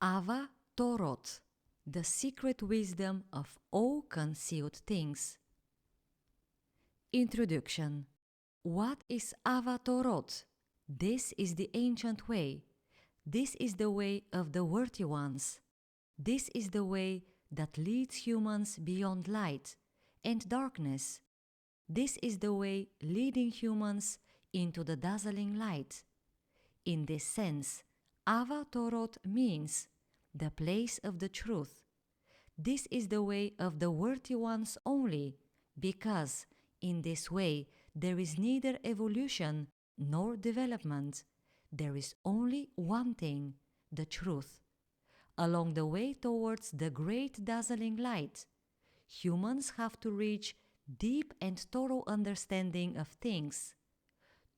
Ava Torot, the secret wisdom of all concealed things. Introduction. What is Ava Torot? This is the ancient way. This is the way of the worthy ones. This is the way that leads humans beyond light and darkness. This is the way leading humans into the dazzling light. In this sense, Ava Torot means the place of the truth. This is the way of the worthy ones only, because in this way there is neither evolution nor development. There is only one thing, the truth. Along the way towards the great dazzling light, humans have to reach deep and thorough understanding of things,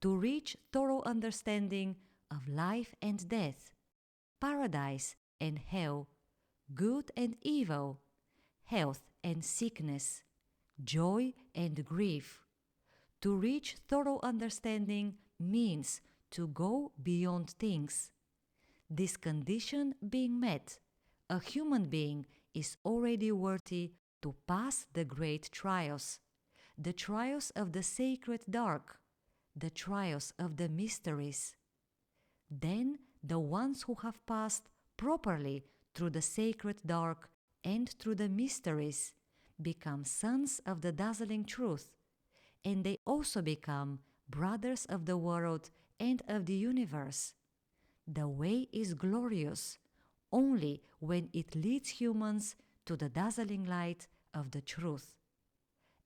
to reach thorough understanding of life and death, paradise and hell, good and evil, health and sickness, joy and grief. To reach thorough understanding means to go beyond things. This condition being met, a human being is already worthy to pass the great trials, the trials of the sacred dark, the trials of the mysteries. Then the ones who have passed properly through the sacred dark and through the mysteries become sons of the dazzling truth, and they also become brothers of the world and of the universe. The way is glorious only when it leads humans to the dazzling light of the truth.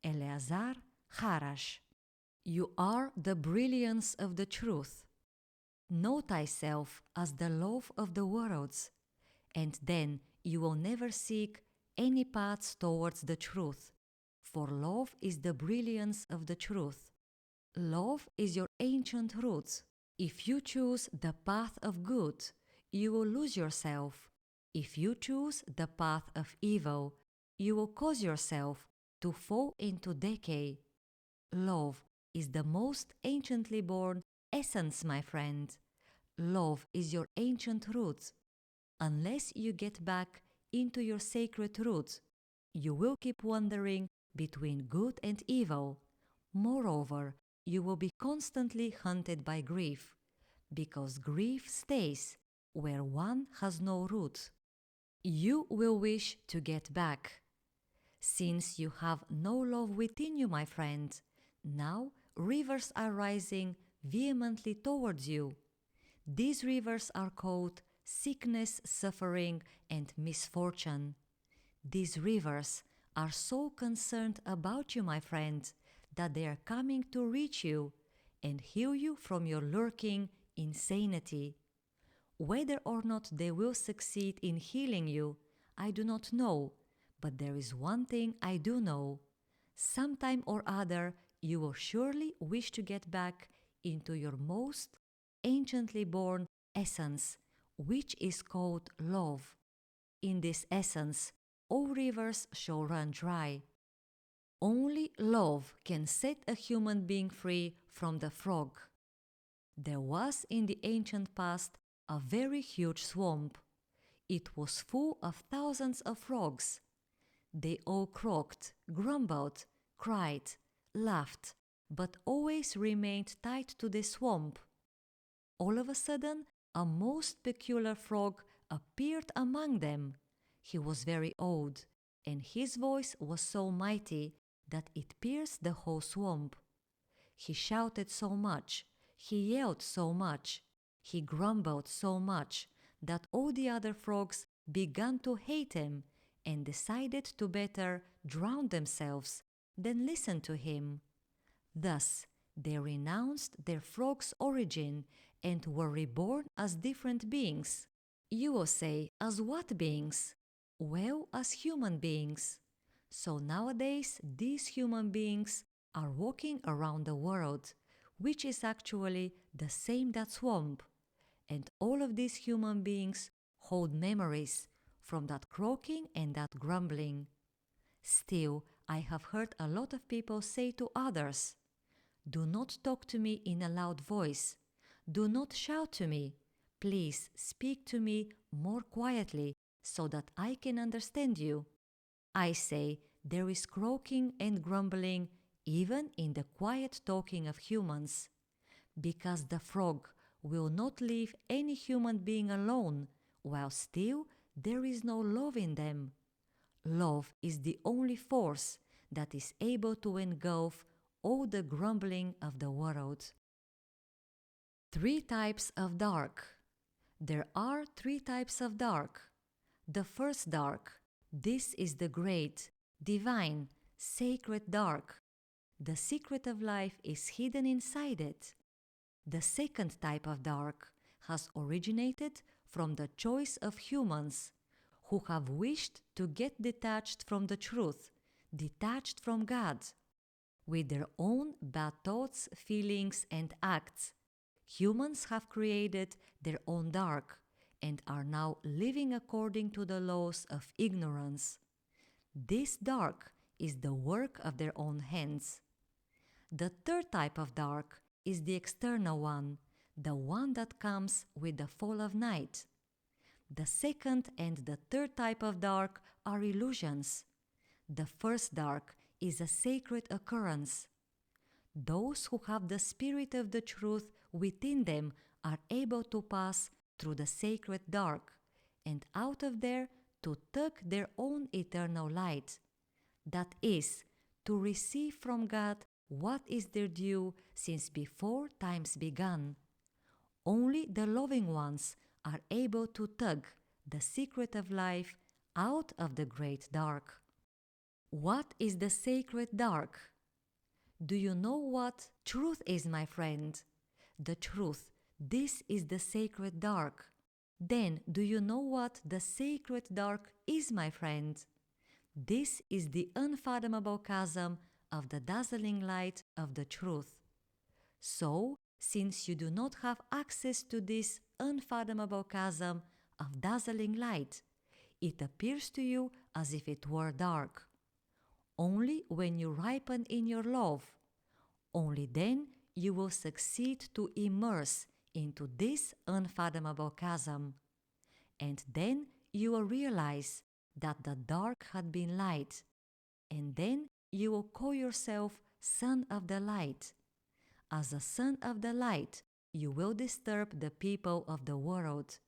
Eleazar Harash. You are the brilliance of the truth. Know thyself as the love of the worlds, and then you will never seek any paths towards the truth, for love is the brilliance of the truth. Love is your ancient roots. If you choose the path of good, you will lose yourself. If you choose the path of evil, you will cause yourself to fall into decay. Love is the most anciently born essence, my friend. Love is your ancient roots. Unless you get back into your sacred roots, you will keep wandering between good and evil. Moreover, you will be constantly hunted by grief, because grief stays where one has no roots. You will wish to get back. Since you have no love within you, my friend, now rivers are rising vehemently towards you. These rivers are called sickness, suffering, and misfortune. These rivers are so concerned about you, my friend, that they are coming to reach you and heal you from your lurking insanity. Whether or not they will succeed in healing you, I do not know, but there is one thing I do know. Sometime or other, you will surely wish to get back into your most anciently born essence, which is called love. In this essence, all rivers shall run dry. Only love can set a human being free from the frog. There was in the ancient past a very huge swamp. It was full of thousands of frogs. They all croaked, grumbled, cried, laughed, but always remained tied to the swamp. All of a sudden, a most peculiar frog appeared among them. He was very old, and his voice was so mighty that it pierced the whole swamp. He shouted so much, he yelled so much, he grumbled so much that all the other frogs began to hate him and decided to better drown themselves than listen to him. Thus, they renounced their frog's origin and were reborn as different beings. You will say, as what beings? Well, as human beings. So nowadays, these human beings are walking around the world, which is actually the same that swamp. And all of these human beings hold memories from that croaking and that grumbling. Still, I have heard a lot of people say to others, "Do not talk to me in a loud voice. Do not shout to me. Please speak to me more quietly so that I can understand you. I say there is croaking and grumbling even in the quiet talking of humans, because the frog will not leave any human being alone, while still there is no love in them. Love is the only force that is able to engulf all the grumbling of the world. 3 types of dark. There are 3 types of dark. The first dark, this is the great, divine, sacred dark. The secret of life is hidden inside it. The second type of dark has originated from the choice of humans who have wished to get detached from the truth, detached from God. With their own bad thoughts, feelings, and acts, humans have created their own dark and are now living according to the laws of ignorance. This dark is the work of their own hands. The third type of dark is the external one, the one that comes with the fall of night. The second and the third type of dark are illusions. The first dark is a sacred occurrence. Those who have the spirit of the truth within them are able to pass through the sacred dark and out of there to tug their own eternal light. That is, to receive from God what is their due since before times began. Only the loving ones are able to tug the secret of life out of the great dark. What is the sacred dark? Do you know what truth is, my friend? The truth, this is the sacred dark. Then do you know what the sacred dark is, my friend? This is the unfathomable chasm of the dazzling light of the truth. So, since you do not have access to this unfathomable chasm of dazzling light, it appears to you as if it were dark. Only when you ripen in your love, only then you will succeed to immerse into this unfathomable chasm. And then you will realize that the dark had been light, and then you will call yourself son of the light. As a son of the light, you will disturb the people of the world.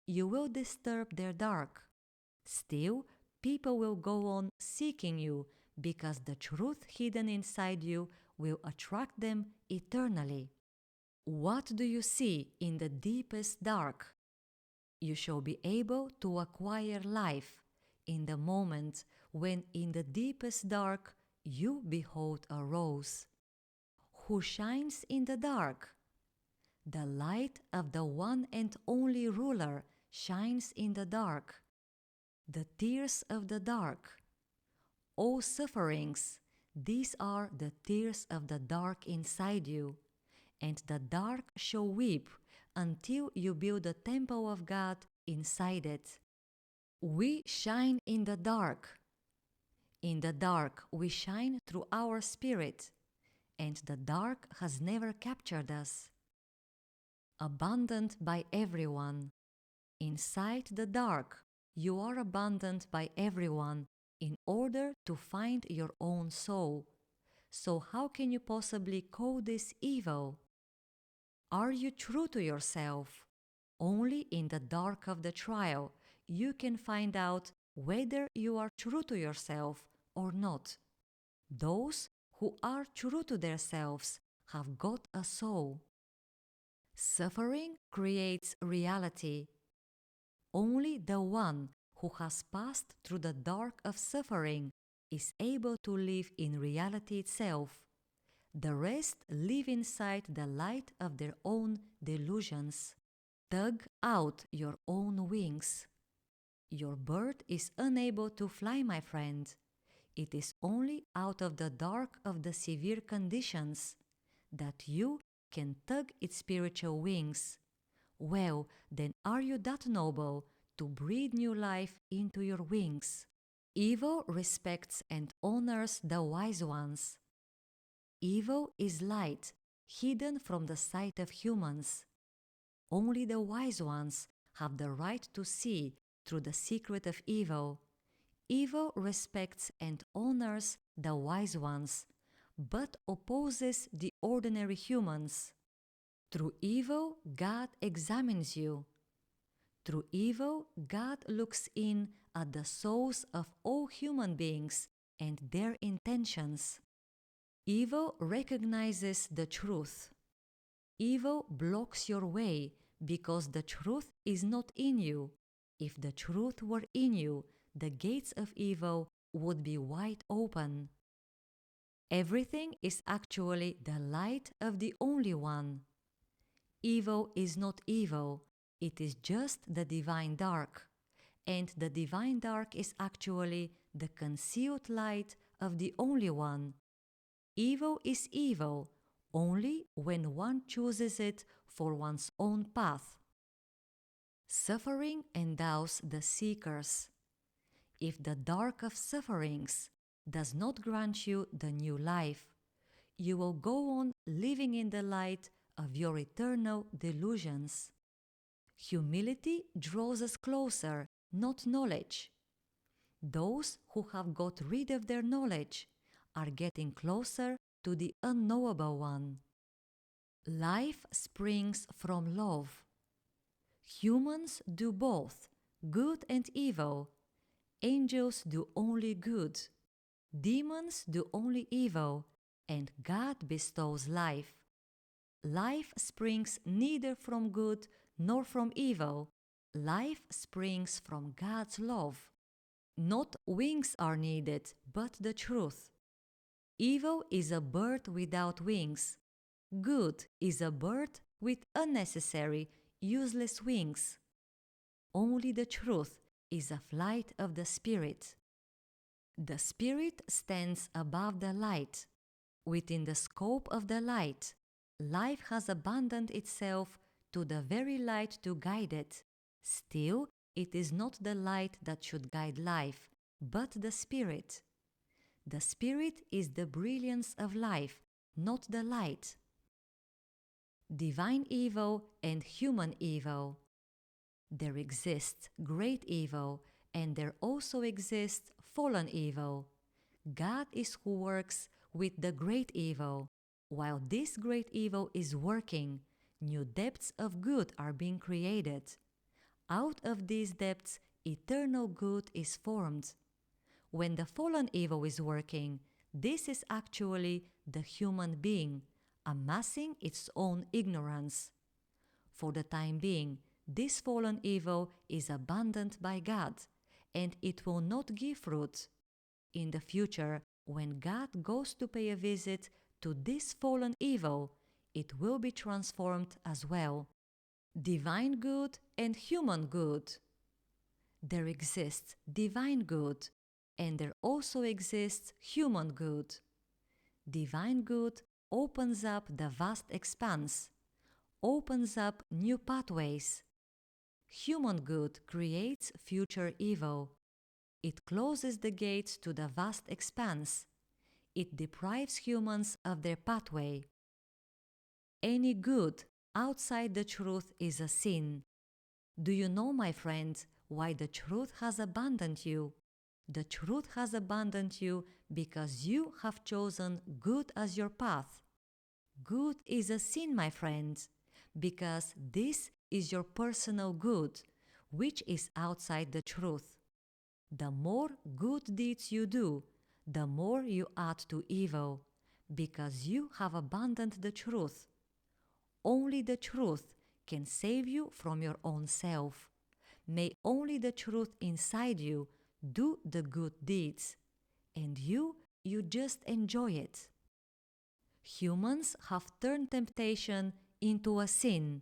You will disturb their dark. Still, people will go on seeking you because the truth hidden inside you will attract them eternally. What do you see in the deepest dark? You shall be able to acquire life in the moment when in the deepest dark you behold a rose. Who shines in the dark? The light of the one and only ruler shines in the dark. The tears of the dark. O sufferings, these are the tears of the dark inside you, and the dark shall weep until you build a temple of God inside it. We shine in the dark. In the dark we shine through our spirit, and the dark has never captured us. Abandoned by everyone. Inside the dark, you are abandoned by everyone in order to find your own soul. So how can you possibly call this evil? Are you true to yourself? Only in the dark of the trial you can find out whether you are true to yourself or not. Those who are true to themselves have got a soul. Suffering creates reality. Only the one who has passed through the dark of suffering is able to live in reality itself. The rest live inside the light of their own delusions. Tug out your own wings. Your bird is unable to fly, my friend. It is only out of the dark of the severe conditions that you can tug its spiritual wings. Well, then are you that noble to breathe new life into your wings? Evil respects and honors the wise ones. Evil is light, hidden from the sight of humans. Only the wise ones have the right to see through the secret of evil. Evil respects and honors the wise ones, but opposes the ordinary humans. Through evil, God examines you. Through evil, God looks in at the souls of all human beings and their intentions. Evil recognizes the truth. Evil blocks your way because the truth is not in you. If the truth were in you, the gates of evil would be wide open. Everything is actually the light of the only one. Evil is not evil, it is just the divine dark, and the divine dark is actually the concealed light of the only one. Evil is evil only when one chooses it for one's own path. Suffering endows the seekers. If the dark of sufferings does not grant you the new life, you will go on living in the light of your eternal delusions. Humility draws us closer, not knowledge. Those who have got rid of their knowledge are getting closer to the unknowable one. Life springs from love. Humans do both, good and evil. Angels do only good. Demons do only evil, and God bestows life. Life springs neither from good nor from evil. Life springs from God's love. Not wings are needed, but the truth. Evil is a bird without wings. Good is a bird with unnecessary, useless wings. Only the truth is a flight of the spirit. The spirit stands above the light. Within the scope of the light, life has abandoned itself to the very light to guide it. Still, it is not the light that should guide life, but the spirit. The spirit is the brilliance of life, not the light. Divine evil and human evil. There exists great evil, and there also exists fallen evil. God is who works with the great evil. While this great evil is working, new depths of good are being created. Out of these depths, eternal good is formed. When the fallen evil is working, this is actually the human being, amassing its own ignorance. For the time being, this fallen evil is abandoned by God, and it will not give fruit. In the future, when God goes to pay a visit to this fallen evil, it will be transformed as well. Divine good and human good. There exists divine good, and there also exists human good. Divine good opens up the vast expanse, opens up new pathways. Human good creates future evil. It closes the gates to the vast expanse. It deprives humans of their pathway. Any good outside the truth is a sin. Do you know, my friends, why the truth has abandoned you? The truth has abandoned you because you have chosen good as your path. Good is a sin, my friends, because this is your personal good, which is outside the truth. The more good deeds you do, the more you add to evil, because you have abandoned the truth. Only the truth can save you from your own self. May only the truth inside you do the good deeds, and you just enjoy it. Humans have turned temptation into a sin.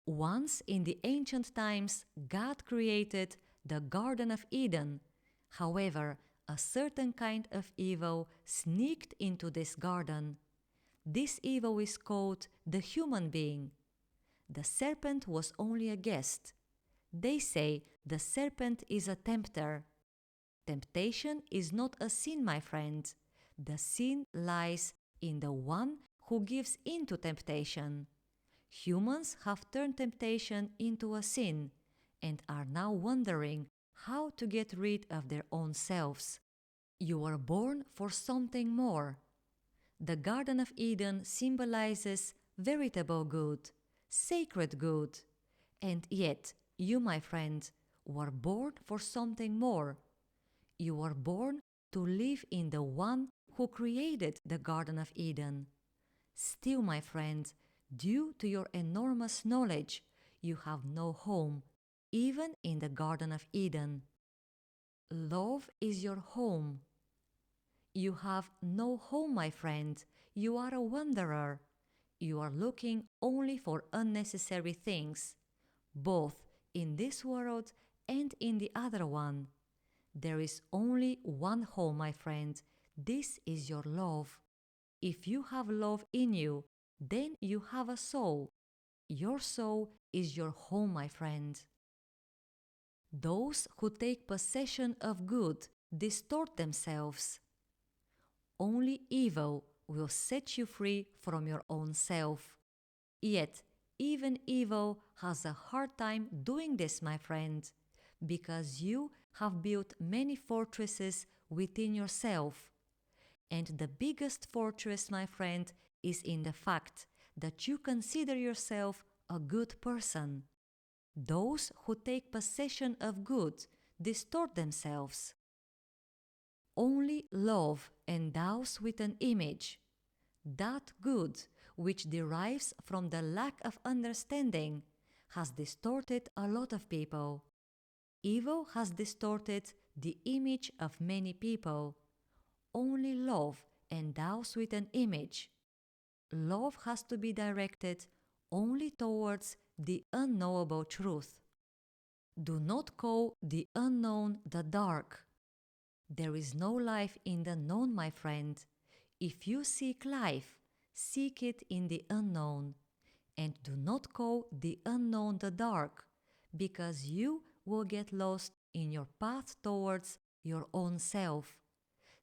Once in the ancient times, God created the Garden of Eden. However, a certain kind of evil sneaked into this garden. This evil is called the human being. The serpent was only a guest. They say the serpent is a tempter. Temptation is not a sin, my friend. The sin lies in the one who gives in to temptation. Humans have turned temptation into a sin and are now wondering how to get rid of their own selves. You were born for something more. The Garden of Eden symbolizes veritable good, sacred good, and yet you, my friend, were born for something more. You were born to live in the one who created the Garden of Eden. Still, my friend, due to your enormous knowledge, you have no home, even in the Garden of Eden. Love is your home. You have no home, my friend. You are a wanderer. You are looking only for unnecessary things, both in this world and in the other one. There is only one home, my friend. This is your love. If you have love in you, then you have a soul. Your soul is your home, my friend. Those who take possession of good distort themselves. Only evil will set you free from your own self. Yet, even evil has a hard time doing this, my friend, because you have built many fortresses within yourself. And the biggest fortress, my friend, is in the fact that you consider yourself a good person. Those who take possession of good distort themselves. Only love endows with an image. That good which derives from the lack of understanding has distorted a lot of people. Evil has distorted the image of many people. Only love endows with an image. Love has to be directed only towards the unknowable truth. Do not call the unknown the dark. There is no life in the known, my friend. If you seek life, seek it in the unknown, and do not call the unknown the dark, because you will get lost in your path towards your own self.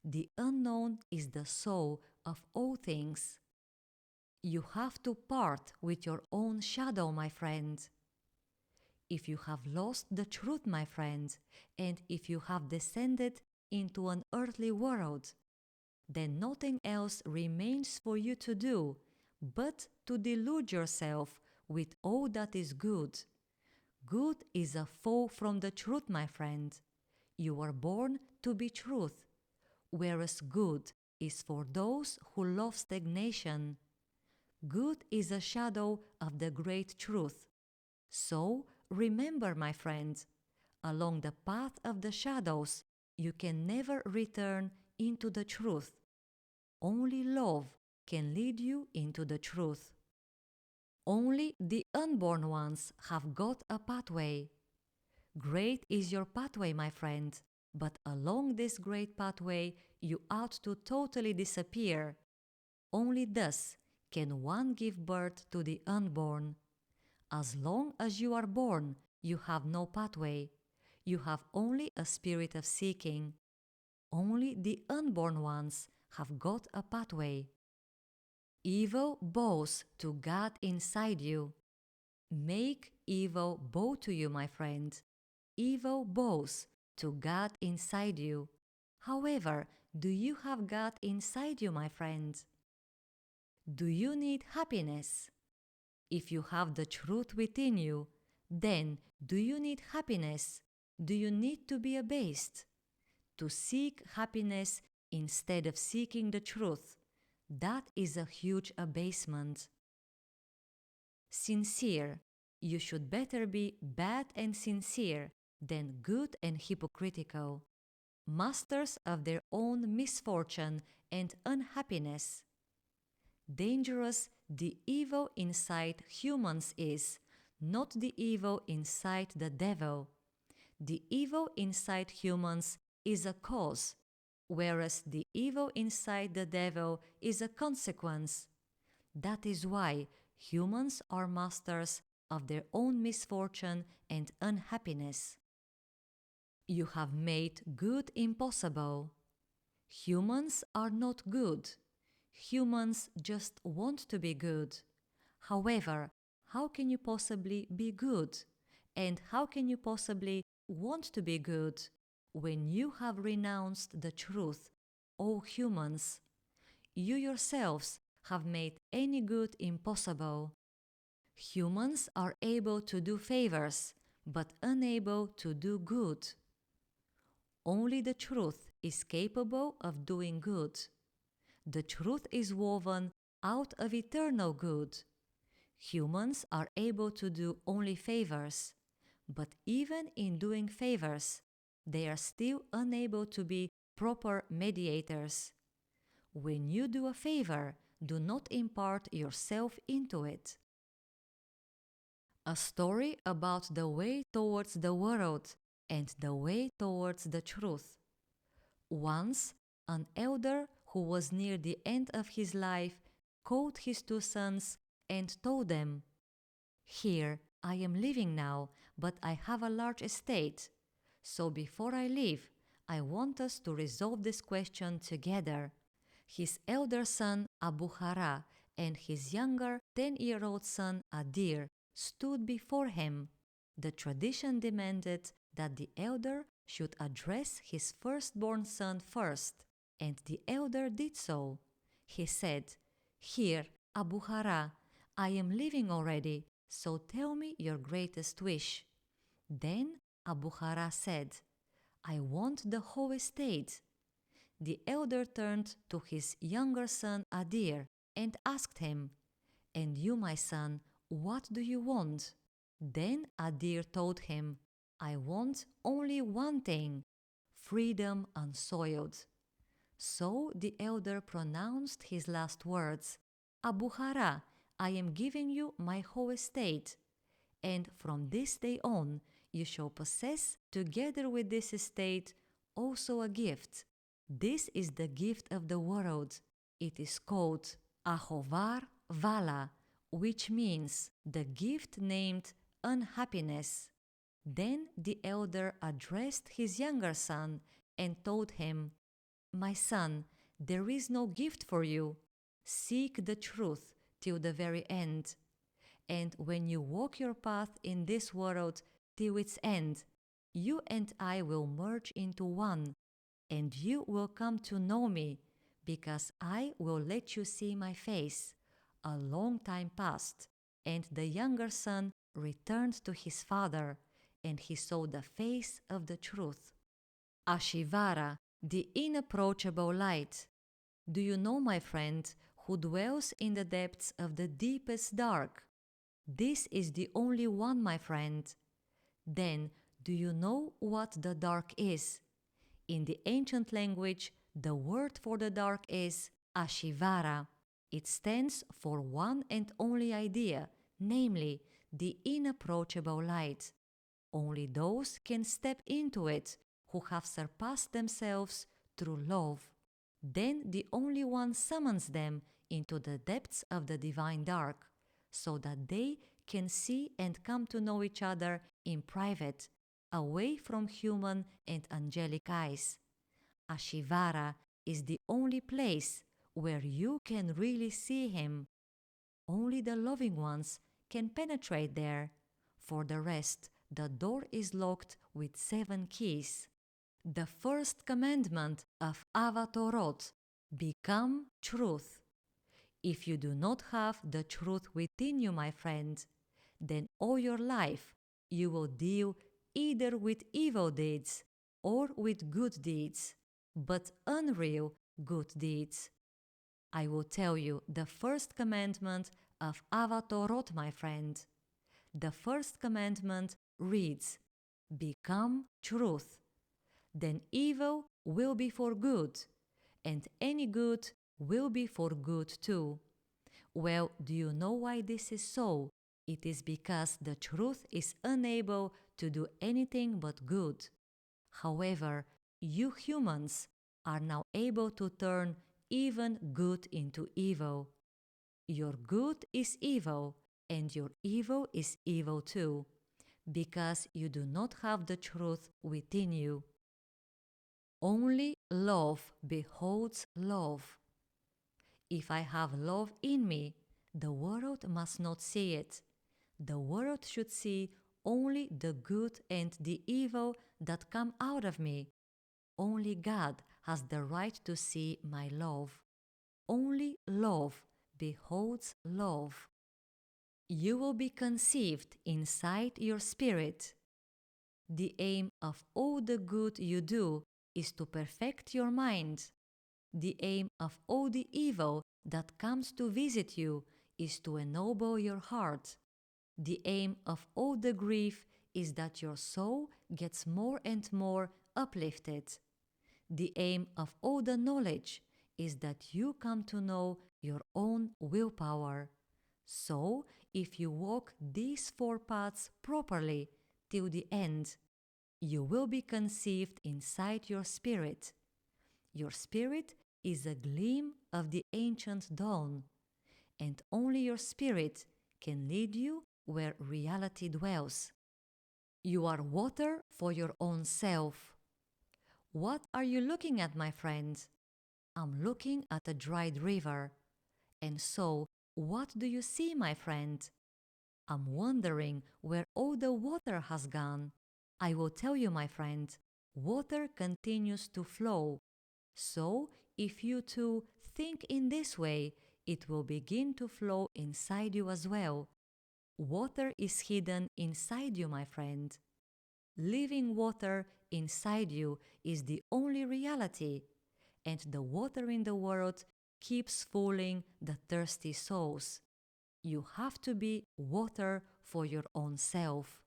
The unknown is the soul of all things. You have to part with your own shadow, my friend. If you have lost the truth, my friend, and if you have descended into an earthly world, then nothing else remains for you to do but to delude yourself with all that is good. Good is a fall from the truth, my friend. You were born to be truth, whereas good is for those who love stagnation. Good is a shadow of the great truth. So remember, my friend, along the path of the shadows, you can never return into the truth. Only love can lead you into the truth. Only the unborn ones have got a pathway. Great is your pathway, my friend, but along this great pathway you ought to totally disappear. Only thus can one give birth to the unborn. As long as you are born, you have no pathway. You have only a spirit of seeking. Only the unborn ones have got a pathway. Evil bows to God inside you. Make evil bow to you, my friend. Evil bows to God inside you. However, do you have God inside you, my friend? Do you need happiness? If you have the truth within you, then do you need happiness? Do you need to be abased? To seek happiness instead of seeking the truth, that is a huge abasement. Sincere, you should better be bad and sincere than good and hypocritical, masters of their own misfortune and unhappiness. Dangerous the evil inside humans is, not the evil inside the devil. The evil inside humans is a cause, whereas the evil inside the devil is a consequence. That is why humans are masters of their own misfortune and unhappiness. You have made good impossible. Humans are not good. Humans just want to be good. However, how can you possibly be good? And how can you possibly want to be good when you have renounced the truth, O humans? You yourselves have made any good impossible. Humans are able to do favors, but unable to do good. Only the truth is capable of doing good. The truth is woven out of eternal good. Humans are able to do only favors, but even in doing favors, they are still unable to be proper mediators. When you do a favor, do not impart yourself into it. A story about the way towards the world and the way towards the truth. Once, an elder who was near the end of his life called his two sons and told them, "Here I am living now, but I have a large estate. So before I leave, I want us to resolve this question together." His elder son Abu Hara and his younger 10-year-old son Adir stood before him. The tradition demanded that the elder should address his firstborn son first, and the elder did so. He said, "Here, Abu Hara, I am leaving already, so tell me your greatest wish." Then Abu Hara said, "I want the whole estate." The elder turned to his younger son Adir and asked him, "And you, my son, what do you want?" Then Adir told him, "I want only one thing, freedom unsoiled." So the elder pronounced his last words, "Abu Hara, I am giving you my whole estate, and from this day on you shall possess together with this estate also a gift. This is the gift of the world. It is called Ahovar Vala, which means the gift named unhappiness." Then the elder addressed his younger son and told him, "My son, there is no gift for you. Seek the truth till the very end. And when you walk your path in this world till its end, you and I will merge into one, and you will come to know me, because I will let you see my face." A long time passed, and the younger son returned to his father, and he saw the face of the truth. Ashivara, the inapproachable light. Do you know, my friend, who dwells in the depths of the deepest dark? This is the only one, my friend. Then, do you know what the dark is? In the ancient language, the word for the dark is Ashivara. It stands for one and only idea, namely, the inapproachable light. Only those can step into it who have surpassed themselves through love. Then the only one summons them into the depths of the divine dark, so that they can see and come to know each other in private, away from human and angelic eyes. Ashivara is the only place where you can really see him. Only the loving ones can penetrate there. For the rest, the door is locked with 7 keys. The first commandment of Ava Torot: become truth. If you do not have the truth within you, my friend, then all your life you will deal either with evil deeds or with good deeds, but unreal good deeds. I will tell you the first commandment of Ava Torot, my friend. The first commandment reads, "Become truth." Then evil will be for good, and any good will be for good too. Well, do you know why this is so? It is because the truth is unable to do anything but good. However, you humans are now able to turn even good into evil. Your good is evil, and your evil is evil too, because you do not have the truth within you. Only love beholds love. If I have love in me, the world must not see it. The world should see only the good and the evil that come out of me. Only God has the right to see my love. Only love beholds love. You will be conceived inside your spirit. The aim of all the good you do is to perfect your mind. The aim of all the evil that comes to visit you is to ennoble your heart. The aim of all the grief is that your soul gets more and more uplifted. The aim of all the knowledge is that you come to know your own willpower. So, if you walk these 4 paths properly till the end, you will be conceived inside your spirit. Your spirit is a gleam of the ancient dawn, and only your spirit can lead you where reality dwells. You are water for your own self. What are you looking at, my friend? I'm looking at a dried river. And so, what do you see, my friend? I'm wondering where all the water has gone. I will tell you, my friend, water continues to flow. So, if you too think in this way, it will begin to flow inside you as well. Water is hidden inside you, my friend. Living water inside you is the only reality, and the water in the world keeps fooling the thirsty souls. You have to be water for your own self.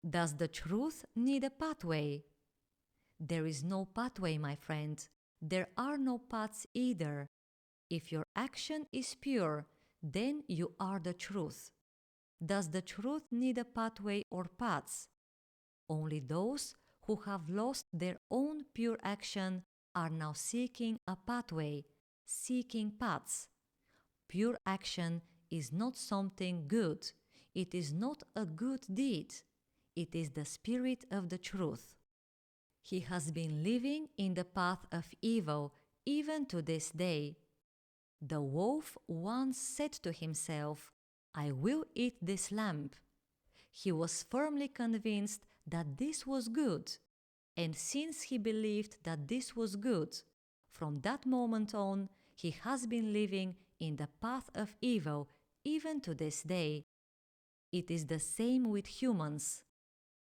Does the truth need a pathway? There is no pathway, my friend. There are no paths either. If your action is pure, then you are the truth. Does the truth need a pathway or paths? Only those who have lost their own pure action are now seeking a pathway, seeking paths. Pure action is not something good. It is not a good deed. It is the spirit of the truth. He has been living in the path of evil even to this day. The wolf once said to himself, "I will eat this lamb." He was firmly convinced that this was good, and since he believed that this was good, from that moment on, he has been living in the path of evil even to this day. It is the same with humans.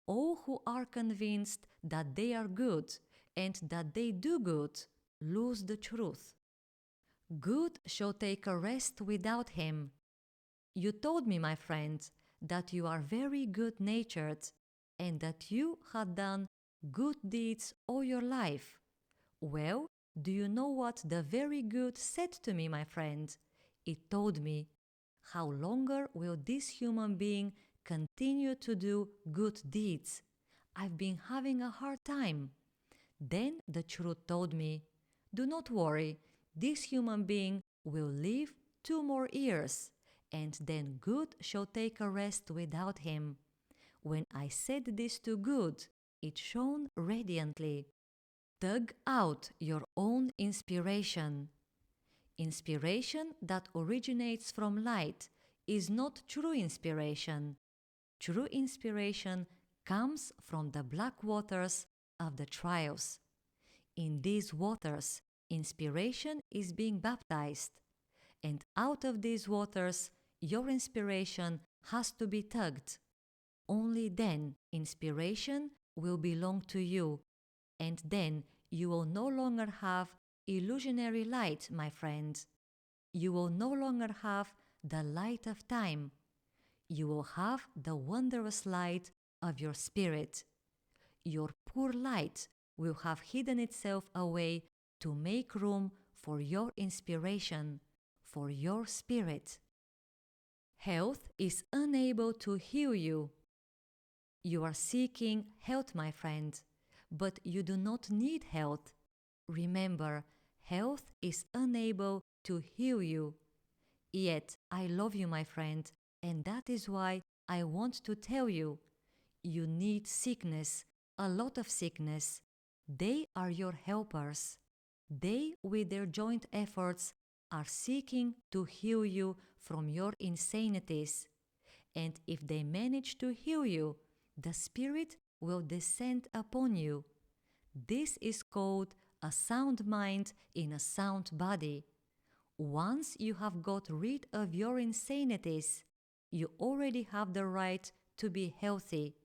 All who are convinced that they are good and that they do good lose the truth. Good shall take a rest without him. You told me, my friend, that you are very good-natured and that you had done good deeds all your life. Well, do you know what the very good said to me, my friend? It told me, "How longer will this human being continue to do good deeds? I've been having a hard time." Then the truth told me, "Do not worry, this human being will live 2 more years, and then good shall take a rest without him." When I said this to good, it shone radiantly. Tug out your own inspiration. Inspiration that originates from light is not true inspiration. True inspiration comes from the black waters of the trials. In these waters, inspiration is being baptized, and out of these waters, your inspiration has to be tugged. Only then inspiration will belong to you, and then you will no longer have illusionary light, my friend. You will no longer have the light of time. You will have the wondrous light of your spirit. Your poor light will have hidden itself away to make room for your inspiration, for your spirit. Health is unable to heal you. You are seeking health, my friend, but you do not need health. Remember, health is unable to heal you. Yet I love you, my friend, and that is why I want to tell you, you need sickness, a lot of sickness. They are your helpers. They, with their joint efforts, are seeking to heal you from your insanities. and if they manage to heal you, the Spirit will descend upon you. This is called a sound mind in a sound body. Once you have got rid of your insanities, you already have the right to be healthy.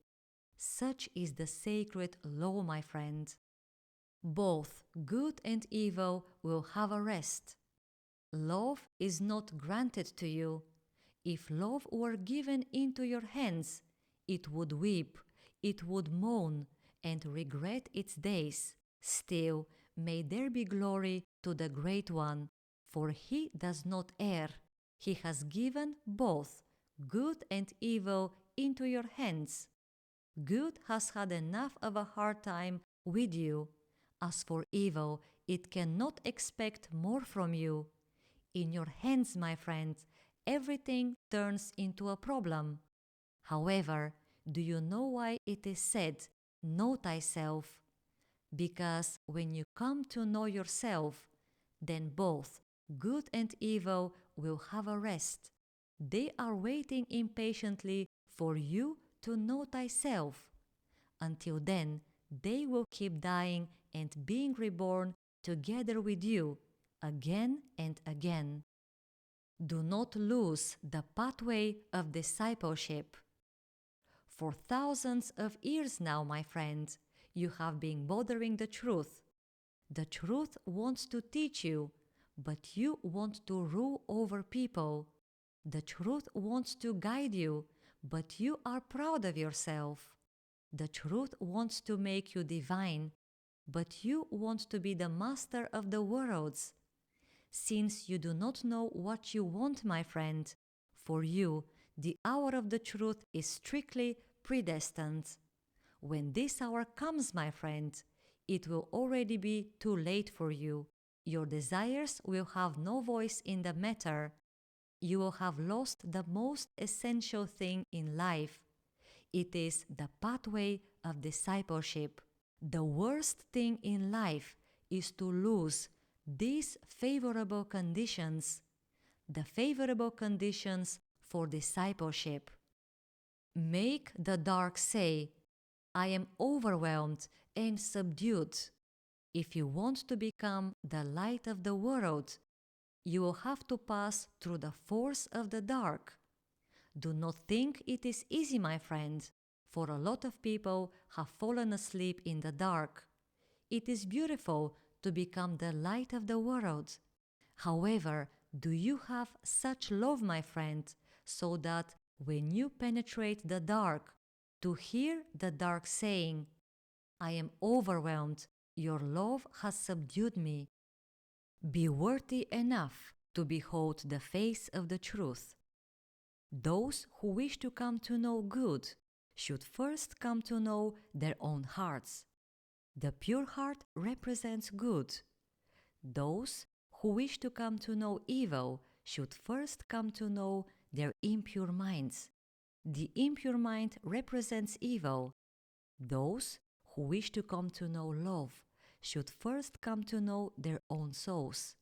Such is the sacred law, my friend. Both good and evil will have a rest. Love is not granted to you. If love were given into your hands, it would weep, it would moan, and regret its days. Still, may there be glory to the Great One, for He does not err. He has given both good and evil into your hands. Good has had enough of a hard time with you. As for evil, it cannot expect more from you. In your hands, my friend, everything turns into a problem. However, do you know why it is said, "Know thyself"? Because when you come to know yourself, then both good and evil will have a rest. They are waiting impatiently for you to know thyself. Until then, they will keep dying and being reborn together with you, again and again. Do not lose the pathway of discipleship. For thousands of years now, my friend, you have been bothering the truth. The truth wants to teach you, but you want to rule over people. The truth wants to guide you, but you are proud of yourself. The truth wants to make you divine, but you want to be the master of the worlds. Since you do not know what you want, my friend, for you, the hour of the truth is strictly predestined. When this hour comes, my friend, it will already be too late for you. Your desires will have no voice in the matter. You will have lost the most essential thing in life. It is the pathway of discipleship. The worst thing in life is to lose these favorable conditions, the favorable conditions for discipleship. Make the dark say, "I am overwhelmed and subdued." If you want to become the light of the world, you will have to pass through the force of the dark. Do not think it is easy, my friend, for a lot of people have fallen asleep in the dark. It is beautiful to become the light of the world. However, do you have such love, my friend, so that when you penetrate the dark, to hear the dark saying, "I am overwhelmed, your love has subdued me"? Be worthy enough to behold the face of the truth. Those who wish to come to know good should first come to know their own hearts. The pure heart represents good. Those who wish to come to know evil should first come to know their impure minds. The impure mind represents evil. Those who wish to come to know love should first come to know their own souls.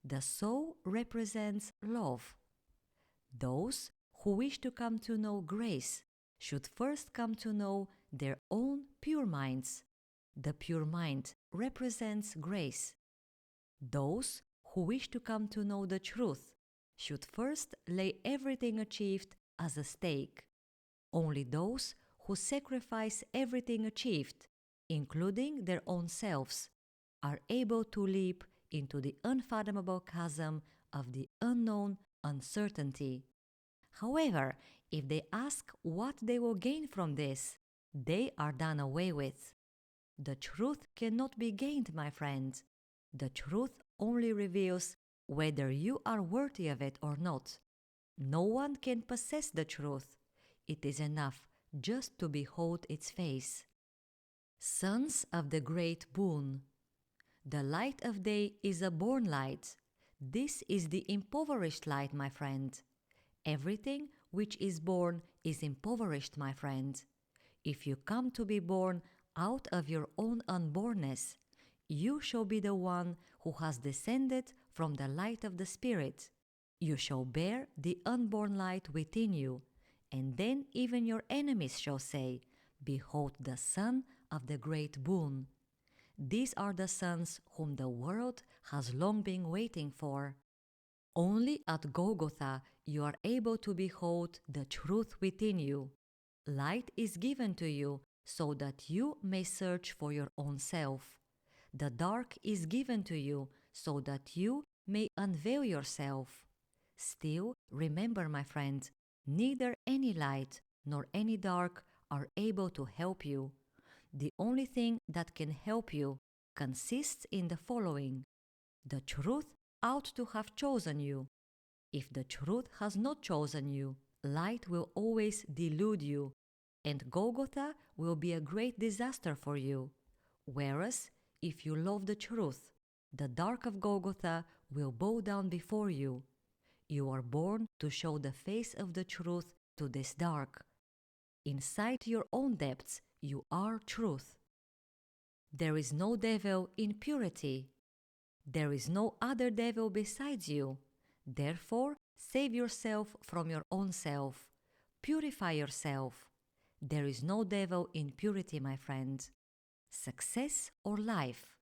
The soul represents love. Those who wish to come to know grace should first come to know their own pure minds. The pure mind represents grace. Those who wish to come to know the truth should first lay everything achieved as a stake. Only those who sacrifice everything achieved, including their own selves, are able to leap into the unfathomable chasm of the unknown uncertainty. However, if they ask what they will gain from this, they are done away with. The truth cannot be gained, my friend. The truth only reveals whether you are worthy of it or not. No one can possess the truth. It is enough just to behold its face. Sons of the great boon. The light of day is a born light. This is the impoverished light, my friend. Everything which is born is impoverished, my friend. If you come to be born out of your own unbornness, you shall be the one who has descended from the light of the Spirit. You shall bear the unborn light within you, and then even your enemies shall say, Behold the son of the great boon. These are the sons whom the world has long been waiting for. Only at Golgotha you are able to behold the truth within you. Light is given to you so that you may search for your own self. The dark is given to you so that you may unveil yourself. Still, remember, my friend, neither any light nor any dark are able to help you. The only thing that can help you consists in the following. The truth ought to have chosen you. If the truth has not chosen you, light will always delude you, and Golgotha will be a great disaster for you. Whereas, if you love the truth, the dark of Golgotha will bow down before you. You are born to show the face of the truth to this dark. Inside your own depths, you are truth. There is no devil in purity. There is no other devil besides you. Therefore, save yourself from your own self. Purify yourself. There is no devil in purity, my friend. Success or life?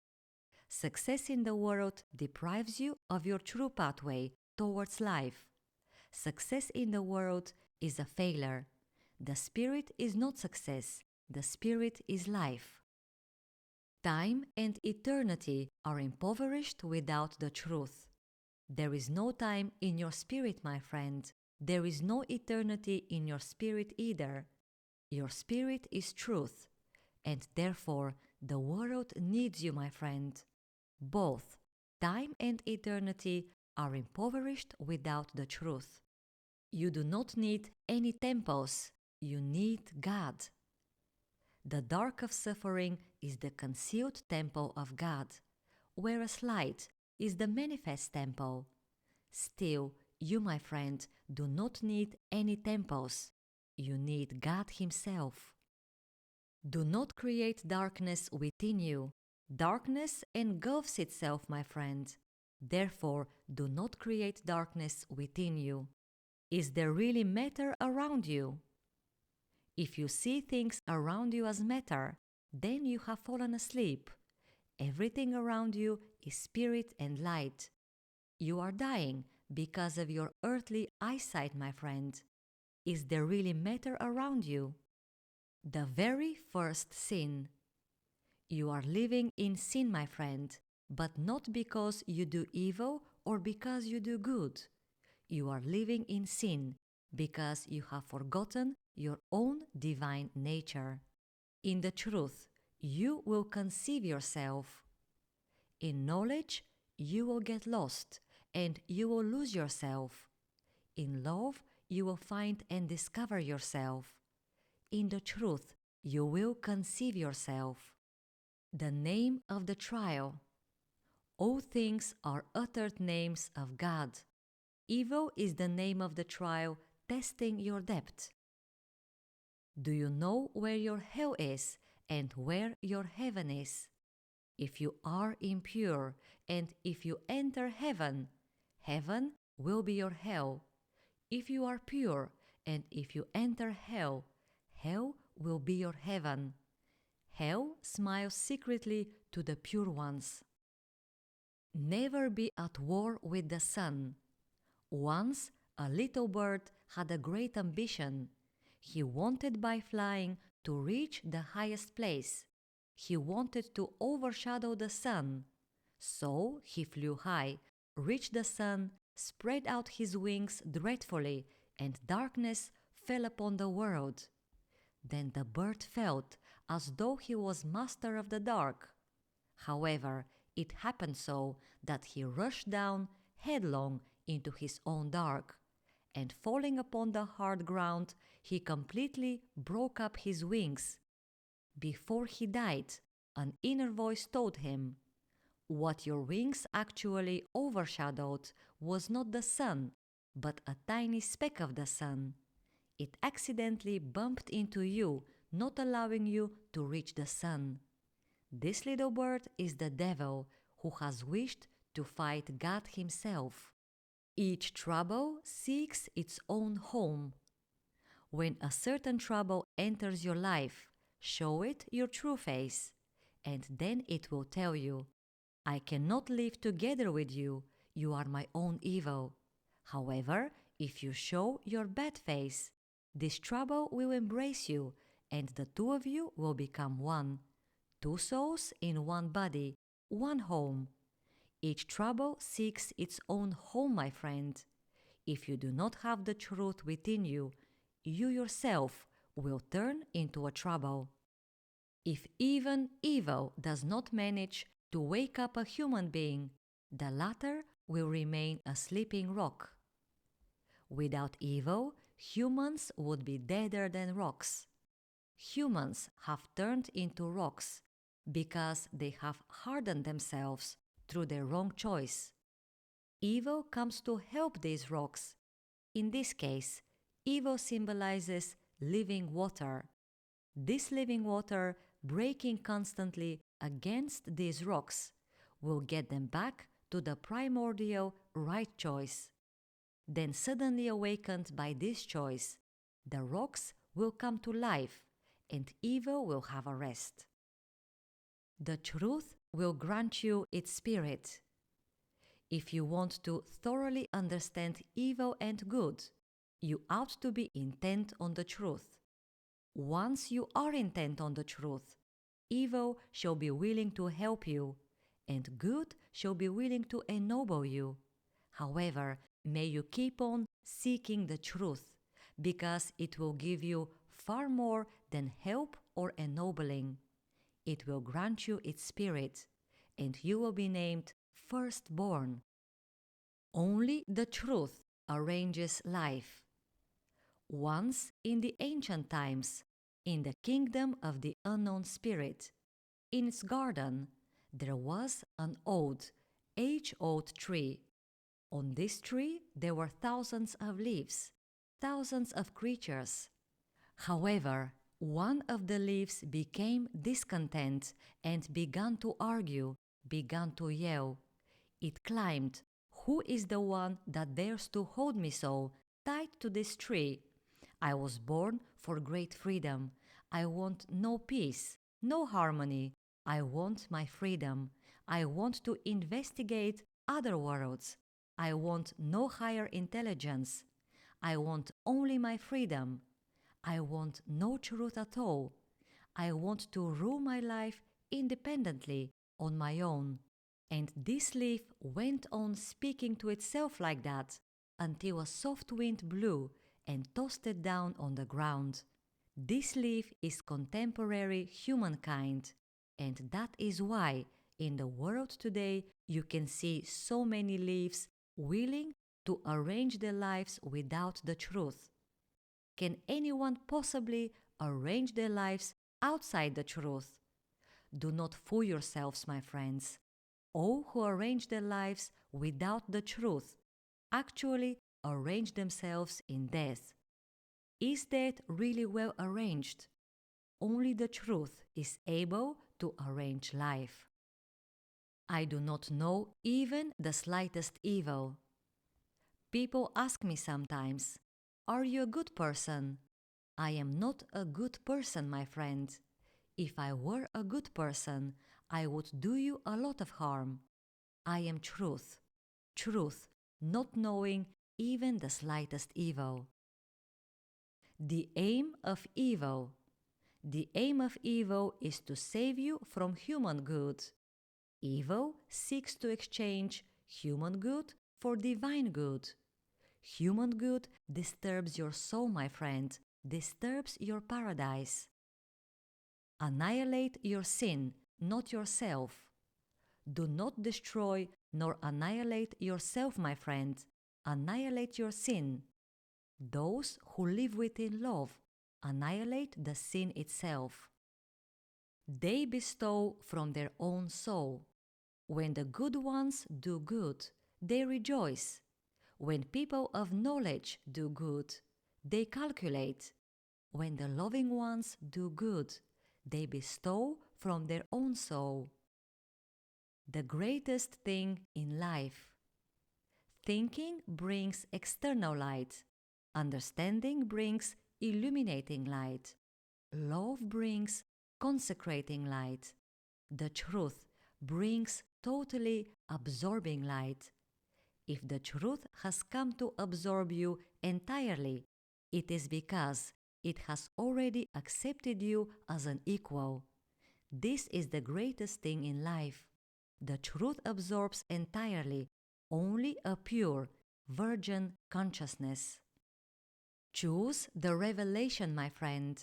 Success in the world deprives you of your true pathway towards life. Success in the world is a failure. The spirit is not success. The spirit is life. Time and eternity are impoverished without the truth. There is no time in your spirit, my friend. There is no eternity in your spirit either. Your spirit is truth, and therefore the world needs you, my friend. Both time and eternity are impoverished without the truth. You do not need any temples. You need God. The dark of suffering is the concealed temple of God, whereas light is the manifest temple. Still, you, my friend, do not need any temples. You need God Himself. Do not create darkness within you. Darkness engulfs itself, my friend. Therefore, do not create darkness within you. Is there really matter around you? If you see things around you as matter, then you have fallen asleep. Everything around you is spirit and light. You are dying because of your earthly eyesight, my friend. Is there really matter around you? The very first sin. You are living in sin, my friend, but not because you do evil or because you do good. You are living in sin because you have forgotten your own divine nature. In the truth, you will conceive yourself. In knowledge, you will get lost and you will lose yourself. In love, you will find and discover yourself. In the truth, you will conceive yourself. The name of the trial. All things are uttered names of God. Evil is the name of the trial testing your depth. Do you know where your hell is and where your heaven is? If you are impure and if you enter heaven, heaven will be your hell. If you are pure and if you enter hell, hell will be your heaven. Hell smiles secretly to the pure ones. Never be at war with the sun. Once a little bird had a great ambition. He wanted by flying to reach the highest place. He wanted to overshadow the sun. So he flew high, reached the sun, spread out his wings dreadfully, and darkness fell upon the world. Then the bird felt as though he was master of the dark. However, it happened so that he rushed down headlong into his own dark, and falling upon the hard ground, he completely broke up his wings. Before he died, an inner voice told him, "What your wings actually overshadowed was not the sun, but a tiny speck of the sun. It accidentally bumped into you, not allowing you to reach the sun. This little bird is the devil who has wished to fight God Himself. Each trouble seeks its own home. When a certain trouble enters your life, show it your true face, and then it will tell you, I cannot live together with you, you are my own evil. However, if you show your bad face, this trouble will embrace you, and the two of you will become one. Two souls in one body, one home. Each trouble seeks its own home, my friend. If you do not have the truth within you, you yourself will turn into a trouble. If even evil does not manage to wake up a human being, the latter will remain a sleeping rock. Without evil, humans would be deader than rocks. Humans have turned into rocks because they have hardened themselves through their wrong choice. Evil comes to help these rocks. In this case, evil symbolizes living water. This living water, breaking constantly against these rocks, will get them back to the primordial right choice. Then, suddenly awakened by this choice, the rocks will come to life and evil will have a rest. The truth will grant you its spirit. If you want to thoroughly understand evil and good, you ought to be intent on the truth. Once you are intent on the truth, evil shall be willing to help you, and good shall be willing to ennoble you. However, may you keep on seeking the truth, because it will give you far more than help or ennobling. It will grant you its spirit, and you will be named firstborn. Only the truth arranges life. Once in the ancient times, in the kingdom of the unknown spirit, in its garden, there was an old, age-old tree. On this tree there were thousands of leaves, thousands of creatures. However, one of the leaves became discontent and began to argue, began to yell. It climbed, "Who is the one that dares to hold me so, tied to this tree? I was born for great freedom. I want no peace, no harmony. I want my freedom. I want to investigate other worlds. I want no higher intelligence. I want only my freedom. I want no truth at all. I want to rule my life independently, on my own." And this leaf went on speaking to itself like that until a soft wind blew and tossed it down on the ground. This leaf is contemporary humankind, and that is why in the world today you can see so many leaves willing to arrange their lives without the truth. Can anyone possibly arrange their lives outside the truth? Do not fool yourselves, my friends. All who arrange their lives without the truth actually arrange themselves in death. Is that really well arranged? Only the truth is able to arrange life. I do not know even the slightest evil. People ask me sometimes, "Are you a good person?" I am not a good person, my friend. If I were a good person, I would do you a lot of harm. I am truth, not knowing even the slightest evil. The aim of evil. The aim of evil is to save you from human good. Evil seeks to exchange human good for divine good. Human good disturbs your soul, my friend, disturbs your paradise. Annihilate your sin, not yourself. Do not destroy nor annihilate yourself, my friend. Annihilate your sin. Those who live within love annihilate the sin itself. They bestow from their own soul. When the good ones do good, they rejoice. When people of knowledge do good, they calculate. When the loving ones do good, they bestow from their own soul. The greatest thing in life. Thinking brings external light. Understanding brings illuminating light. Love brings consecrating light. The truth brings totally absorbing light. If the truth has come to absorb you entirely, it is because it has already accepted you as an equal. This is the greatest thing in life. The truth absorbs entirely only a pure, virgin consciousness. Choose the revelation, my friend.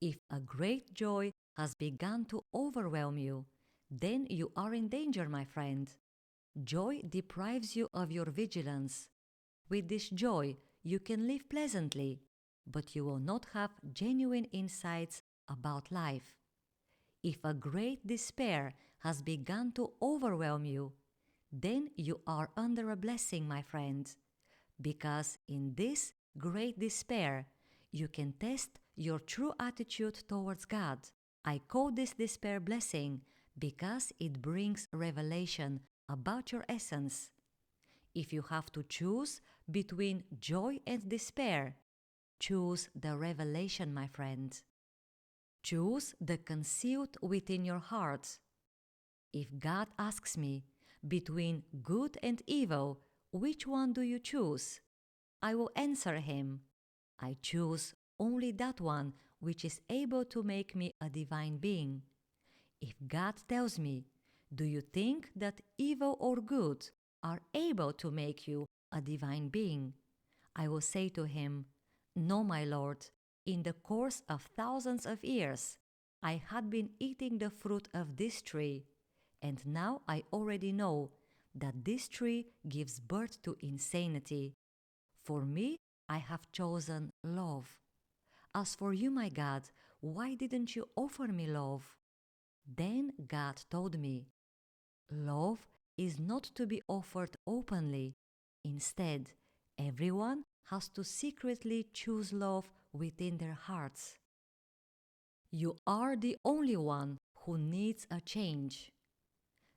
If a great joy has begun to overwhelm you, then you are in danger, my friend. Joy deprives you of your vigilance. With this joy, you can live pleasantly, but you will not have genuine insights about life. If a great despair has begun to overwhelm you, then you are under a blessing, my friend, because in this great despair, you can test your true attitude towards God. I call this despair blessing because it brings revelation about your essence. If you have to choose between joy and despair, choose the revelation, my friend. Choose the concealed within your heart. If God asks me, between good and evil, which one do you choose? I will answer him, I choose only that one which is able to make me a divine being. If God tells me, do you think that evil or good are able to make you a divine being? I will say to him, no, my Lord, in the course of thousands of years, I had been eating the fruit of this tree, and now I already know that this tree gives birth to insanity. For me, I have chosen love. As for you, my God, why didn't you offer me love? Then God told me, love is not to be offered openly. Instead, everyone has to secretly choose love within their hearts. You are the only one who needs a change.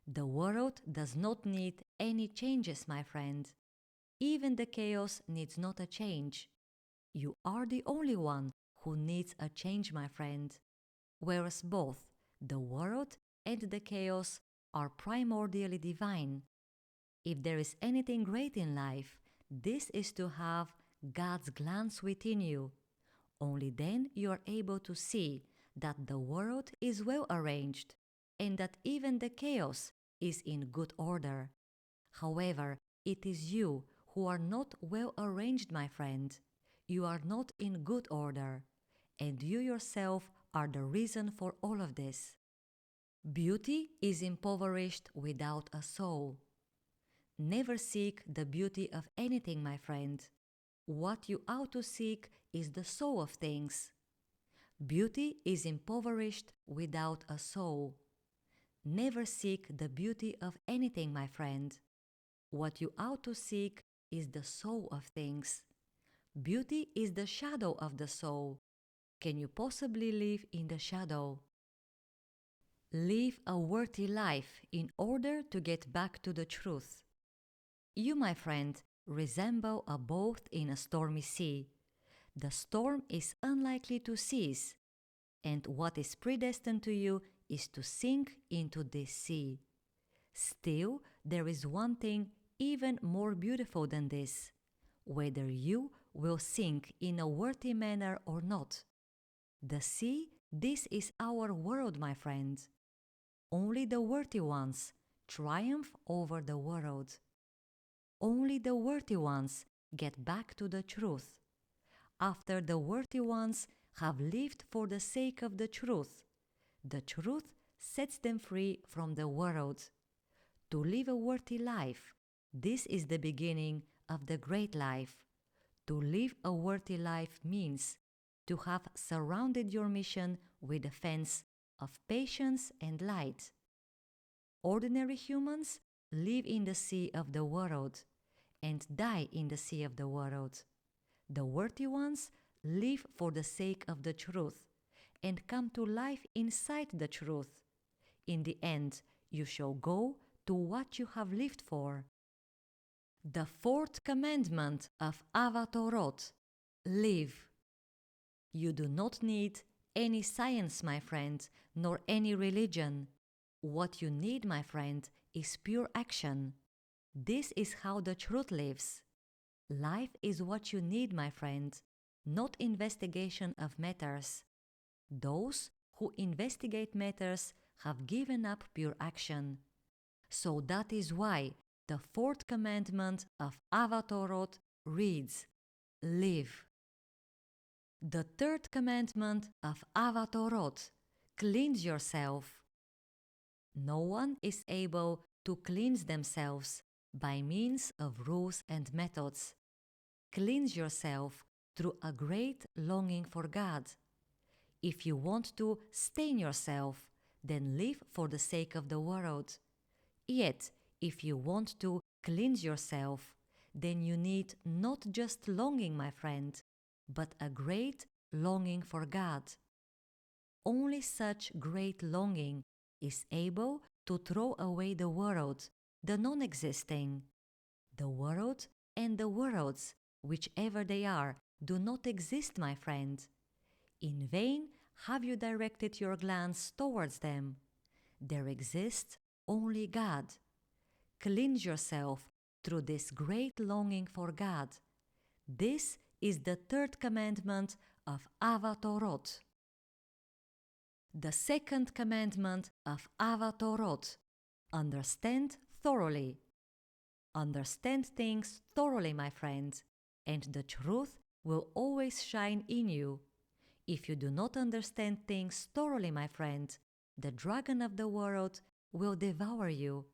The world does not need any changes, my friend. Even the chaos needs not a change. You are the only one who needs a change, my friend. Whereas both the world and the chaos are primordially divine. If there is anything great in life, this is to have God's glance within you. Only then you are able to see that the world is well arranged and that even the chaos is in good order. However, it is you who are not well arranged, my friend. You are not in good order, and you yourself are the reason for all of this. Beauty is impoverished without a soul. Never seek the beauty of anything, my friend. What you ought to seek is the soul of things. Beauty is impoverished without a soul. Never seek the beauty of anything, my friend. What you ought to seek is the soul of things. Beauty is the shadow of the soul. Can you possibly live in the shadow? Live a worthy life in order to get back to the truth. You, my friend, resemble a boat in a stormy sea. The storm is unlikely to cease, and what is predestined to you is to sink into this sea. Still, there is one thing even more beautiful than this, whether you will sink in a worthy manner or not. The sea, this is our world, my friend. Only the worthy ones triumph over the world. Only the worthy ones get back to the truth. After the worthy ones have lived for the sake of the truth sets them free from the world. To live a worthy life, this is the beginning of the great life. To live a worthy life means to have surrounded your mission with a fence of patience and light. Ordinary humans live in the sea of the world and die in the sea of the world. The worthy ones live for the sake of the truth and come to life inside the truth. In the end, you shall go to what you have lived for. The fourth commandment of Ava Torot: live. You do not need any science, my friend, nor any religion. What you need, my friend, is pure action. This is how the truth lives. Life is what you need, my friend, not investigation of matters. Those who investigate matters have given up pure action. So that is why the fourth commandment of Ava Torot reads, live. The third commandment of Ava Torot, cleanse yourself. No one is able to cleanse themselves by means of rules and methods. Cleanse yourself through a great longing for God. If you want to stain yourself, then live for the sake of the world. Yet, if you want to cleanse yourself, then you need not just longing, my friend, but a great longing for God. Only such great longing is able to throw away the world, the non-existing. The world and the worlds, whichever they are, do not exist, my friend. In vain have you directed your glance towards them. There exists only God. Cleanse yourself through this great longing for God. This is the third commandment of Ava Torot. The second commandment of Ava Torot, understand thoroughly. Understand things thoroughly, my friend, and the truth will always shine in you. If you do not understand things thoroughly, my friend, the dragon of the world will devour you,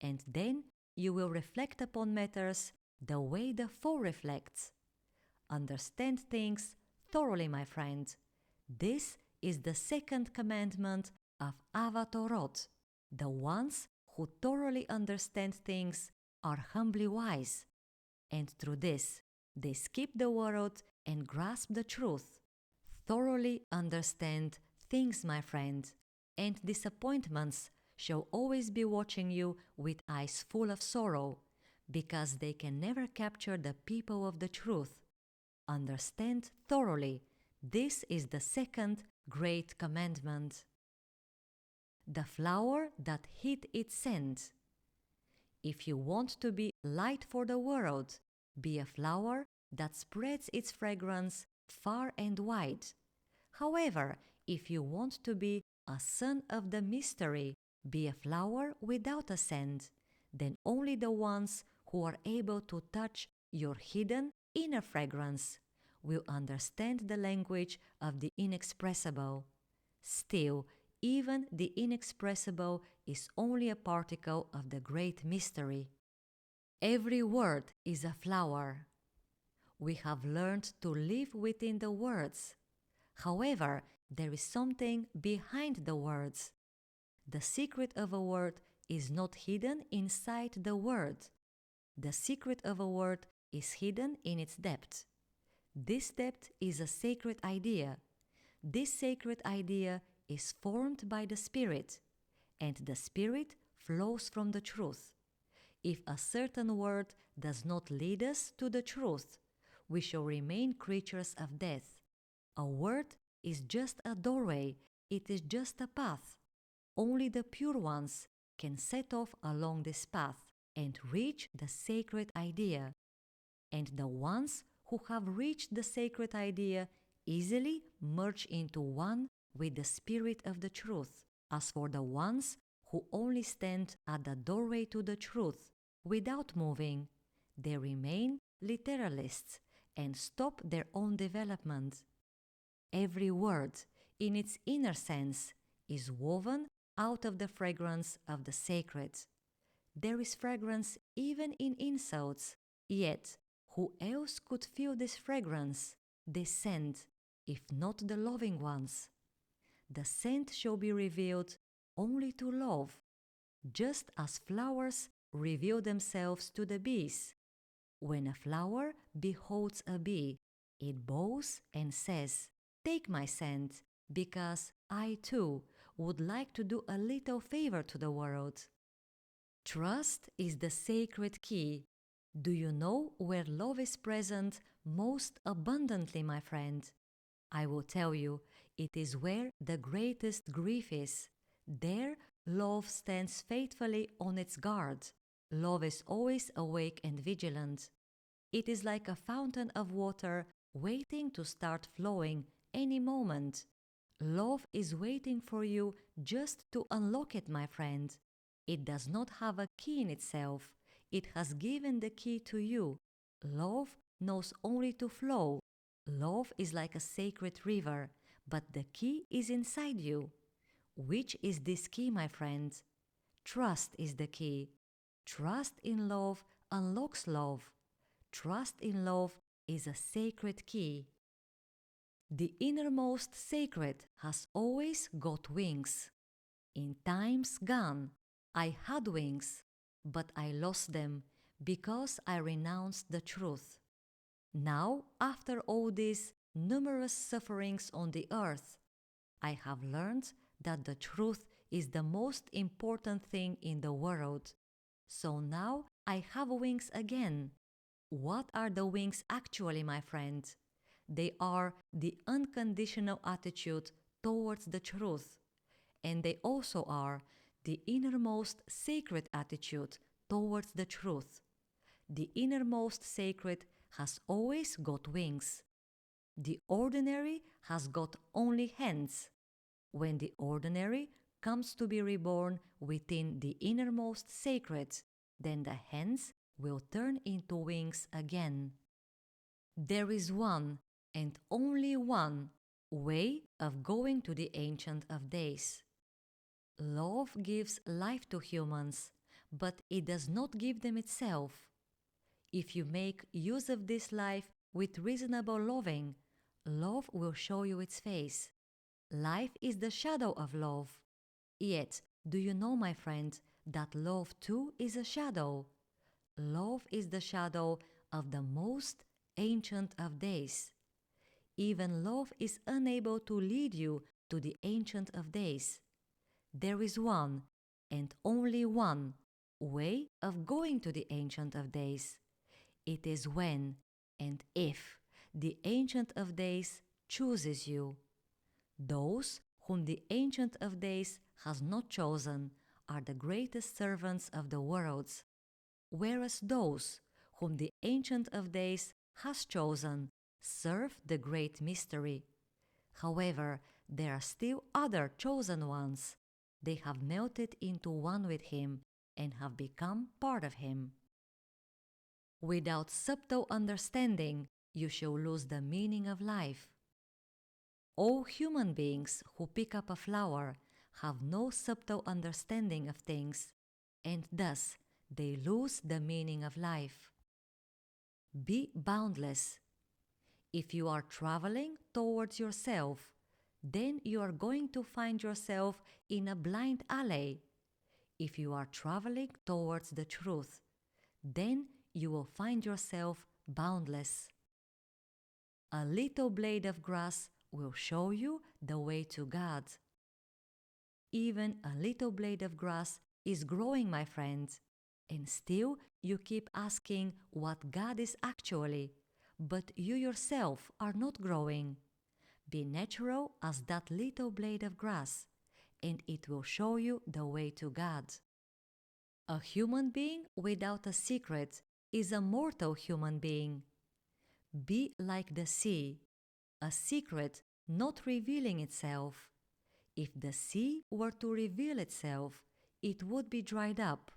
and then you will reflect upon matters the way the foe reflects. Understand things thoroughly, my friend. This is the second commandment of Ava Torot. The ones who thoroughly understand things are humbly wise, and through this they skip the world and grasp the truth. Thoroughly understand things, my friend, and disappointments shall always be watching you with eyes full of sorrow, because they can never capture the people of the truth. Understand thoroughly. This is the second great commandment. The flower that hid its scent. If you want to be light for the world, be a flower that spreads its fragrance far and wide. However, if you want to be a son of the mystery, be a flower without a scent, then only the ones who are able to touch your hidden inner fragrance will understand the language of the inexpressible. Still, even the inexpressible is only a particle of the great mystery. Every word is a flower. We have learned to live within the words. However, there is something behind the words. The secret of a word is not hidden inside the word. The secret of a word is hidden in its depth. This depth is a sacred idea. This sacred idea is formed by the Spirit, and the Spirit flows from the truth. If a certain word does not lead us to the truth, we shall remain creatures of death. A word is just a doorway, it is just a path. Only the pure ones can set off along this path and reach the sacred idea. And the ones who have reached the sacred idea easily merge into one with the Spirit of the truth. As for the ones who only stand at the doorway to the truth without moving, they remain literalists and stop their own development. Every word, in its inner sense, is woven out of the fragrance of the sacred. There is fragrance even in insults, yet who else could feel this fragrance, this scent, if not the loving ones? The scent shall be revealed only to love, just as flowers reveal themselves to the bees. When a flower beholds a bee, it bows and says, "Take my scent, because I too would like to do a little favor to the world." Trust is the sacred key. Do you know where love is present most abundantly, my friend? I will tell you, it is where the greatest grief is. There, love stands faithfully on its guard. Love is always awake and vigilant. It is like a fountain of water waiting to start flowing any moment. Love is waiting for you just to unlock it, my friend. It does not have a key in itself. It has given the key to you. Love knows only to flow. Love is like a sacred river, but the key is inside you. Which is this key, my friend? Trust is the key. Trust in love unlocks love. Trust in love is a sacred key. The innermost sacred has always got wings. In times gone, I had wings, but I lost them because I renounced the truth. Now, after all these numerous sufferings on the earth, I have learned that the truth is the most important thing in the world. So now I have wings again. What are the wings actually, my friend? They are the unconditional attitude towards the truth, and they also are the innermost sacred attitude towards the truth. The innermost sacred has always got wings. The ordinary has got only hands. When the ordinary comes to be reborn within the innermost sacred, then the hands will turn into wings again. There is one, and only one, way of going to the Ancient of Days. Love gives life to humans, but it does not give them itself. If you make use of this life with reasonable loving, love will show you its face. Life is the shadow of love. Yet, do you know, my friend, that love too is a shadow? Love is the shadow of the most ancient of days. Even love is unable to lead you to the Ancient of Days. There is one, and only one, way of going to the Ancient of Days. It is when and if the Ancient of Days chooses you. Those whom the Ancient of Days has not chosen are the greatest servants of the worlds, whereas those whom the Ancient of Days has chosen serve the great mystery. However, there are still other chosen ones. They have melted into one with him and have become part of him. Without subtle understanding, you shall lose the meaning of life. All human beings who pick up a flower have no subtle understanding of things, and thus they lose the meaning of life. Be boundless. If you are traveling towards yourself, then you are going to find yourself in a blind alley. If you are traveling towards the truth, then you will find yourself boundless. A little blade of grass will show you the way to God. Even a little blade of grass is growing, my friend, and still you keep asking what God is actually, but you yourself are not growing. Be natural as that little blade of grass, and it will show you the way to God. A human being without a secret is a mortal human being. Be like the sea, a secret not revealing itself. If the sea were to reveal itself, it would be dried up.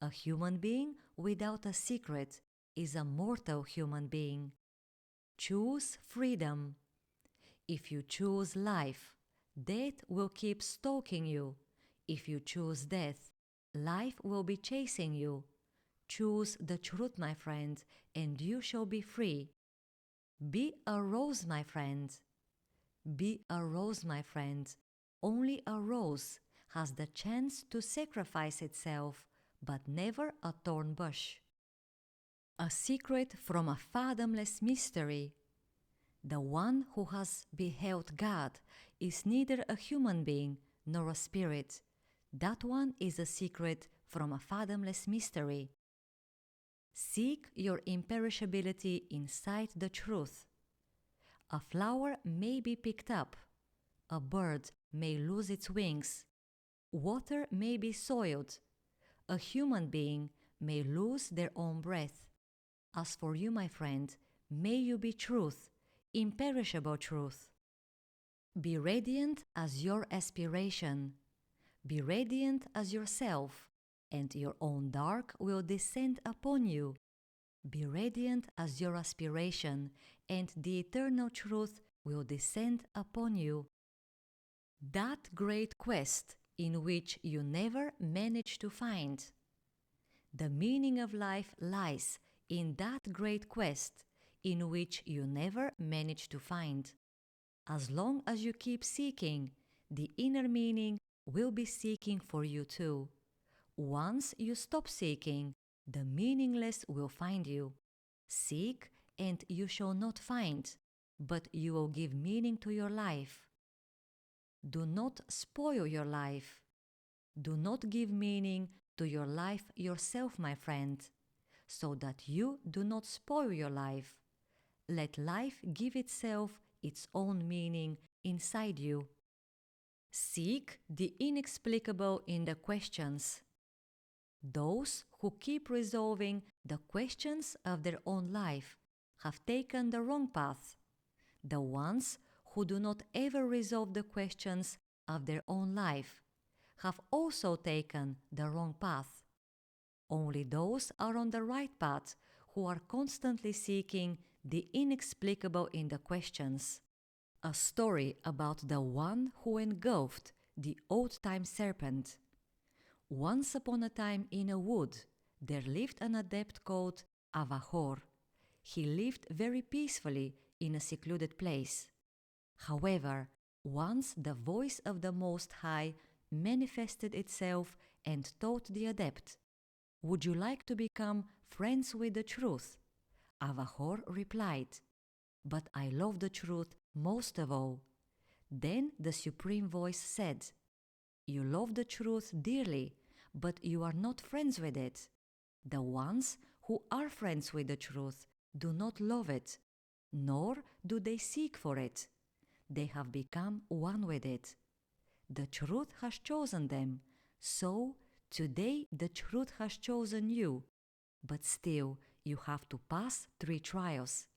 A human being without a secret is a mortal human being. Choose freedom. If you choose life, death will keep stalking you. If you choose death, life will be chasing you. Choose the truth, my friend, and you shall be free. Be a rose, my friend. Be a rose, my friend. Only a rose has the chance to sacrifice itself, but never a thorn bush. A secret from a fathomless mystery. The one who has beheld God is neither a human being nor a spirit. That one is a secret from a fathomless mystery. Seek your imperishability inside the truth. A flower may be picked up. A bird may lose its wings. Water may be soiled. A human being may lose their own breath. As for you, my friend, may you be truth, imperishable truth. Be radiant as your aspiration. Be radiant as yourself, and your own dark will descend upon you. Be radiant as your aspiration, and the eternal truth will descend upon you. That great quest in which you never manage to find. The meaning of life lies in that great quest in which you never manage to find. As long as you keep seeking, the inner meaning will be seeking for you too. Once you stop seeking, the meaningless will find you. Seek, and you shall not find, but you will give meaning to your life. Do not spoil your life. Do not give meaning to your life yourself, my friend, so that you do not spoil your life. Let life give itself its own meaning inside you. Seek the inexplicable in the questions. Those who keep resolving the questions of their own life have taken the wrong path. The ones who do not ever resolve the questions of their own life have also taken the wrong path. Only those are on the right path who are constantly seeking the inexplicable in the questions. A story about the one who engulfed the old-time serpent. Once upon a time in a wood, there lived an adept called Ava. He lived very peacefully in a secluded place. However, once the voice of the Most High manifested itself and taught the adept, "Would you like to become friends with the truth?" Avahor replied, "But I love the truth most of all." Then the Supreme Voice said, "You love the truth dearly, but you are not friends with it. The ones who are friends with the truth do not love it, nor do they seek for it. They have become one with it. The truth has chosen them, so today the truth has chosen you. But still, you have to pass 3 trials.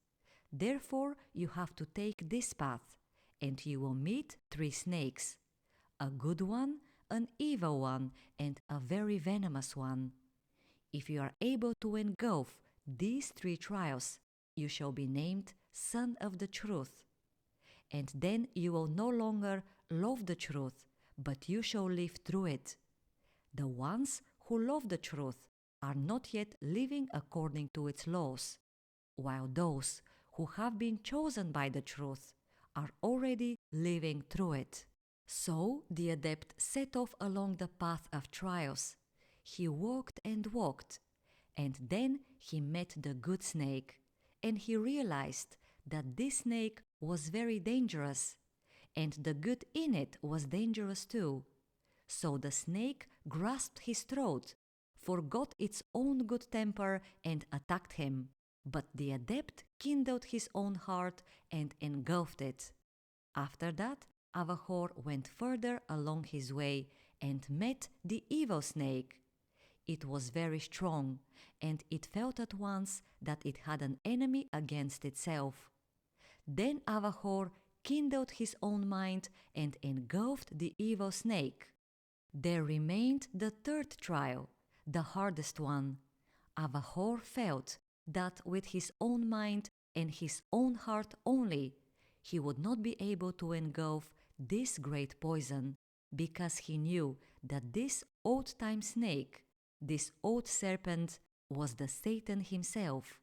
Therefore, you have to take this path, and you will meet 3 snakes, a good one, an evil one, and a very venomous one. If you are able to engulf these 3 trials, you shall be named Son of the Truth. And then you will no longer love the truth, but you shall live through it. The ones who love the truth are not yet living according to its laws, while those who have been chosen by the truth are already living through it." So the adept set off along the path of trials. He walked and walked, and then he met the good snake, and he realized that this snake was very dangerous, and the good in it was dangerous too. So the snake grasped his throat, forgot its own good temper, and attacked him. But the adept kindled his own heart and engulfed it. After that, Avahor went further along his way and met the evil snake. It was very strong, and it felt at once that it had an enemy against itself. Then Avahor kindled his own mind and engulfed the evil snake. There remained the 3rd trial, the hardest one. Avahor felt that with his own mind and his own heart only, he would not be able to engulf this great poison, because he knew that this old-time snake, this old serpent, was the Satan himself.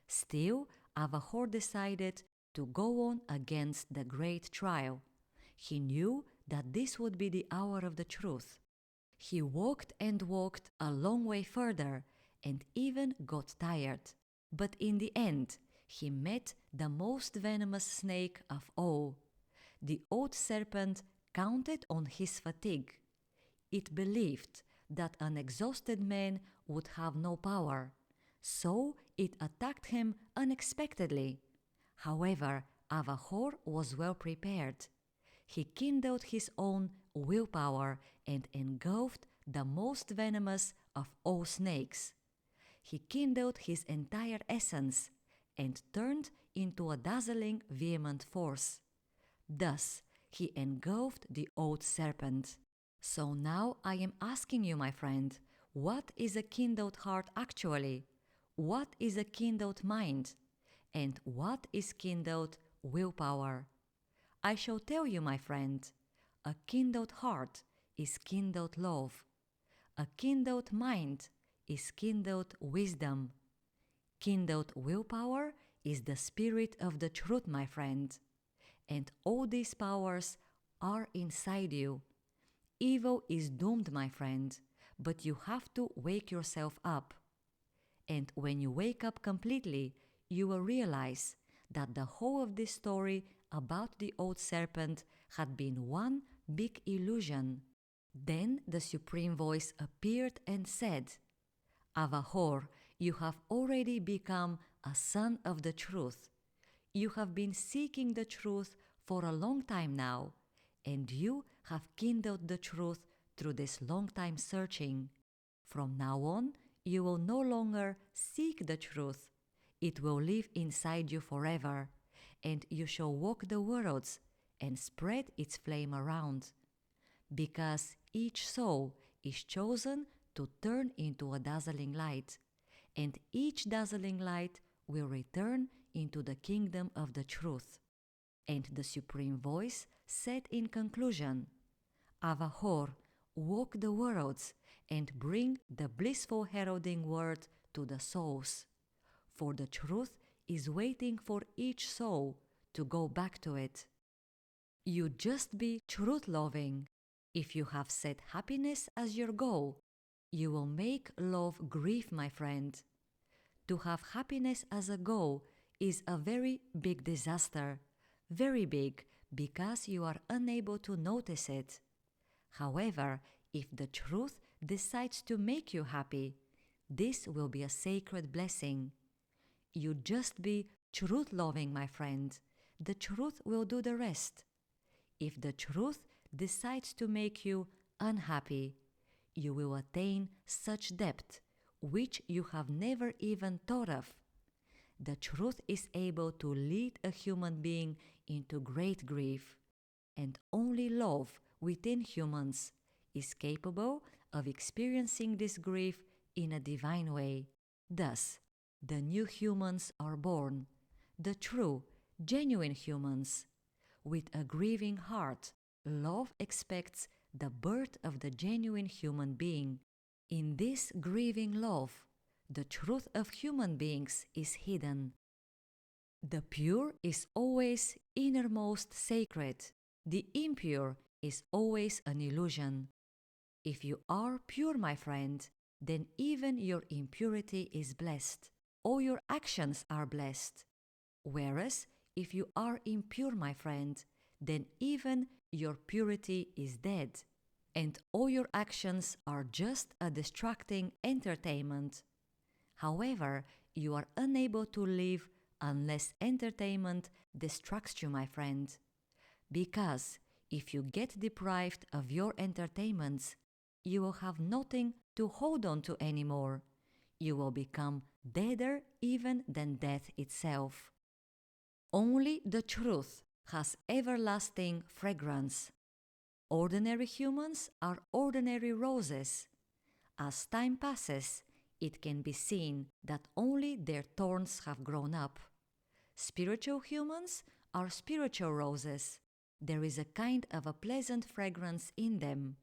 Still, Avahor decided to go on against the great trial. He knew that this would be the hour of the truth. He walked and walked a long way further, and even got tired. But in the end, he met the most venomous snake of all. The old serpent counted on his fatigue. It believed that an exhausted man would have no power, so it attacked him unexpectedly. However, Avahor was well prepared. He kindled his own willpower and engulfed the most venomous of all snakes. He kindled his entire essence and turned into a dazzling, vehement force. Thus, he engulfed the old serpent. So now I am asking you, my friend, what is a kindled heart actually? What is a kindled mind? And what is kindled willpower? I shall tell you, my friend. A kindled heart is kindled love. A kindled mind is kindled wisdom. Kindled willpower is the spirit of the truth, my friend. And all these powers are inside you. Evil is doomed, my friend, but you have to wake yourself up. And when you wake up completely, you will realize that the whole of this story about the old serpent had been one big illusion. Then the Supreme Voice appeared and said, Avahor, you have already become a son of the truth. You have been seeking the truth for a long time now, and you have kindled the truth through this long time searching. From now on, you will no longer seek the truth. It will live inside you forever, and you shall walk the worlds and spread its flame around. Because each soul is chosen to turn into a dazzling light, and each dazzling light will return into the kingdom of the truth. And the Supreme Voice said in conclusion, Avahor, walk the worlds and bring the blissful heralding word to the souls. For the truth is waiting for each soul to go back to it. You just be truth-loving. If you have set happiness as your goal, you will make love grief, my friend. To have happiness as a goal is a very big disaster, very big because you are unable to notice it. However, if the truth decides to make you happy, this will be a sacred blessing. You just be truth-loving, my friend. The truth will do the rest. If the truth decides to make you unhappy, you will attain such depth which you have never even thought of. The truth is able to lead a human being into great grief, and only love within humans is capable of experiencing this grief in a divine way. Thus, the new humans are born, the true, genuine humans. With a grieving heart, love expects the birth of the genuine human being. In this grieving love, the truth of human beings is hidden. The pure is always innermost sacred. The impure is always an illusion. If you are pure, my friend, then even your impurity is blessed. All your actions are blessed. Whereas, if you are impure, my friend, then even your purity is dead, and all your actions are just a distracting entertainment. However, you are unable to live unless entertainment distracts you, my friend. Because if you get deprived of your entertainments, you will have nothing to hold on to anymore. You will become deader even than death itself. Only the truth has everlasting fragrance. Ordinary humans are ordinary roses. As time passes, it can be seen that only their thorns have grown up. Spiritual humans are spiritual roses. There is a kind of a pleasant fragrance in them.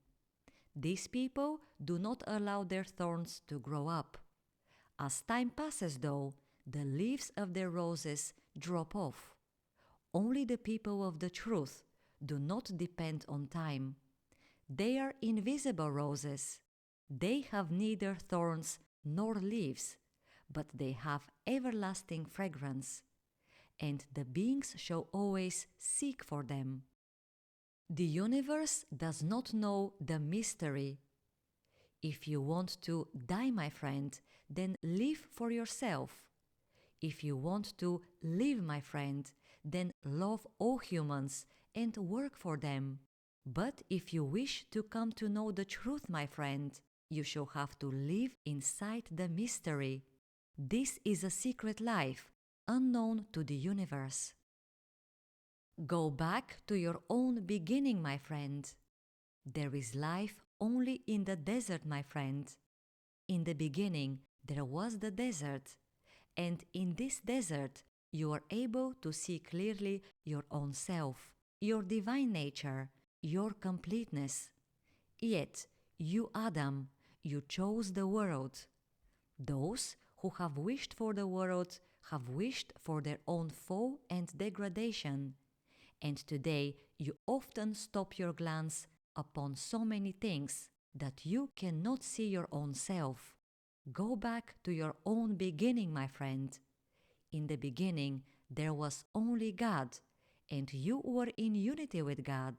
These people do not allow their thorns to grow up. As time passes, though, the leaves of their roses drop off. Only the people of the truth do not depend on time. They are invisible roses. They have neither thorns nor leaves, but they have everlasting fragrance, and the beings shall always seek for them. The universe does not know the mystery. If you want to die, my friend, then live for yourself. If you want to live, my friend, then love all humans and work for them. But if you wish to come to know the truth, my friend, you shall have to live inside the mystery. This is a secret life, unknown to the universe. Go back to your own beginning, my friend. There is life only in the desert, my friend. In the beginning, there was the desert, and in this desert, you are able to see clearly your own self, your divine nature, your completeness. Yet, you, Adam, you chose the world. Those who have wished for the world have wished for their own fall and degradation. And today you often stop your glance upon so many things that you cannot see your own self. Go back to your own beginning, my friend. In the beginning there was only God, and you were in unity with God.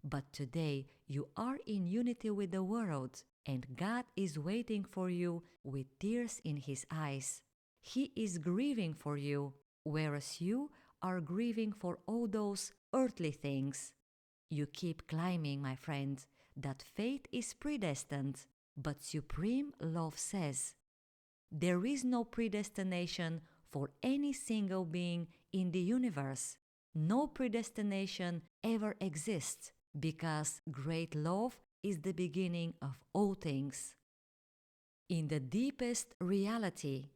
But today you are in unity with the world, and God is waiting for you with tears in His eyes. He is grieving for you, whereas you are grieving for all those earthly things. You keep climbing, my friend, that fate is predestined, but supreme love says, there is no predestination for any single being in the universe. No predestination ever exists, because great love is the beginning of all things. In the deepest reality,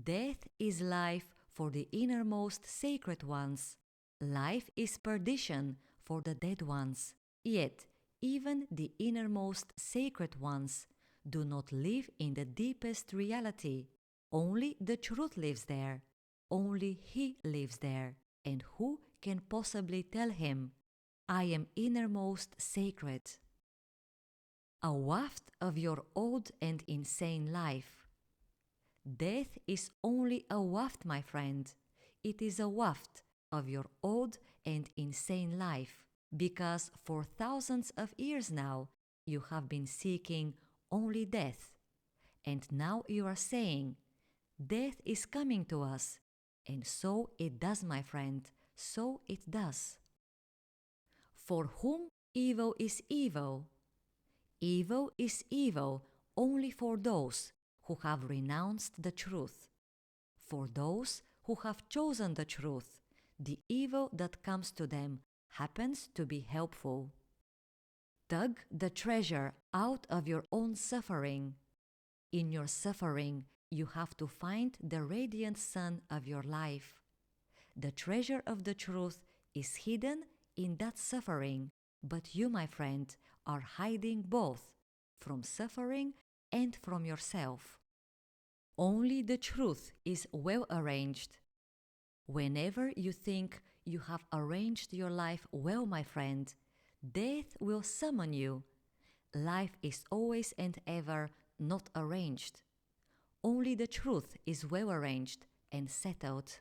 death is life for the innermost sacred ones. Life is perdition for the dead ones. Yet, even the innermost sacred ones do not live in the deepest reality. Only the truth lives there. Only He lives there. And who can possibly tell Him, I am innermost sacred? A waft of your old and insane life. Death is only a waft, my friend. It is a waft of your old and insane life, because for thousands of years now you have been seeking only death. And now you are saying, death is coming to us. And so it does, my friend, so it does. For whom evil is evil? Evil is evil only for those who have renounced the truth. For those who have chosen the truth, the evil that comes to them happens to be helpful. Tug the treasure out of your own suffering. In your suffering, you have to find the radiant sun of your life. The treasure of the truth is hidden in that suffering, but you, my friend, are hiding both from suffering and from yourself. Only the truth is well arranged. Whenever you think you have arranged your life well, my friend, death will summon you. Life is always and ever not arranged. Only the truth is well arranged and settled.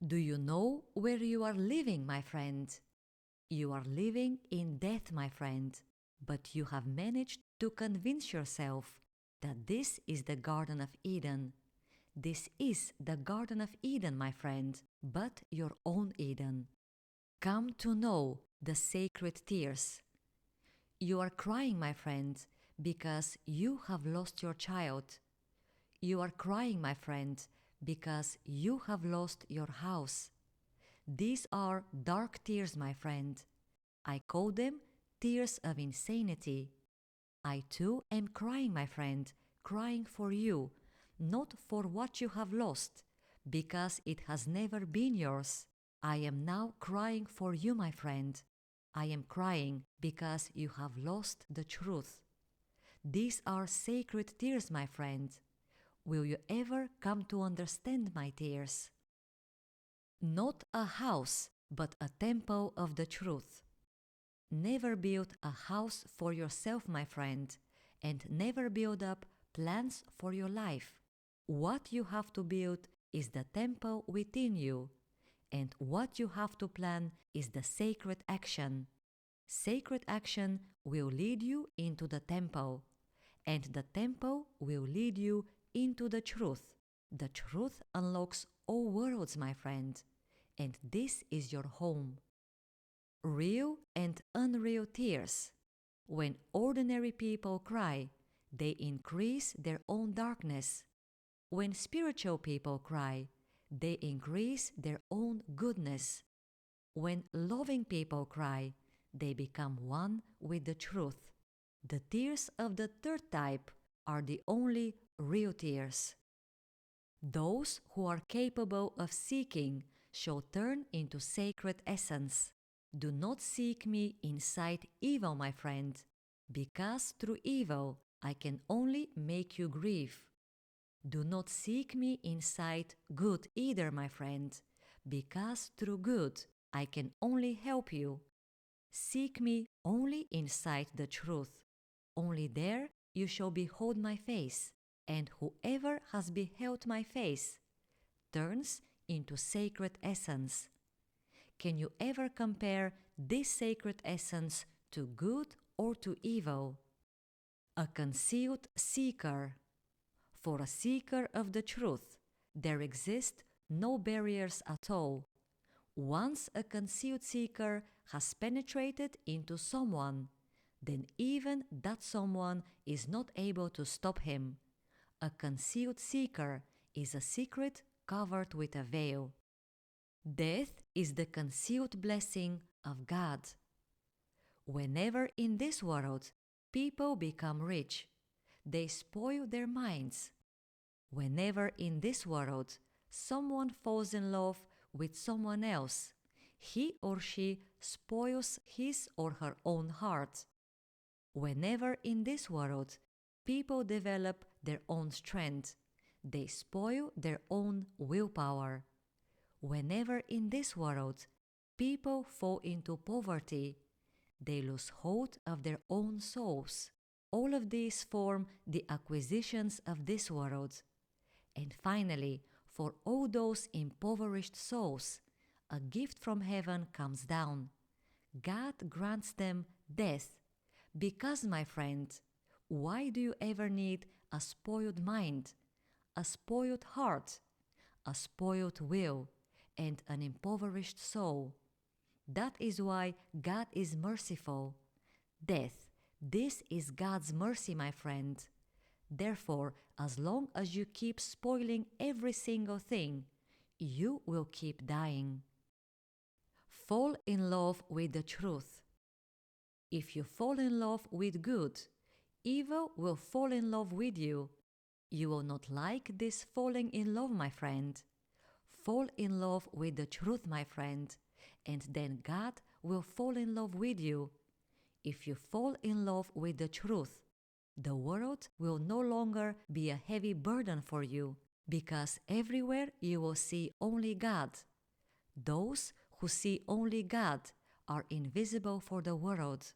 Do you know where you are living, my friend? You are living in death, my friend, but you have managed to convince yourself that this is the Garden of Eden. This is the Garden of Eden, my friend, but your own Eden. Come to know the sacred tears. You are crying, my friend, because you have lost your child. You are crying, my friend, because you have lost your house. These are dark tears, my friend. I call them tears of insanity. I too am crying, my friend, crying for you, not for what you have lost, because it has never been yours. I am now crying for you, my friend. I am crying because you have lost the truth. These are sacred tears, my friend. Will you ever come to understand my tears? Not a house, but a temple of the truth. Never build a house for yourself, my friend, and never build up plans for your life. What you have to build is the temple within you, and what you have to plan is the sacred action. Sacred action will lead you into the temple, and the temple will lead you into the truth. The truth unlocks all worlds, my friend, and this is your home. Real and unreal tears. When ordinary people cry, they increase their own darkness. When spiritual people cry, they increase their own goodness. When loving people cry, they become one with the truth. The tears of the third type are the only real tears. Those who are capable of seeking shall turn into sacred essence. Do not seek me inside evil, my friend, because through evil I can only make you grieve. Do not seek me inside good either, my friend, because through good I can only help you. Seek me only inside the truth. Only there you shall behold my face, and whoever has beheld my face turns into sacred essence. Can you ever compare this sacred essence to good or to evil? A concealed seeker. For a seeker of the truth, there exist no barriers at all. Once a concealed seeker has penetrated into someone, then even that someone is not able to stop him. A concealed seeker is a secret covered with a veil. Death is the concealed blessing of God. Whenever in this world people become rich, they spoil their minds. Whenever in this world someone falls in love with someone else, he or she spoils his or her own heart. Whenever in this world people develop their own strength, they spoil their own willpower. Whenever in this world people fall into poverty, they lose hold of their own souls. All of these form the acquisitions of this world. And finally, for all those impoverished souls, a gift from heaven comes down. God grants them death. Because, my friend, why do you ever need a spoiled mind, a spoiled heart, a spoiled will, and an impoverished soul? That is why God is merciful. Death, this is God's mercy, my friend. Therefore, as long as you keep spoiling every single thing, you will keep dying. Fall in love with the truth. If you fall in love with good, evil will fall in love with you. You will not like this falling in love, my friend. Fall in love with the truth, my friend, and then God will fall in love with you. If you fall in love with the truth, the world will no longer be a heavy burden for you, because everywhere you will see only God. Those who see only God are invisible for the world.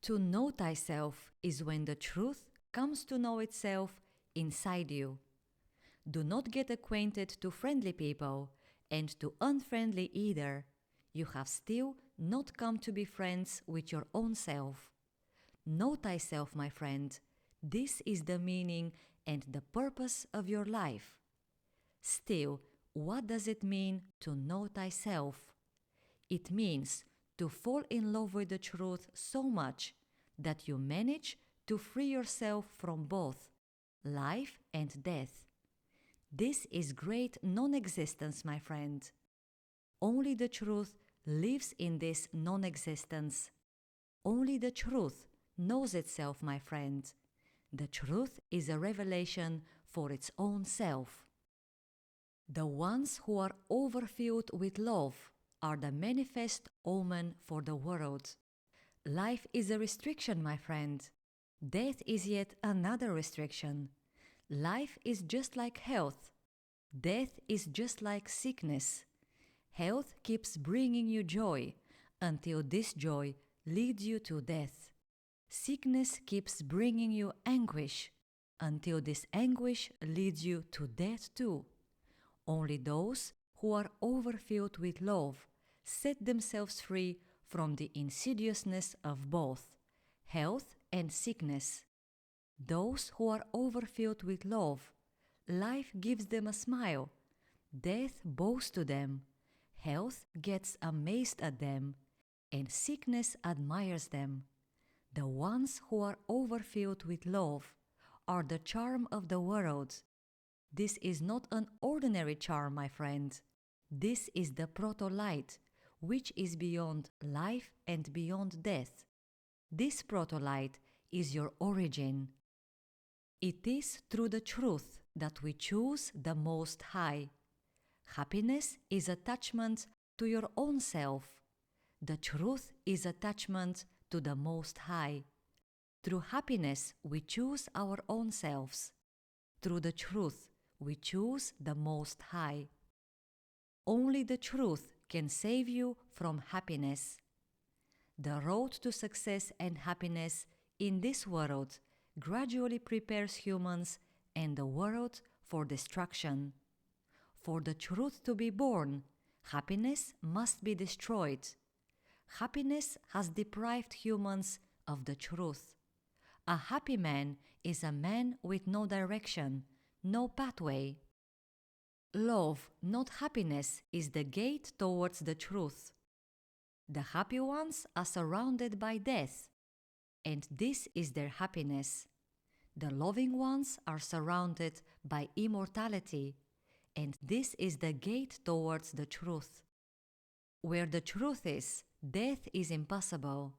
To know thyself is when the truth comes to know itself inside you. Do not get acquainted to friendly people, and to unfriendly either. You have still not come to be friends with your own self. Know thyself, my friend. This is the meaning and the purpose of your life. Still, what does it mean to know thyself? It means to fall in love with the truth so much that you manage to free yourself from both life and death. This is great non-existence, my friend. Only the truth lives in this non-existence. Only the truth knows itself, my friend. The truth is a revelation for its own self. The ones who are overfilled with love are the manifest omen for the world. Life is a restriction, my friend. Death is yet another restriction. Life is just like health. Death is just like sickness. Health keeps bringing you joy until this joy leads you to death. Sickness keeps bringing you anguish until this anguish leads you to death too. Only those who are overfilled with love set themselves free from the insidiousness of both health and sickness. Those who are overfilled with love life gives them a smile. Death bows to them. Health gets amazed at them, and sickness admires them. The ones who are overfilled with love are the charm of the world. This is not an ordinary charm, my friend. This is the proto-light, which is beyond life and beyond death. This proto-light is your origin. It is through the truth that we choose the Most High. Happiness is attachment to your own self. The truth is attachment to the Most High. Through happiness we choose our own selves. Through the truth we choose the Most High. Only the truth can save you from happiness. The road to success and happiness in this world gradually prepares humans and the world for destruction. For the truth to be born, happiness must be destroyed. Happiness has deprived humans of the truth. A happy man is a man with no direction, no pathway. Love, not happiness, is the gate towards the truth. The happy ones are surrounded by death, and this is their happiness. The loving ones are surrounded by immortality, and this is the gate towards the truth. Where the truth is, death is impossible.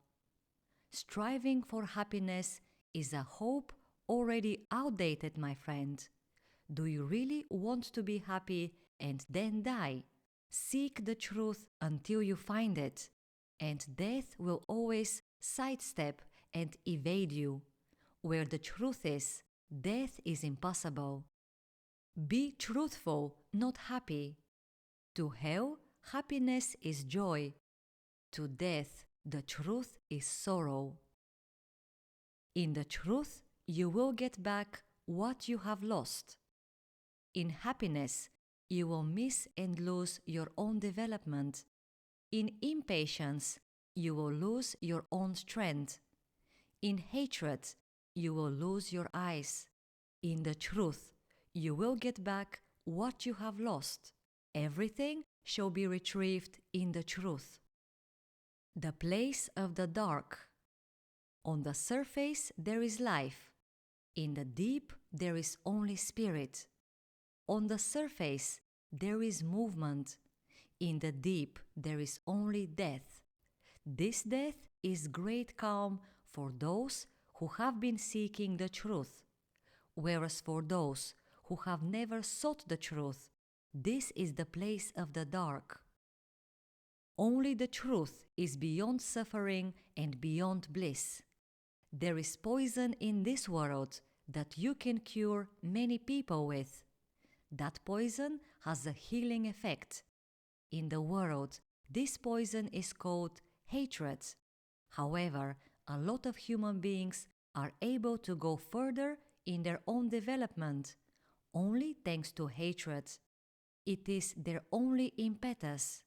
Striving for happiness is a hope already outdated, my friend. Do you really want to be happy and then die? Seek the truth until you find it, and death will always sidestep and evade you. Where the truth is, death is impossible. Be truthful, not happy. To hell, happiness is joy. To death, the truth is sorrow. In the truth, you will get back what you have lost. In happiness, you will miss and lose your own development. In impatience, you will lose your own strength. In hatred, you will lose your eyes. In the truth, you will get back what you have lost. Everything shall be retrieved in the truth. The place of the dark. On the surface there is life. In the deep there is only spirit. On the surface there is movement. In the deep there is only death. This death is great calm for those who have been seeking the truth, whereas for those who have never sought the truth, this is the place of the dark. Only the truth is beyond suffering and beyond bliss. There is poison in this world that you can cure many people with. That poison has a healing effect. In the world, this poison is called hatred. However, a lot of human beings are able to go further in their own development, only thanks to hatred. It is their only impetus.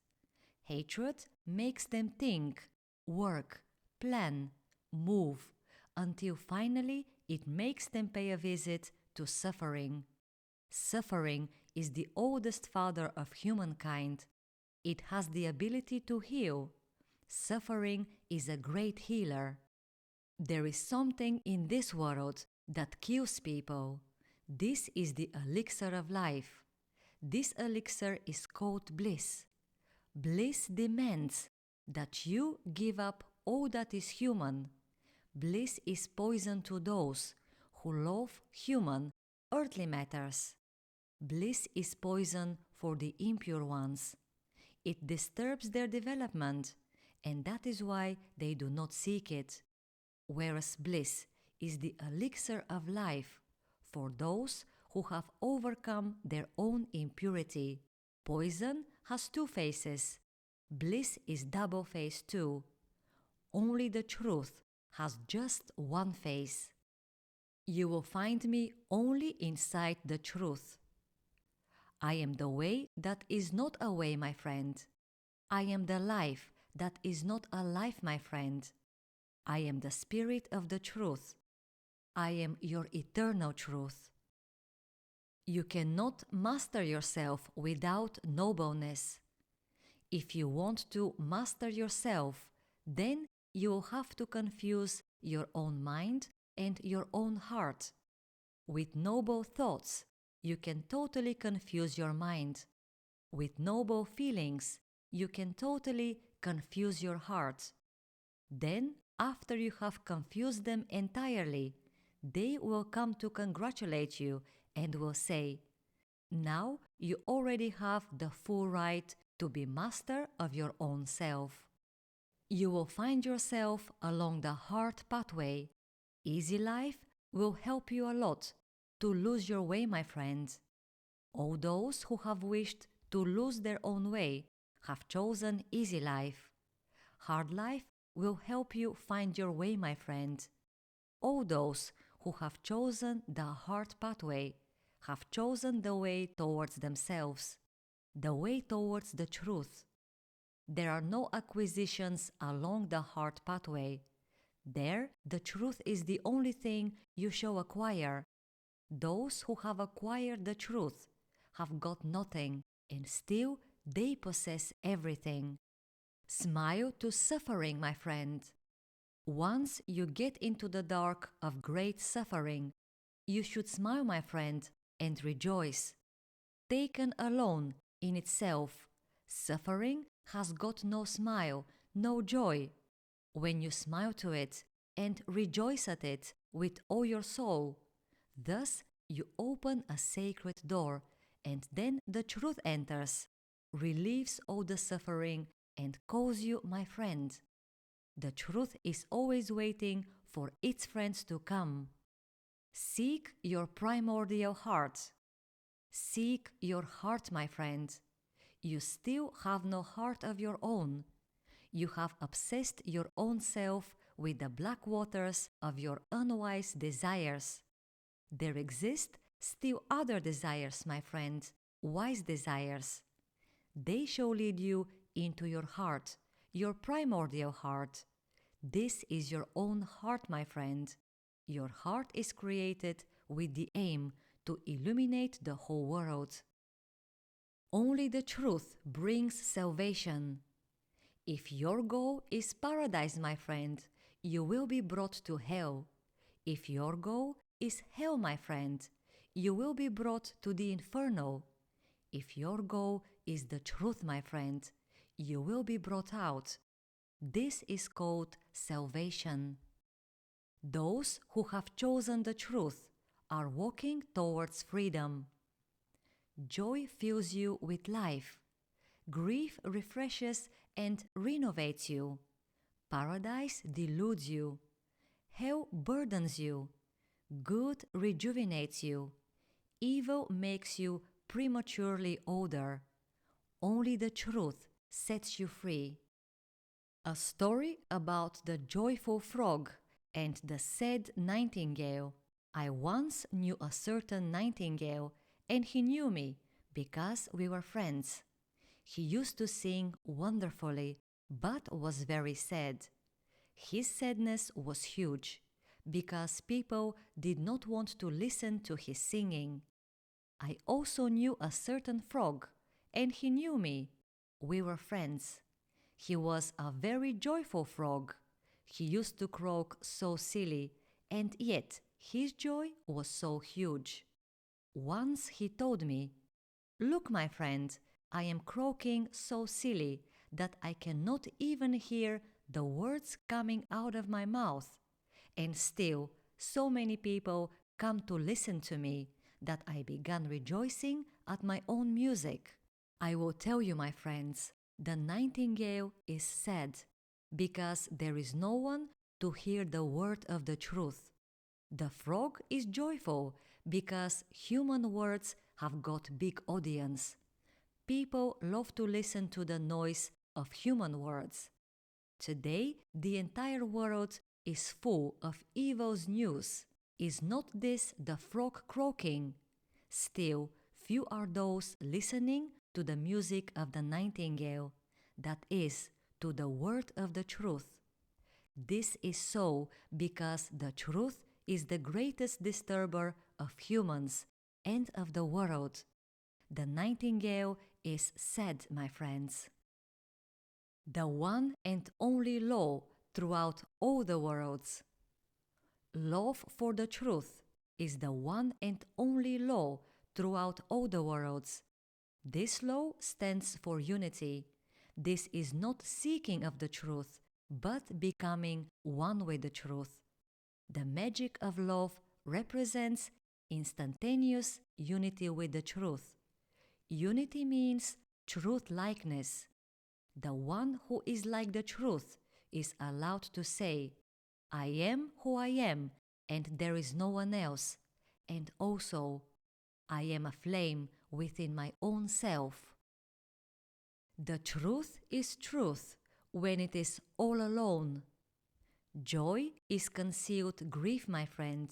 Hatred makes them think, work, plan, move, until finally it makes them pay a visit to suffering. Suffering is the oldest father of humankind. It has the ability to heal. Suffering is a great healer. There is something in this world that kills people. This is the elixir of life. This elixir is called bliss. Bliss demands that you give up all that is human. Bliss is poison to those who love human, earthly matters. Bliss is poison for the impure ones. It disturbs their development, and that is why they do not seek it. Whereas bliss is the elixir of life for those who have overcome their own impurity. Poison has two faces. Bliss is double-faced too. Only the truth has just one face. You will find me only inside the truth. I am the way that is not a way, my friend. I am the life that is not a life, my friend. I am the spirit of the truth. I am your eternal truth. You cannot master yourself without nobleness. If you want to master yourself, then you will have to confuse your own mind and your own heart. With noble thoughts, you can totally confuse your mind. With noble feelings, you can totally confuse your heart. Then, after you have confused them entirely, they will come to congratulate you and will say, "Now you already have the full right to be master of your own self." You will find yourself along the hard pathway. Easy life will help you a lot to lose your way, my friend. All those who have wished to lose their own way have chosen easy life. Hard life will help you find your way, my friend. All those who have chosen the hard pathway have chosen the way towards themselves, the way towards the truth. There are no acquisitions along the hard pathway. There, the truth is the only thing you shall acquire. Those who have acquired the truth have got nothing, and still they possess everything. Smile to suffering, my friend. Once you get into the dark of great suffering, you should smile, my friend, and rejoice. Taken alone in itself, suffering has got no smile, no joy. When you smile to it and rejoice at it with all your soul, thus you open a sacred door, and then the truth enters, relieves all the suffering, and calls you my friend. The truth is always waiting for its friends to come. Seek your primordial heart. Seek your heart, my friend. You still have no heart of your own. You have obsessed your own self with the black waters of your unwise desires. There exist still other desires, my friend, wise desires. They shall lead you into your heart, your primordial heart. This is your own heart, my friend. Your heart is created with the aim to illuminate the whole world. Only the truth brings salvation. If your goal is paradise, my friend, you will be brought to hell. If your goal is hell, my friend, you will be brought to the inferno. If your goal is the truth, my friend, you will be brought out. This is called salvation. Those who have chosen the truth are walking towards freedom. Joy fills you with life. Grief refreshes and renovates you. Paradise deludes you. Hell burdens you. Good rejuvenates you. Evil makes you prematurely older. Only the truth sets you free. A story about the joyful frog and the sad nightingale. I once knew a certain nightingale, and he knew me because we were friends. He used to sing wonderfully, but was very sad. His sadness was huge, because people did not want to listen to his singing. I also knew a certain frog, and he knew me. We were friends. He was a very joyful frog. He used to croak so silly, and yet his joy was so huge. Once he told me, "Look, my friend, I am croaking so silly that I cannot even hear the words coming out of my mouth, and still so many people come to listen to me that I began rejoicing at my own music." I will tell you, my friends, the nightingale is sad because there is no one to hear the word of the truth. The frog is joyful because human words have got big audience. People love to listen to the noise of human words. Today, the entire world is full of evil's news. Is not this the frog croaking? Still, few are those listening to the music of the nightingale, that is, to the word of the truth. This is so because the truth is the greatest disturber of humans end of the world. The nightingale is sad, my friends. The one and only law throughout all the worlds. Love for the truth is the one and only law throughout all the worlds. This law stands for unity. This is not seeking of the truth, but becoming one with the truth. The magic of love represents instantaneous unity with the truth. Unity means truth-likeness. The one who is like the truth is allowed to say, I am who I am, and there is no one else, and also, I am a flame within my own self. The truth is truth when it is all alone. Joy is concealed grief, my friend,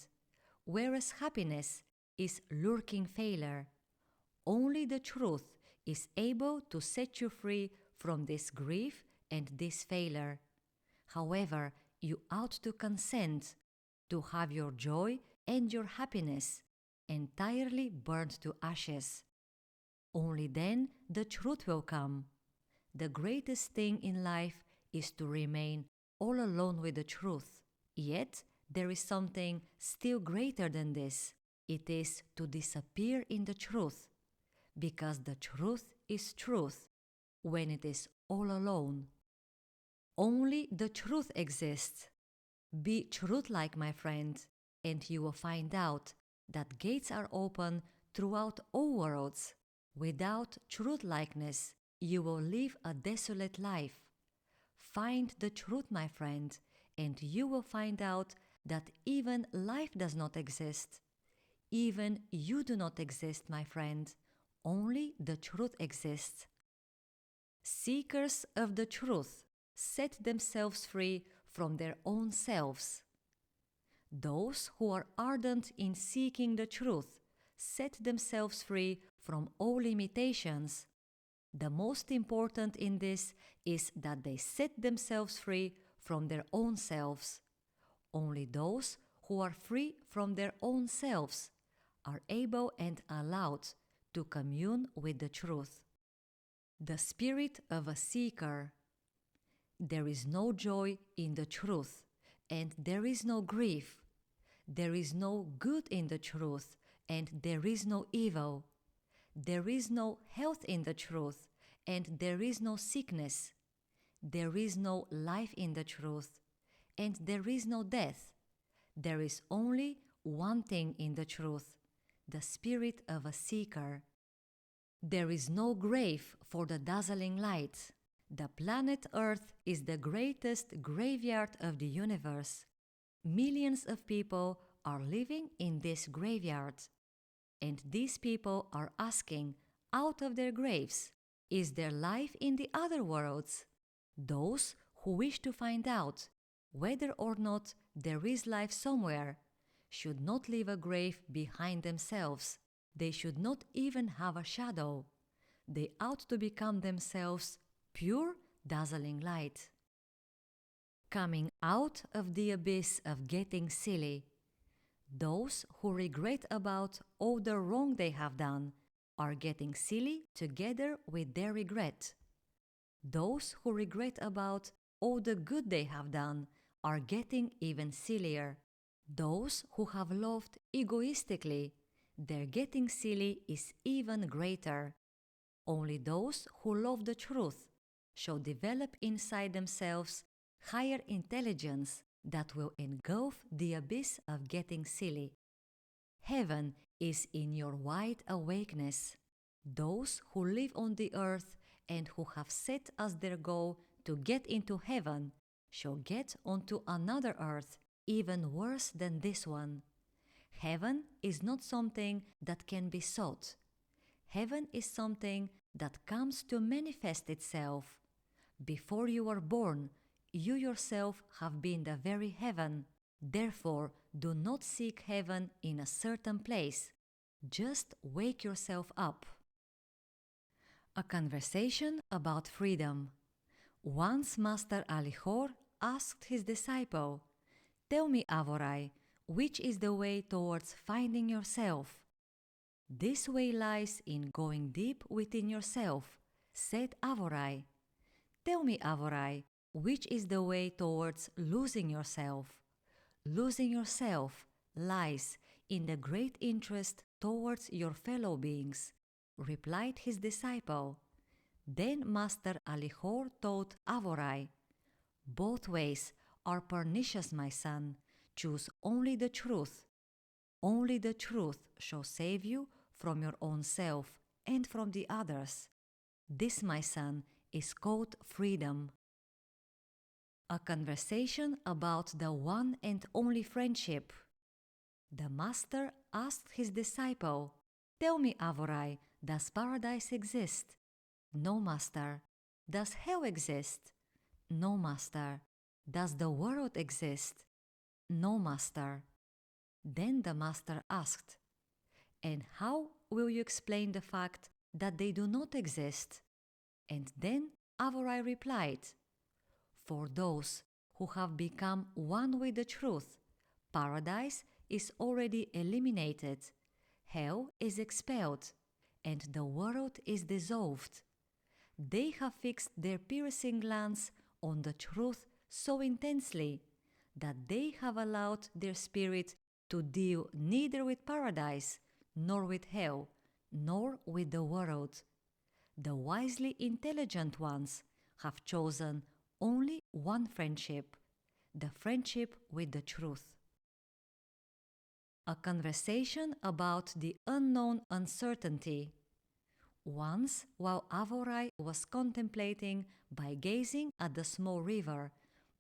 whereas happiness is lurking failure. Only the truth is able to set you free from this grief and this failure. However, you ought to consent to have your joy and your happiness entirely burned to ashes. Only then the truth will come. The greatest thing in life is to remain all alone with the truth. Yet there is something still greater than this. It is to disappear in the truth, because the truth is truth when it is all alone. Only the truth exists. Be truth-like, my friend, and you will find out that gates are open throughout all worlds. Without truth-likeness, you will live a desolate life. Find the truth, my friend, and you will find out that even life does not exist. Even you do not exist, my friend. Only the truth exists. Seekers of the truth set themselves free from their own selves. Those who are ardent in seeking the truth set themselves free from all limitations. The most important in this is that they set themselves free from their own selves. Only those who are free from their own selves are able and allowed to commune with the truth. The spirit of a seeker. There is no joy in the truth, and there is no grief. There is no good in the truth, and there is no evil. There is no health in the truth, and there is no sickness. There is no life in the truth, and there is no death. There is only one thing in the truth, the spirit of a seeker. There is no grave for the dazzling light. The planet Earth is the greatest graveyard of the universe. Millions of people are living in this graveyard. And these people are asking, out of their graves, is there life in the other worlds? Those who wish to find out whether or not there is life somewhere should not leave a grave behind themselves. They should not even have a shadow. They ought to become themselves pure, dazzling light. Coming out of the abyss of getting silly. Those who regret about all the wrong they have done are getting silly together with their regret. Those who regret about all the good they have done are getting even sillier. Those who have loved egoistically, their getting silly is even greater. Only those who love the truth shall develop inside themselves higher intelligence that will engulf the abyss of getting silly. Heaven is in your wide awakeness. Those who live on the earth and who have set as their goal to get into heaven shall get onto another earth even worse than this one. Heaven is not something that can be sought. Heaven is something that comes to manifest itself. Before you are born, you yourself have been the very heaven. Therefore, do not seek heaven in a certain place. Just wake yourself up. A conversation about freedom. Once Master Alihor asked his disciple, "Tell me, Avorai, which is the way towards finding yourself?" This way lies in going deep within yourself, said Avorai. Tell me, Avorai, which is the way towards losing yourself? Losing yourself lies in the great interest towards your fellow beings, replied his disciple. Then Master Alihor taught Avorai, both ways are pernicious, my son. Choose only the truth. Only the truth shall save you from your own self and from the others. This, my son, is called freedom. A conversation about the one and only friendship. The master asked his disciple, Tell me, Avorai, does paradise exist? No, master. Does hell exist? No, master. Does the world exist? No, master. Then the master asked, And how will you explain the fact that they do not exist? And then Avorai replied, For those who have become one with the truth, paradise is already eliminated, hell is expelled, and the world is dissolved. They have fixed their piercing glance on the truth so intensely that they have allowed their spirit to deal neither with paradise, nor with hell, nor with the world. The wisely intelligent ones have chosen only one friendship, the friendship with the truth. A conversation about the unknown uncertainty. Once, while Avorai was contemplating by gazing at the small river,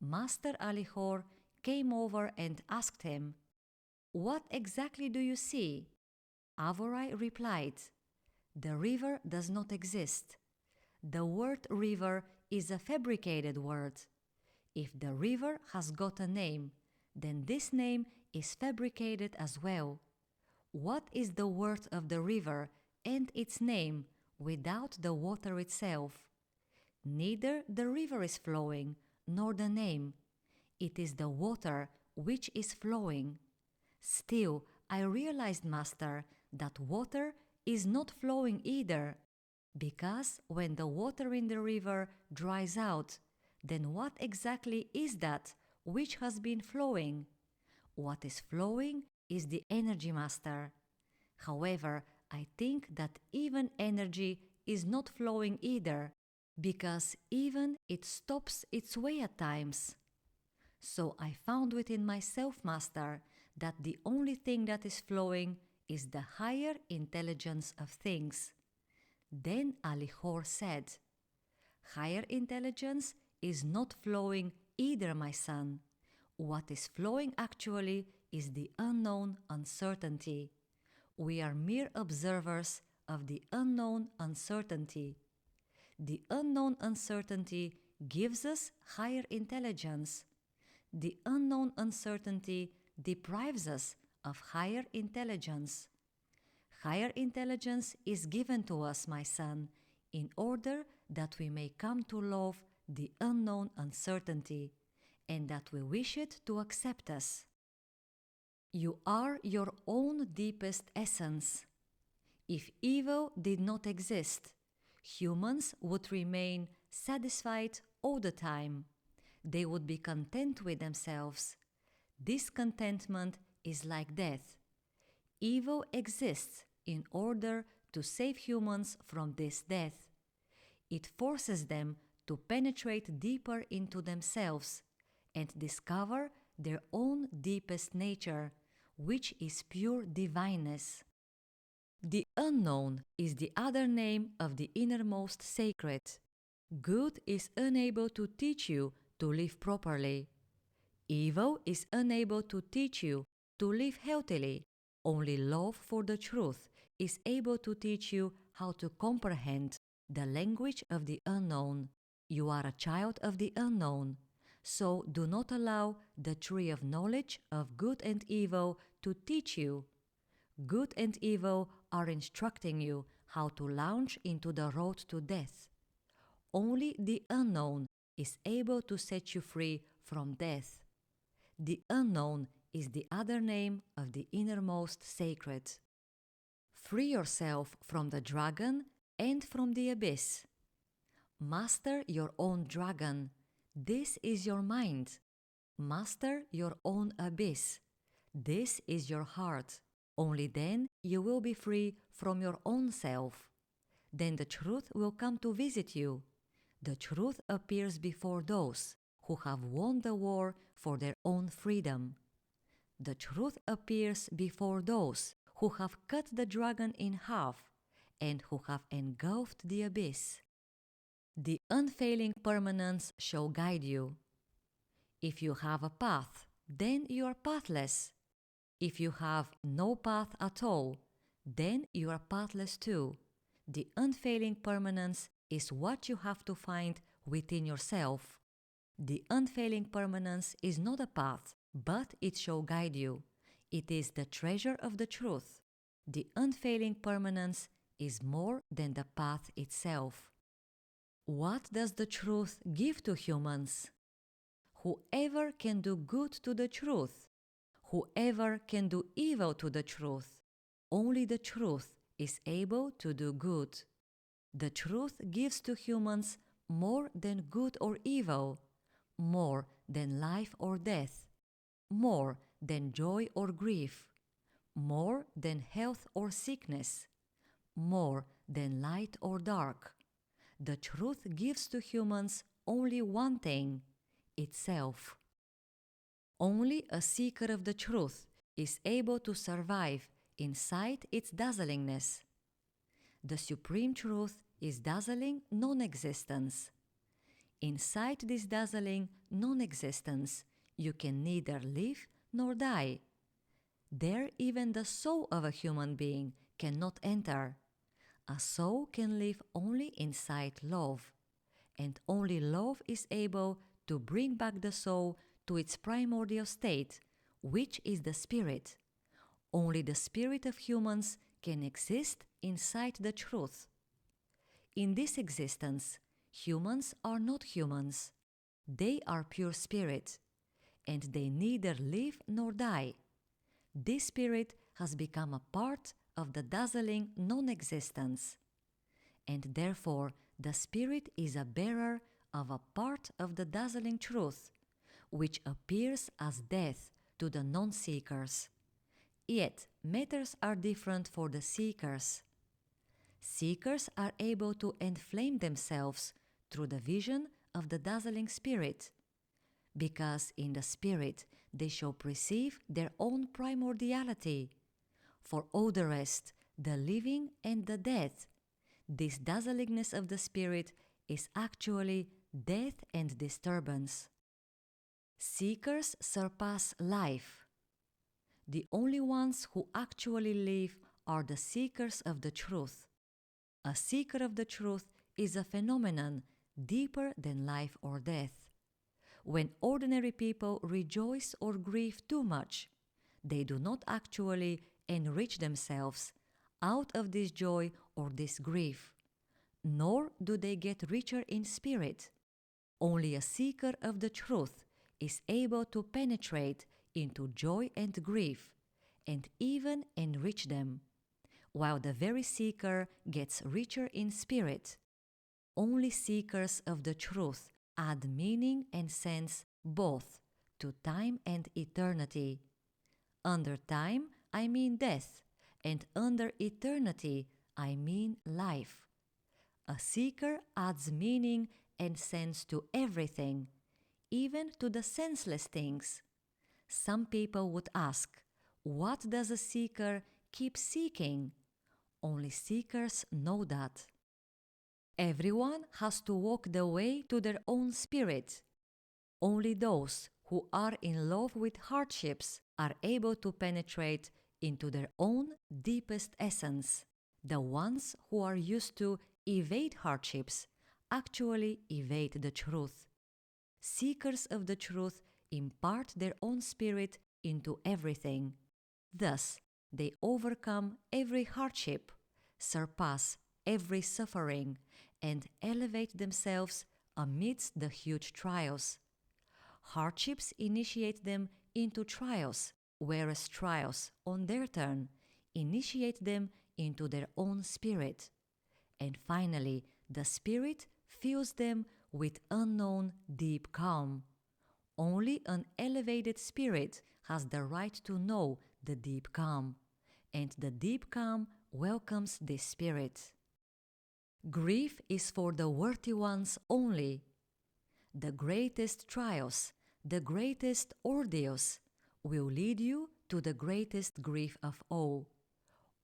Master Alihor came over and asked him, What exactly do you see? Avorai replied, The river does not exist. The word river is a fabricated word. If the river has got a name, then this name is fabricated as well. What is the worth of the river and its name without the water itself? Neither the river is flowing, nor the name. It is the water which is flowing. Still, I realized, Master, that water is not flowing either, because when the water in the river dries out, then what exactly is that which has been flowing? What is flowing is the energy, Master. However, I think that even energy is not flowing either, because even it stops its way at times. So I found within myself, Master, that the only thing that is flowing is the higher intelligence of things. Then Alihor said, Higher intelligence is not flowing either, my son. What is flowing actually is the unknown uncertainty. We are mere observers of the unknown uncertainty. The unknown uncertainty gives us higher intelligence. The unknown uncertainty deprives us of higher intelligence. Higher intelligence is given to us, my son, in order that we may come to love the unknown uncertainty, and that we wish it to accept us. You are your own deepest essence. If evil did not exist, humans would remain satisfied all the time. They would be content with themselves. This contentment is like death. Evil exists in order to save humans from this death. It forces them to penetrate deeper into themselves and discover their own deepest nature, which is pure divineness. The unknown is the other name of the innermost sacred. Good is unable to teach you to live properly. Evil is unable to teach you to live healthily. Only love for the truth is able to teach you how to comprehend the language of the unknown. You are a child of the unknown, so do not allow the tree of knowledge of good and evil to teach you. Good and evil are instructing you how to launch into the road to death. Only the unknown is able to set you free from death. The unknown is the other name of the innermost sacred. Free yourself from the dragon and from the abyss. Master your own dragon. This is your mind. Master your own abyss. This is your heart. Only then you will be free from your own self. Then the truth will come to visit you. The truth appears before those who have won the war for their own freedom. The truth appears before those who have cut the dragon in half and who have engulfed the abyss. The unfailing permanence shall guide you. If you have a path, then you are pathless. If you have no path at all, then you are pathless too. The unfailing permanence is what you have to find within yourself. The unfailing permanence is not a path, but it shall guide you. It is the treasure of the truth. The unfailing permanence is more than the path itself. What does the truth give to humans? Whoever can do good to the truth, whoever can do evil to the truth, only the truth is able to do good. The truth gives to humans more than good or evil, more than life or death, more than joy or grief, more than health or sickness, more than light or dark. The truth gives to humans only one thing, itself. Only a seeker of the truth is able to survive inside its dazzlingness. The supreme truth is dazzling non-existence. Inside this dazzling non-existence, you can neither live nor die. There even the soul of a human being cannot enter. A soul can live only inside love, and only love is able to bring back the soul to its primordial state, which is the spirit. Only the spirit of humans can exist inside the truth. In this existence, humans are not humans. They are pure spirit, and they neither live nor die. This spirit has become a part of the dazzling non-existence, and therefore the spirit is a bearer of a part of the dazzling truth, which appears as death to the non-seekers. Yet matters are different for the seekers. Seekers are able to enflame themselves through the vision of the dazzling spirit, because in the spirit they shall perceive their own primordiality. For all the rest, the living and the dead, this dazzlingness of the spirit is actually death and disturbance. Seekers surpass life. The only ones who actually live are the seekers of the truth. A seeker of the truth is a phenomenon deeper than life or death. When ordinary people rejoice or grieve too much, they do not actually enrich themselves out of this joy or this grief, nor do they get richer in spirit. Only a seeker of the truth is able to penetrate into joy and grief, and even enrich them, while the very seeker gets richer in spirit. Only seekers of the truth add meaning and sense both to time and eternity. Under time, I mean death, and under eternity, I mean life. A seeker adds meaning and sense to everything, even to the senseless things. Some people would ask, what does a seeker keep seeking? Only seekers know that. Everyone has to walk the way to their own spirit. Only those who are in love with hardships are able to penetrate into their own deepest essence. The ones who are used to evade hardships actually evade the truth. Seekers of the truth impart their own spirit into everything. Thus, they overcome every hardship, surpass every suffering, and elevate themselves amidst the huge trials. Hardships initiate them into trials, whereas trials, on their turn, initiate them into their own spirit. And finally, the spirit fills them with unknown deep calm. Only an elevated spirit has the right to know the deep calm, and the deep calm welcomes this spirit. Grief is for the worthy ones only. The greatest trials, the greatest ordeals will lead you to the greatest grief of all.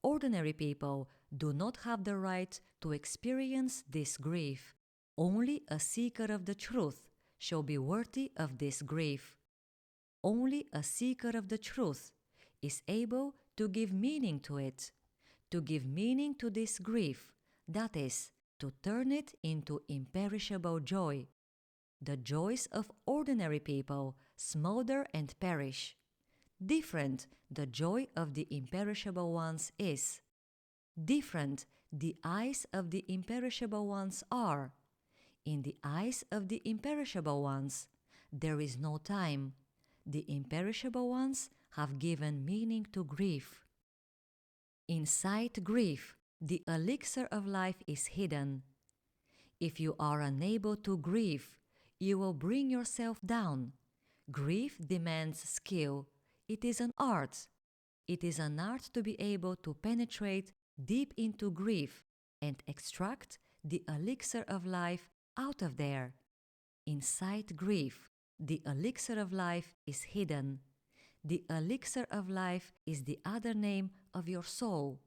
Ordinary people do not have the right to experience this grief. Only a seeker of the truth shall be worthy of this grief. Only a seeker of the truth is able to give meaning to it, to give meaning to this grief, that is, to turn it into imperishable joy. The joys of ordinary people smolder and perish. Different the joy of the imperishable ones is. Different the eyes of the imperishable ones are. In the eyes of the imperishable ones, there is no time. The imperishable ones have given meaning to grief. Inside grief, the elixir of life is hidden. If you are unable to grieve, you will bring yourself down. Grief demands skill. It is an art. It is an art to be able to penetrate deep into grief and extract the elixir of life out of there. Inside grief, the elixir of life is hidden. The elixir of life is the other name of your soul.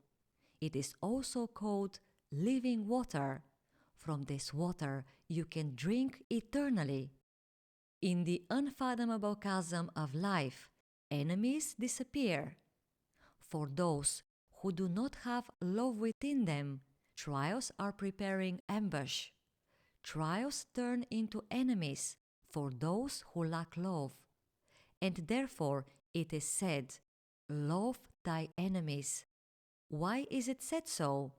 It is also called living water. From this water you can drink eternally. In the unfathomable chasm of life, enemies disappear. For those who do not have love within them, trials are preparing ambush. Trials turn into enemies for those who lack love. And therefore it is said, "Love thy enemies." Why is it said so?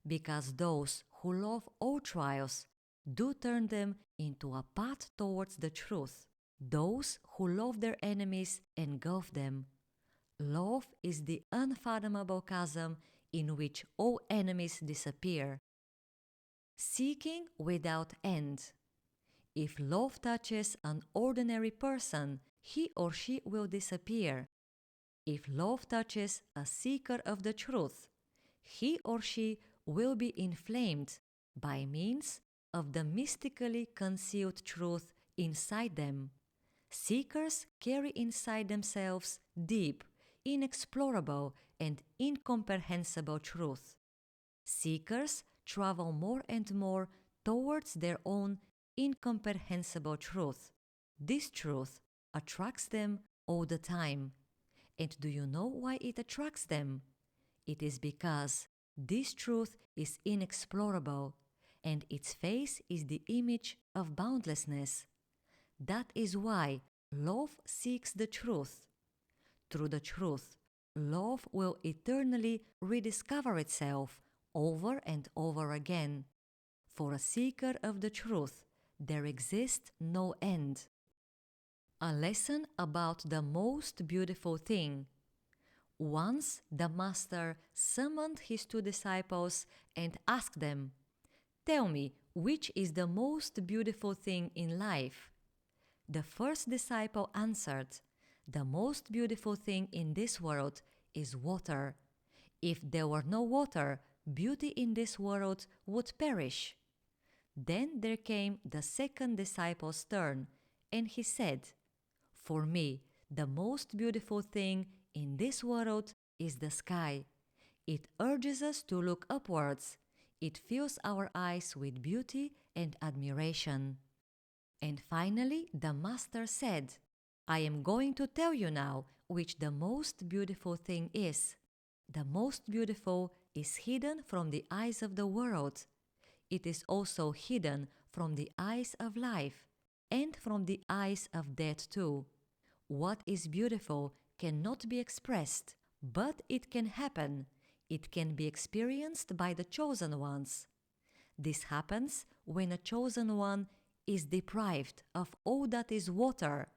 Because those who love all trials do turn them into a path towards the truth. Those who love their enemies engulf them. Love is the unfathomable chasm in which all enemies disappear. Seeking without end. If love touches an ordinary person, he or she will disappear. If love touches a seeker of the truth, he or she will be inflamed by means of the mystically concealed truth inside them. Seekers carry inside themselves deep, inexplorable, and incomprehensible truth. Seekers travel more and more towards their own incomprehensible truth. This truth attracts them all the time. And do you know why it attracts them? It is because this truth is inexplorable, and its face is the image of boundlessness. That is why love seeks the truth. Through the truth, love will eternally rediscover itself over and over again. For a seeker of the truth, there exists no end. A lesson about the most beautiful thing. Once the master summoned his 2 disciples and asked them, "Tell me, which is the most beautiful thing in life?" The first disciple answered, "The most beautiful thing in this world is water. If there were no water, beauty in this world would perish." Then there came the second disciple's turn, and he said, "For me, the most beautiful thing in this world is the sky. It urges us to look upwards. It fills our eyes with beauty and admiration." And finally, the master said, "I am going to tell you now which the most beautiful thing is. The most beautiful is hidden from the eyes of the world. It is also hidden from the eyes of life and from the eyes of death too. What is beautiful cannot be expressed, but it can happen. It can be experienced by the chosen ones. This happens when a chosen one is deprived of all that is water.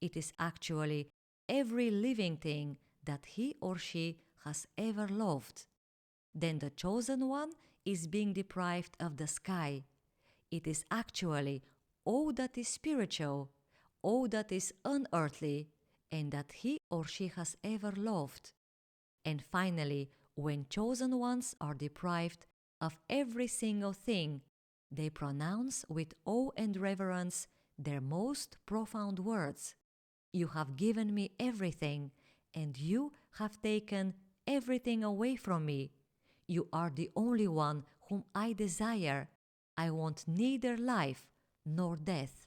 It is actually every living thing that he or she has ever loved. then the chosen one is being deprived of the sky. It is actually all that is spiritual, all that is unearthly, and that he or she has ever loved. And finally, when chosen ones are deprived of every single thing, they pronounce with awe and reverence their most profound words. You have given me everything, and you have taken everything away from me. You are the only one whom I desire. I want neither life nor death.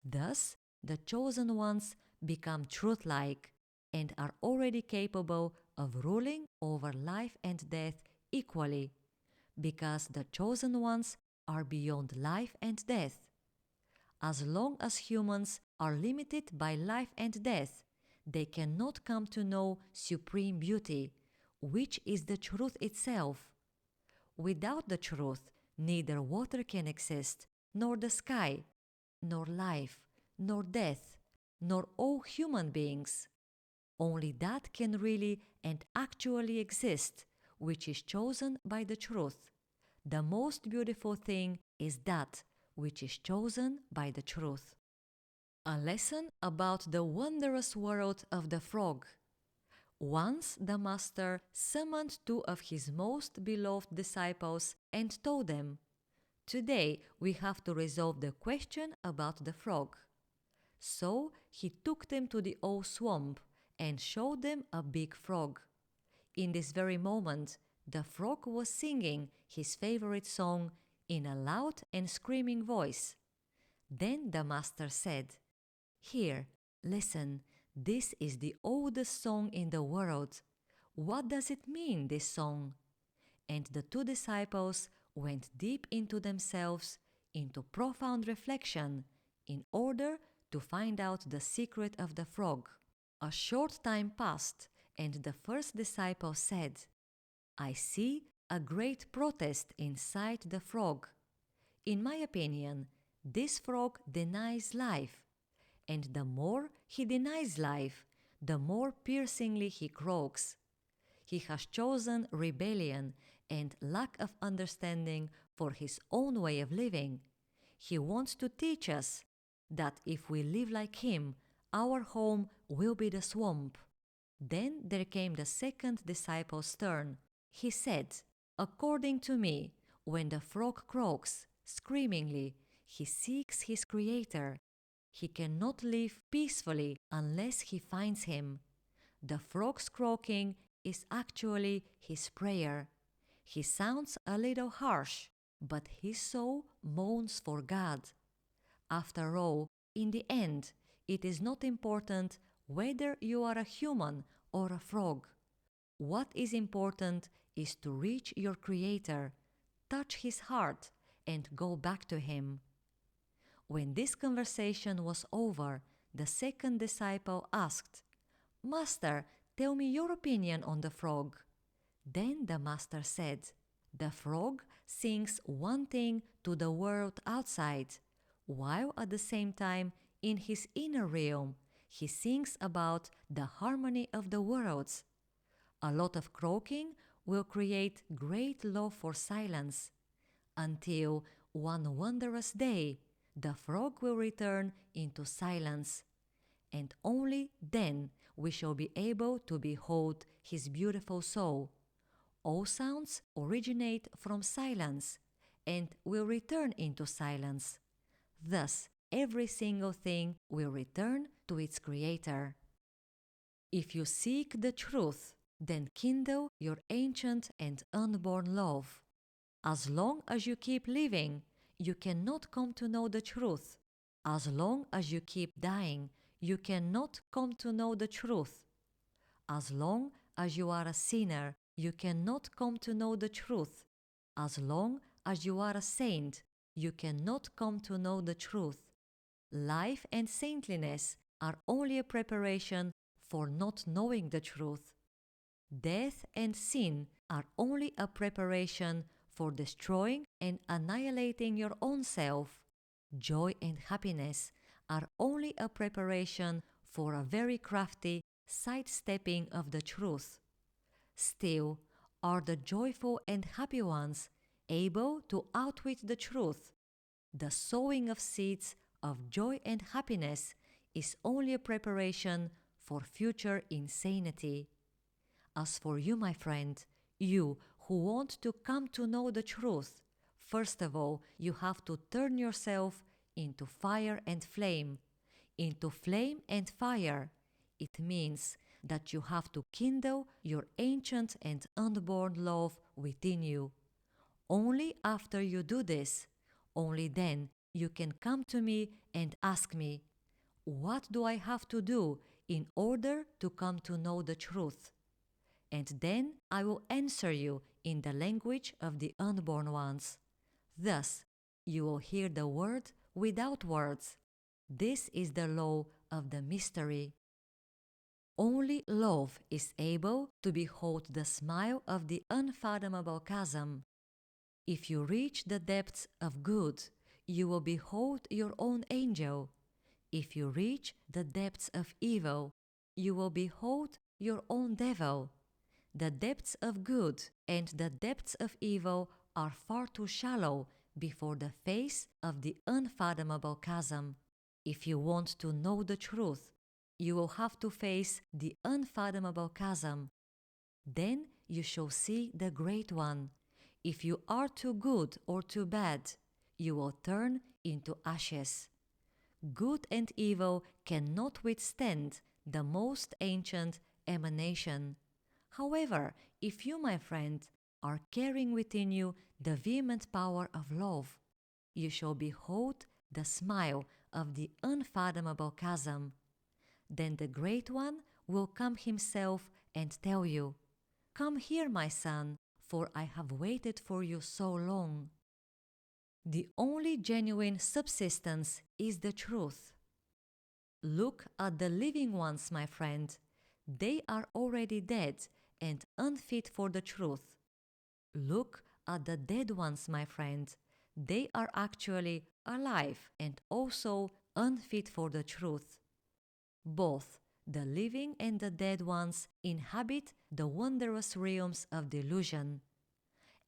Thus, the chosen ones become truth-like and are already capable of ruling over life and death equally, because the chosen ones are beyond life and death. As long as humans are limited by life and death, they cannot come to know supreme beauty, which is the truth itself. Without the truth, neither water can exist, nor the sky, nor life, nor death, nor all human beings. Only that can really and actually exist, which is chosen by the truth. The most beautiful thing is that which is chosen by the truth. A lesson about the wondrous world of the frog. Once the master summoned two of his most beloved disciples and told them, "Today we have to resolve the question about the frog." So he took them to the old swamp and showed them a big frog. In this very moment, the frog was singing his favorite song in a loud and screaming voice. Then the master said, "Here, listen, this is the oldest song in the world. What does it mean, this song?" And the two disciples went deep into themselves, into profound reflection, in order to find out the secret of the frog. A short time passed, and the first disciple said, "I see a great protest inside the frog. In my opinion, this frog denies life, and the more he denies life, the more piercingly he croaks. He has chosen rebellion and lack of understanding for his own way of living. He wants to teach us that if we live like him, our home will be the swamp." Then there came the second disciple's turn. He said, "According to me, when the frog croaks screamingly, he seeks his creator. He cannot live peacefully unless he finds him. The frog's croaking is actually his prayer. He sounds a little harsh, but his soul moans for God. After all, in the end, it is not important whether you are a human or a frog. What is important is to reach your Creator, touch his heart, and go back to him." When this conversation was over, the second disciple asked, "Master, tell me your opinion on the frog." Then the master said, "The frog sings one thing to the world outside, while at the same time, in his inner realm, he sings about the harmony of the worlds. A lot of croaking will create great love for silence, until one wondrous day the frog will return into silence, and only then we shall be able to behold his beautiful soul. All sounds originate from silence and will return into silence. Thus, every single thing will return to its creator. If you seek the truth, then kindle your ancient and unborn love. As long as you keep living, you cannot come to know the truth. As long as you keep dying, you cannot come to know the truth. As long as you are a sinner, you cannot come to know the truth. As long as you are a saint, you cannot come to know the truth. Life and saintliness are only a preparation for not knowing the truth. Death and sin are only a preparation for destroying and annihilating your own self. Joy and happiness are only a preparation for a very crafty sidestepping of the truth. Still, are the joyful and happy ones, able to outwit the truth. The sowing of seeds of joy and happiness is only a preparation for future insanity. As for you, my friend, you who want to come to know the truth, first of all, you have to turn yourself into fire and flame. Into flame and fire. It means that you have to kindle your ancient and unborn love within you. Only after you do this, only then you can come to me and ask me, what do I have to do in order to come to know the truth? And then I will answer you in the language of the unborn ones. Thus, you will hear the word without words. This is the law of the mystery. Only love is able to behold the smile of the unfathomable chasm. If you reach the depths of good, you will behold your own angel. If you reach the depths of evil, you will behold your own devil. The depths of good and the depths of evil are far too shallow before the face of the unfathomable chasm. If you want to know the truth, you will have to face the unfathomable chasm. Then you shall see the Great One. If you are too good or too bad, you will turn into ashes. Good and evil cannot withstand the most ancient emanation. However, if you, my friend, are carrying within you the vehement power of love, you shall behold the smile of the unfathomable chasm. Then the Great One will come himself and tell you, "Come here, my son, for I have waited for you so long." The only genuine subsistence is the truth. Look at the living ones, my friend. They are already dead and unfit for the truth. Look at the dead ones, my friend. They are actually alive and also unfit for the truth. Both the living and the dead ones inhabit the wondrous realms of delusion.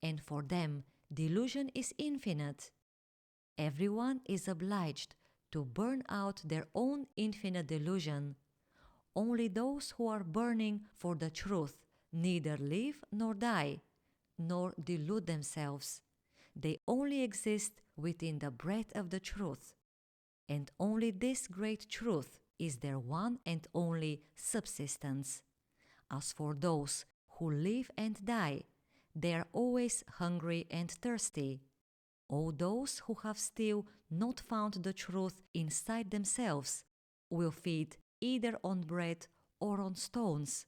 And for them, delusion is infinite. Everyone is obliged to burn out their own infinite delusion. Only those who are burning for the truth neither live nor die, nor delude themselves. They only exist within the breath of the truth. And only this great truth is their one and only subsistence. As for those who live and die, they are always hungry and thirsty. All those who have still not found the truth inside themselves will feed either on bread or on stones.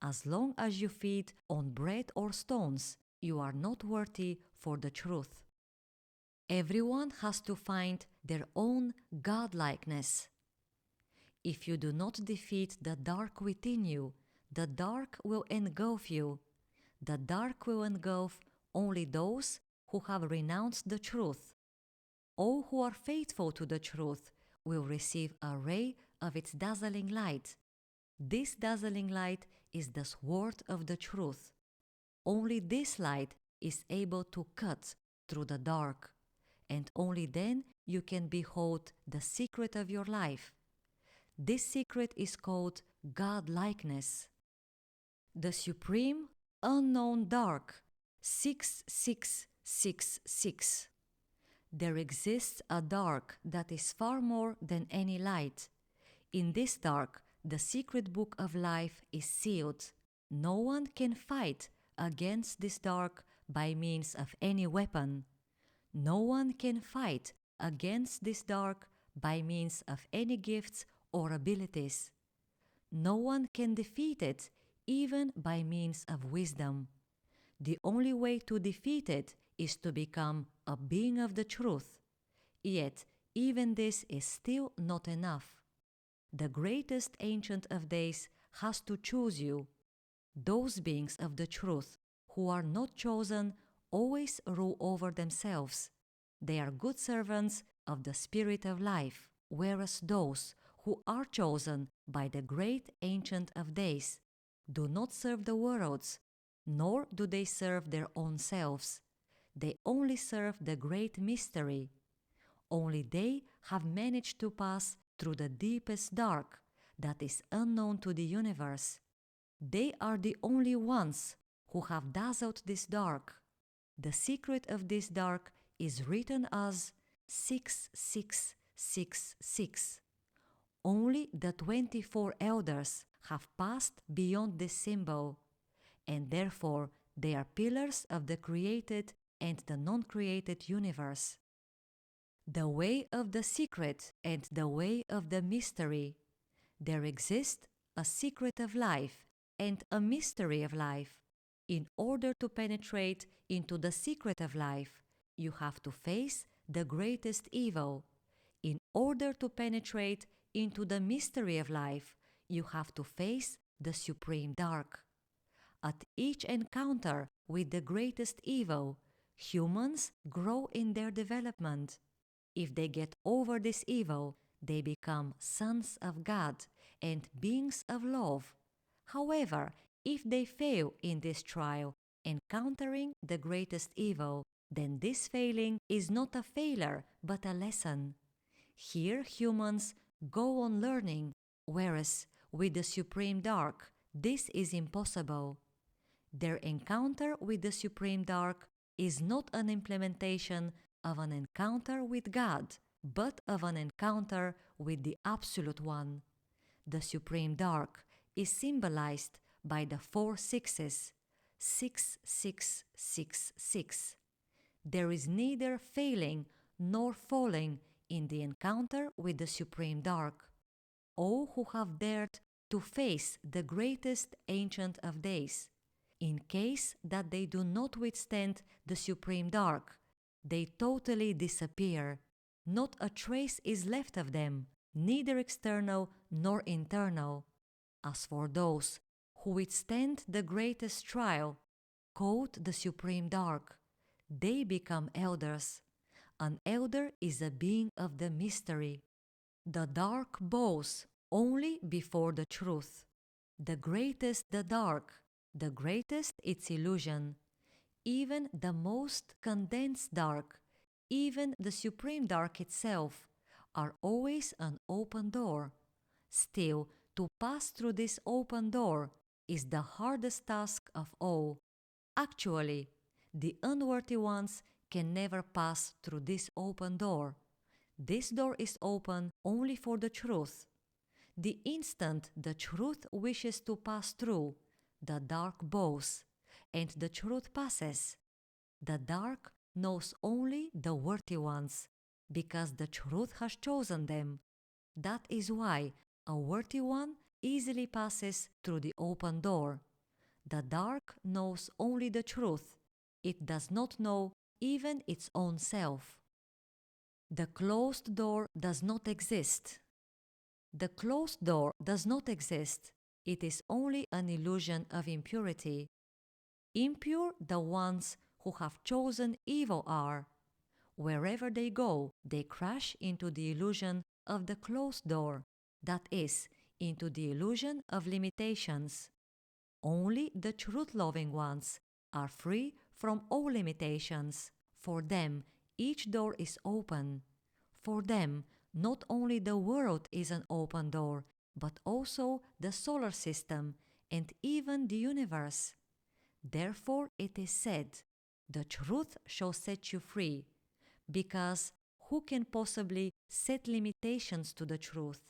As long as you feed on bread or stones, you are not worthy for the truth. Everyone has to find their own godlikeness. If you do not defeat the dark within you, the dark will engulf you. The dark will engulf only those who have renounced the truth. All who are faithful to the truth will receive a ray of its dazzling light. This dazzling light is the sword of the truth. Only this light is able to cut through the dark, and only then you can behold the secret of your life. This secret is called godlikeness. The supreme unknown dark 6666. There exists a dark that is far more than any light. In this dark, the secret book of life is sealed. No one can fight against this dark by means of any weapon. No one can fight against this dark by means of any gifts or abilities. No one can defeat it even by means of wisdom. The only way to defeat it is to become a being of the truth. Yet, even this is still not enough. The greatest ancient of days has to choose you. Those beings of the truth who are not chosen always rule over themselves. They are good servants of the spirit of life, whereas those who are chosen by the great ancient of days do not serve the worlds, nor do they serve their own selves. They only serve the great mystery. Only they have managed to pass through the deepest dark that is unknown to the universe. They are the only ones who have dazzled this dark. The secret of this dark is written as 6666. Only the 24 elders have passed beyond this symbol, and therefore they are pillars of the created and the non-created universe. The way of the secret and the way of the mystery. There exists a secret of life and a mystery of life. In order to penetrate into the secret of life, you have to face the greatest evil. In order to penetrate into the mystery of life, you have to face the supreme dark. At each encounter with the greatest evil, humans grow in their development. If they get over this evil, they become sons of God and beings of love. However, if they fail in this trial, encountering the greatest evil, then this failing is not a failure but a lesson. Here humans go on learning, whereas with the supreme dark, this is impossible. Their encounter with the supreme dark is not an implementation of an encounter with God, but of an encounter with the Absolute One. The supreme dark is symbolized by the 4 sixes, 6666. There is neither failing nor falling in the encounter with the supreme dark. All who have dared to face the greatest ancient of days, in case that they do not withstand the supreme dark, they totally disappear. Not a trace is left of them, neither external nor internal. As for those who withstand the greatest trial, called the supreme dark, they become elders. An elder is a being of the mystery. The dark bows only before the truth. The greatest the dark, the greatest its illusion. Even the most condensed dark, even the supreme dark itself, are always an open door. Still, to pass through this open door is the hardest task of all. Actually, the unworthy ones can never pass through this open door. This door is open only for the truth. The instant the truth wishes to pass through, the dark bows, and the truth passes. The dark knows only the worthy ones, because the truth has chosen them. That is why a worthy one easily passes through the open door. The dark knows only the truth. It does not know even its own self. The closed door does not exist. The closed door does not exist. It is only an illusion of impurity. Impure the ones who have chosen evil are. Wherever they go, they crash into the illusion of the closed door, that is, into the illusion of limitations. Only the truth-loving ones are free from all limitations. For them, each door is open. For them, not only the world is an open door, but also the solar system and even the universe. Therefore it is said, the truth shall set you free, because who can possibly set limitations to the truth?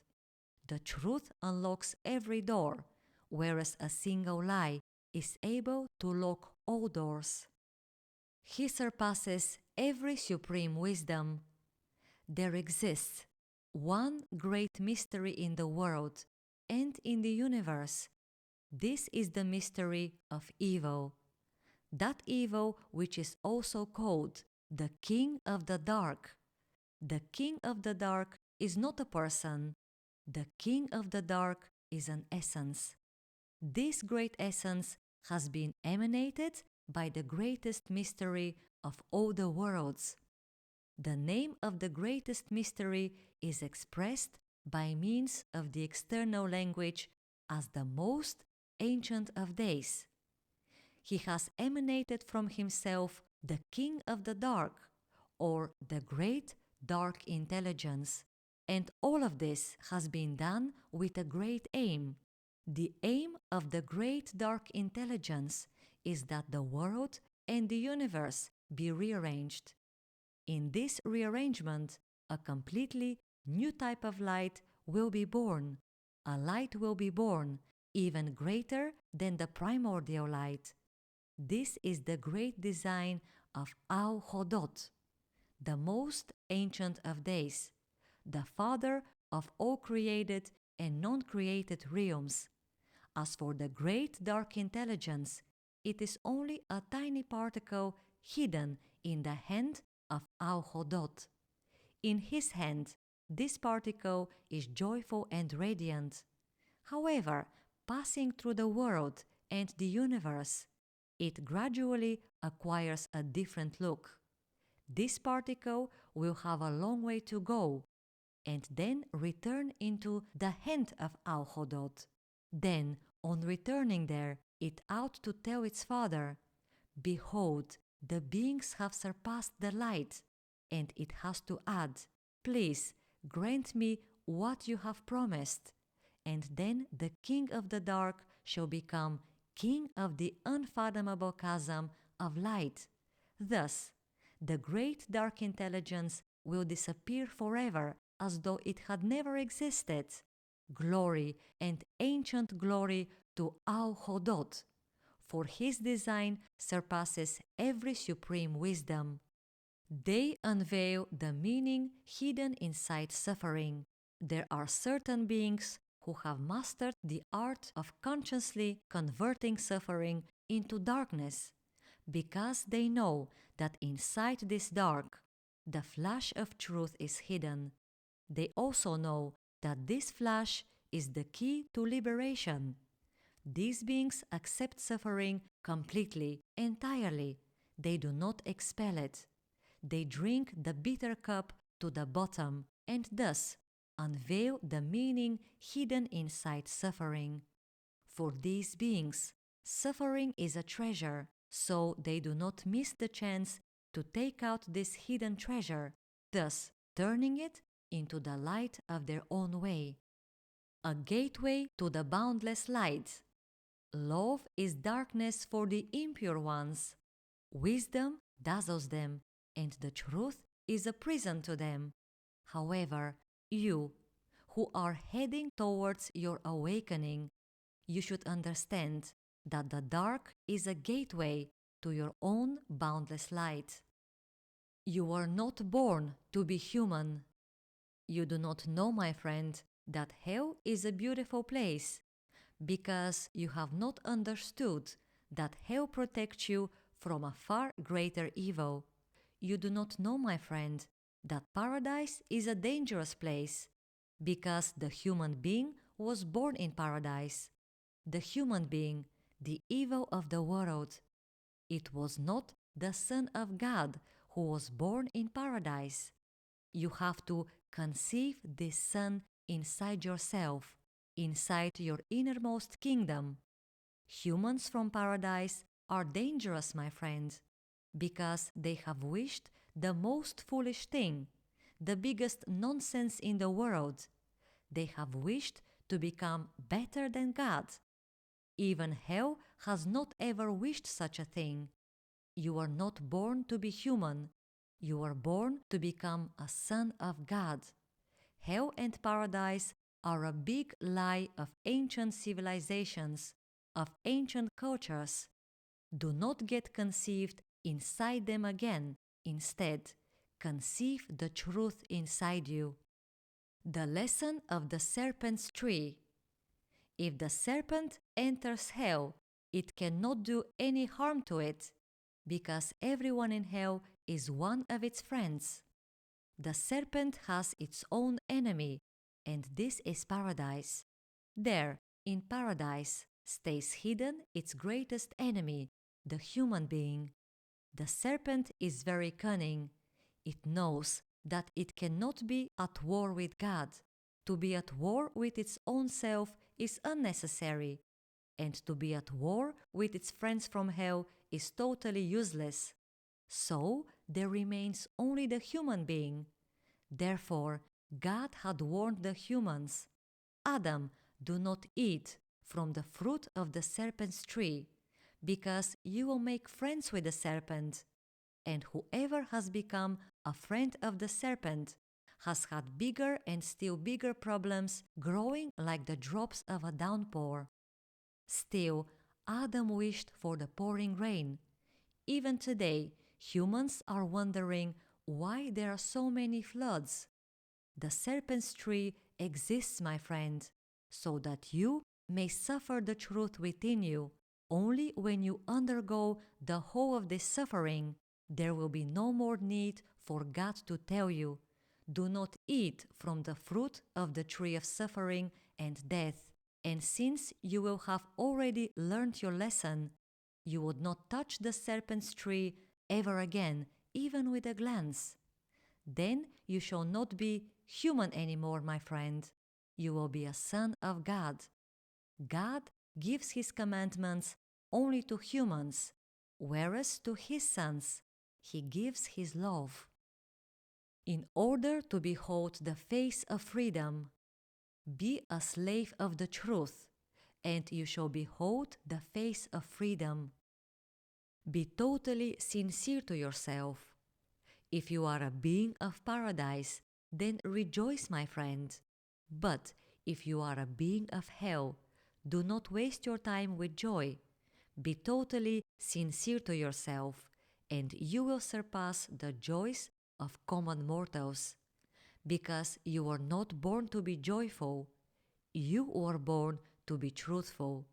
The truth unlocks every door, whereas a single lie is able to lock all doors. He surpasses every supreme wisdom. There exists one great mystery in the world and in the universe. This is the mystery of evil. That evil which is also called the King of the Dark. The King of the Dark is not a person. The King of the Dark is an essence. This great essence has been emanated by the greatest mystery of all the worlds. The name of the greatest mystery is expressed by means of the external language as the most ancient of days. he has emanated from himself the King of the Dark, or the Great Dark Intelligence. And all of this has been done with a great aim. The aim of the Great Dark Intelligence is that the world and the universe be rearranged. In this rearrangement, a completely new type of light will be born. A light will be born, even greater than the primordial light. This is the great design of Au-Hodot, the most ancient of days, the father of all created and non-created realms. As for the great dark intelligence, it is only a tiny particle hidden in the hand of Au-Hodot. In his hand, this particle is joyful and radiant. However, passing through the world and the universe, it gradually acquires a different look. This particle will have a long way to go, and then return into the hand of Au-Hodot. Then, on returning there, it ought to tell its father, "Behold, the beings have surpassed the light," and it has to add, "Please, grant me what you have promised." And then the King of the Dark shall become King of the unfathomable chasm of light. Thus, the great dark intelligence will disappear forever as though it had never existed. Glory and ancient glory to Au-Hodot, for his design surpasses every supreme wisdom. They unveil the meaning hidden inside suffering. There are certain beings who have mastered the art of consciously converting suffering into darkness, because they know that inside this dark, the flash of truth is hidden. They also know that this flash is the key to liberation. These beings accept suffering completely, entirely. They do not expel it. They drink the bitter cup to the bottom and thus unveil the meaning hidden inside suffering. For these beings, suffering is a treasure, so they do not miss the chance to take out this hidden treasure, thus turning it into the light of their own way. A gateway to the boundless light. Love is darkness for the impure ones. Wisdom dazzles them, and the truth is a prison to them. However, you, who are heading towards your awakening, you should understand that the dark is a gateway to your own boundless light. You are not born to be human. You do not know, my friend, that hell is a beautiful place, because you have not understood that hell protects you from a far greater evil. You do not know, my friend, that paradise is a dangerous place, because the human being was born in paradise. The human being, the evil of the world. It was not the Son of God who was born in paradise. You have to conceive this Son inside yourself, inside your innermost kingdom. Humans from paradise are dangerous, my friend, because they have wished the most foolish thing, the biggest nonsense in the world. They have wished to become better than God. Even hell has not ever wished such a thing. You are not born to be human. You are born to become a son of God. Hell and paradise are a big lie of ancient civilizations, of ancient cultures. Do not get conceived inside them again. Instead, conceive the truth inside you. The lesson of the serpent's tree. If the serpent enters hell, it cannot do any harm to it, because everyone in hell is one of its friends. The serpent has its own enemy, and this is paradise. There, in paradise, stays hidden its greatest enemy, the human being. The serpent is very cunning. It knows that it cannot be at war with God. To be at war with its own self is unnecessary. and to be at war with its friends from hell is totally useless. So there remains only the human being. Therefore, God had warned the humans, Adam, do not eat from the fruit of the serpent's tree, because you will make friends with the serpent. And whoever has become a friend of the serpent has had bigger and still bigger problems growing like the drops of a downpour. Still, Adam wished for the pouring rain. Even today, humans are wondering why there are so many floods. The serpent's tree exists, my friend, so that you may suffer the truth within you. Only when you undergo the whole of this suffering, there will be no more need for God to tell you, do not eat from the fruit of the tree of suffering and death. And since you will have already learned your lesson, you would not touch the serpent's tree ever again, even with a glance. Then you shall not be human anymore, my friend. You will be a son of God. God gives his commandments only to humans, whereas to his sons he gives his love. In order to behold the face of freedom, be a slave of the truth, and you shall behold the face of freedom. Be totally sincere to yourself. If you are a being of paradise, then rejoice, my friend. But if you are a being of hell, do not waste your time with joy. Be totally sincere to yourself, and you will surpass the joys of common mortals. Because you were not born to be joyful, you were born to be truthful,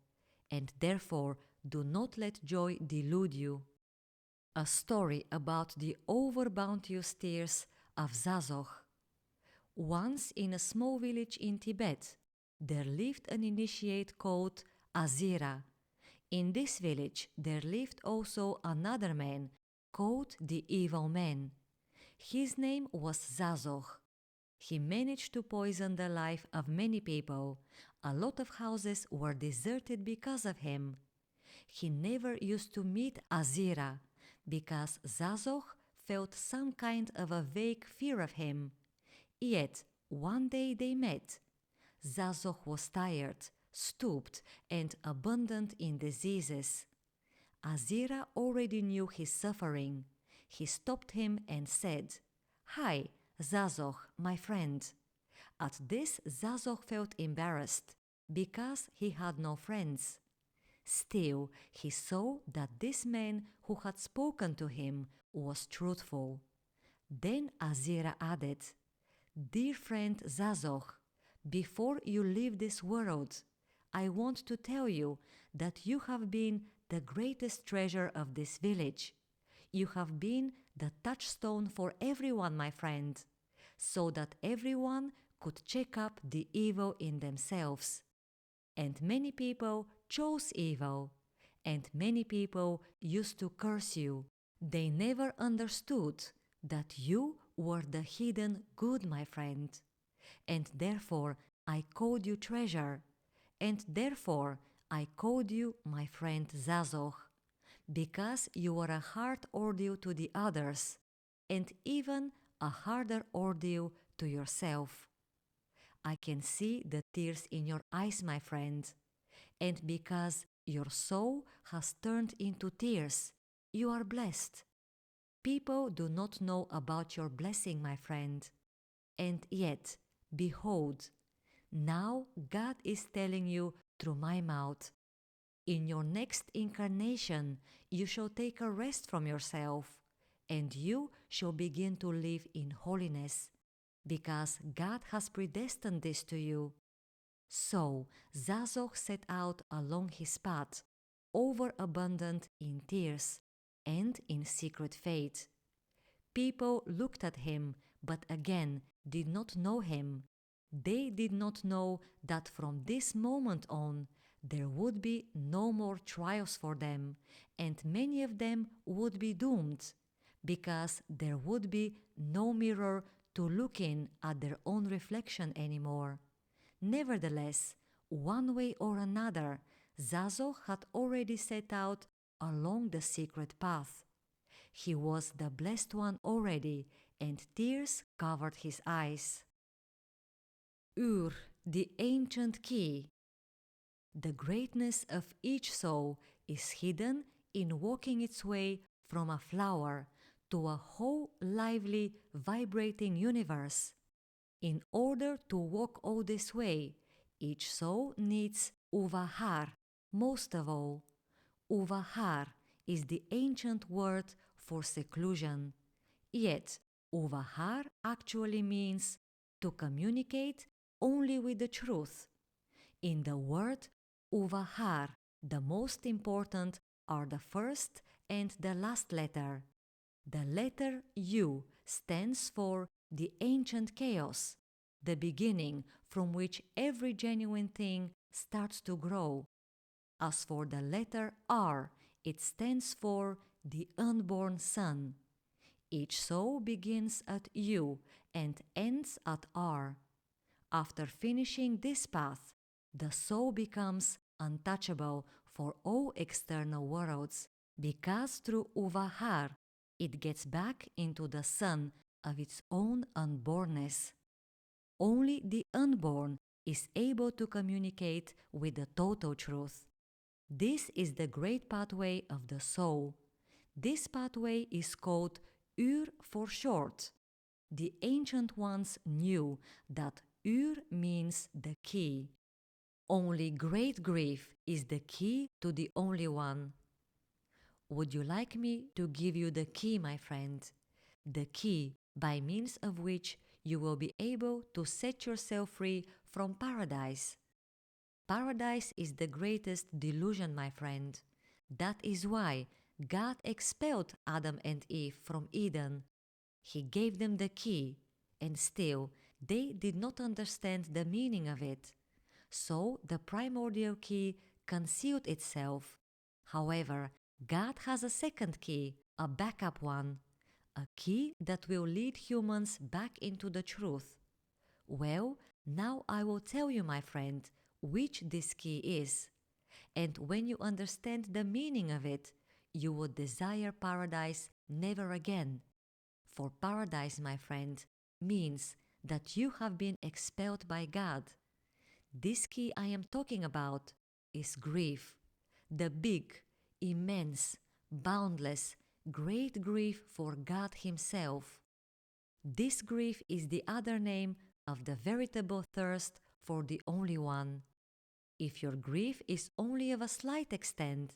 and therefore do not let joy delude you. A story about the overbounteous tears of Zazoch. Once in a small village in Tibet, there lived an initiate called Azira. In this village there lived also another man called the Evil Man. His name was Zazoch. He managed to poison the life of many people. A lot of houses were deserted because of him. He never used to meet Azira, because Zazoch felt some kind of a vague fear of him. Yet one day they met. Zazoch was tired, stooped, and abundant in diseases. Azira already knew his suffering. He stopped him and said, "Hi, Zazoch, my friend." At this, Zazoch felt embarrassed, because he had no friends. Still, he saw that this man who had spoken to him was truthful. Then Azira added, "Dear friend Zazoch, before you leave this world, I want to tell you that you have been the greatest treasure of this village. You have been the touchstone for everyone, my friend, so that everyone could check up the evil in themselves. And many people chose evil, and many people used to curse you. They never understood that you were the hidden good, my friend. And therefore I called you treasure, and therefore I called you my friend Zazoch, because you were a hard ordeal to the others, and even a harder ordeal to yourself. I can see the tears in your eyes, my friend, and because your soul has turned into tears, you are blessed. People do not know about your blessing, my friend, and yet, behold, now God is telling you through my mouth, in your next incarnation you shall take a rest from yourself, and you shall begin to live in holiness, because God has predestined this to you. So Zazoch set out along his path, overabundant in tears and in secret faith. People looked at him, but again did not know him. They did not know that from this moment on there would be no more trials for them, and many of them would be doomed, because there would be no mirror to look in at their own reflection anymore. Nevertheless, one way or another, Zazo had already set out along the secret path. He was the blessed one already, and tears covered his eyes. Ur, the ancient key. The greatness of each soul is hidden in walking its way from a flower to a whole lively, vibrating universe. In order to walk all this way, each soul needs uvahar, most of all. Uvahar is the ancient word for seclusion. Yet, uvahar actually means to communicate only with the truth. In the word uvahar, the most important are the first and the last letter. The letter U stands for the ancient chaos, the beginning from which every genuine thing starts to grow. As for the letter R, it stands for the unborn son. Each soul begins at U and ends at R. After finishing this path, the soul becomes untouchable for all external worlds, because through uvahar it gets back into the sun of its own unbornness. Only the unborn is able to communicate with the total truth. This is the great pathway of the soul. This pathway is called Ur for short. The ancient ones knew that Ur means the key. Only great grief is the key to the only one. Would you like me to give you the key, my friend? The key by means of which you will be able to set yourself free from paradise. Paradise is the greatest delusion, my friend. That is why God expelled Adam and Eve from Eden. He gave them the key, and still they did not understand the meaning of it. So the primordial key concealed itself. However, God has a second key, a backup one, a key that will lead humans back into the truth. Well, now I will tell you, my friend, which this key is. And when you understand the meaning of it, you will desire paradise never again. For paradise, my friend, means that you have been expelled by God. This key I am talking about is grief, the big, immense, boundless, great grief for God Himself. This grief is the other name of the veritable thirst for the only one. If your grief is only of a slight extent,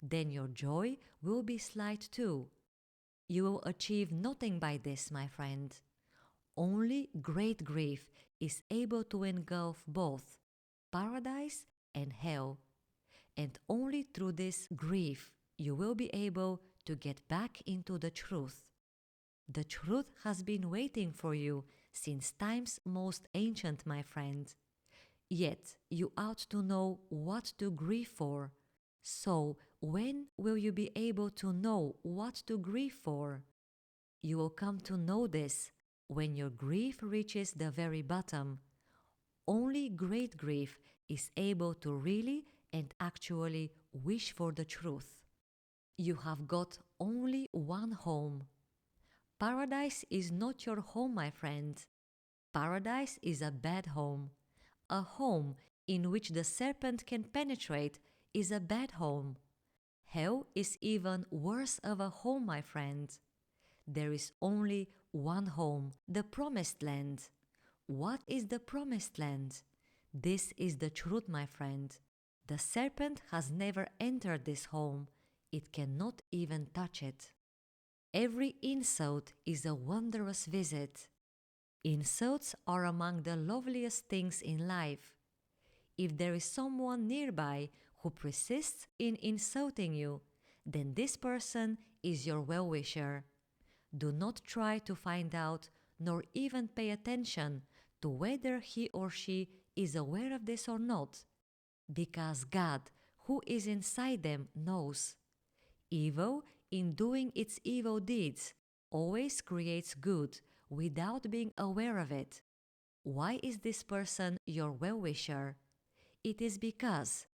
then your joy will be slight too. You will achieve nothing by this, my friend. Only great grief is able to engulf both paradise and hell. And only through this grief you will be able to get back into the truth. The truth has been waiting for you since time's most ancient, my friend. Yet you ought to know what to grieve for. So when will you be able to know what to grieve for? You will come to know this when your grief reaches the very bottom. Only great grief is able to really and actually wish for the truth. You have got only one home. Paradise is not your home, my friend. Paradise is a bad home. A home in which the serpent can penetrate is a bad home. Hell is even worse of a home, my friend. There is only one home, the promised land. What is the promised land? This is the truth, my friend. The serpent has never entered this home. It cannot even touch it. Every insult is a wondrous visit. Insults are among the loveliest things in life. If there is someone nearby who persists in insulting you, then this person is your well-wisher. Do not try to find out, nor even pay attention to whether he or she is aware of this or not, because God, who is inside them, knows. Evil, in doing its evil deeds, always creates good without being aware of it. Why is this person your well-wisher? It is because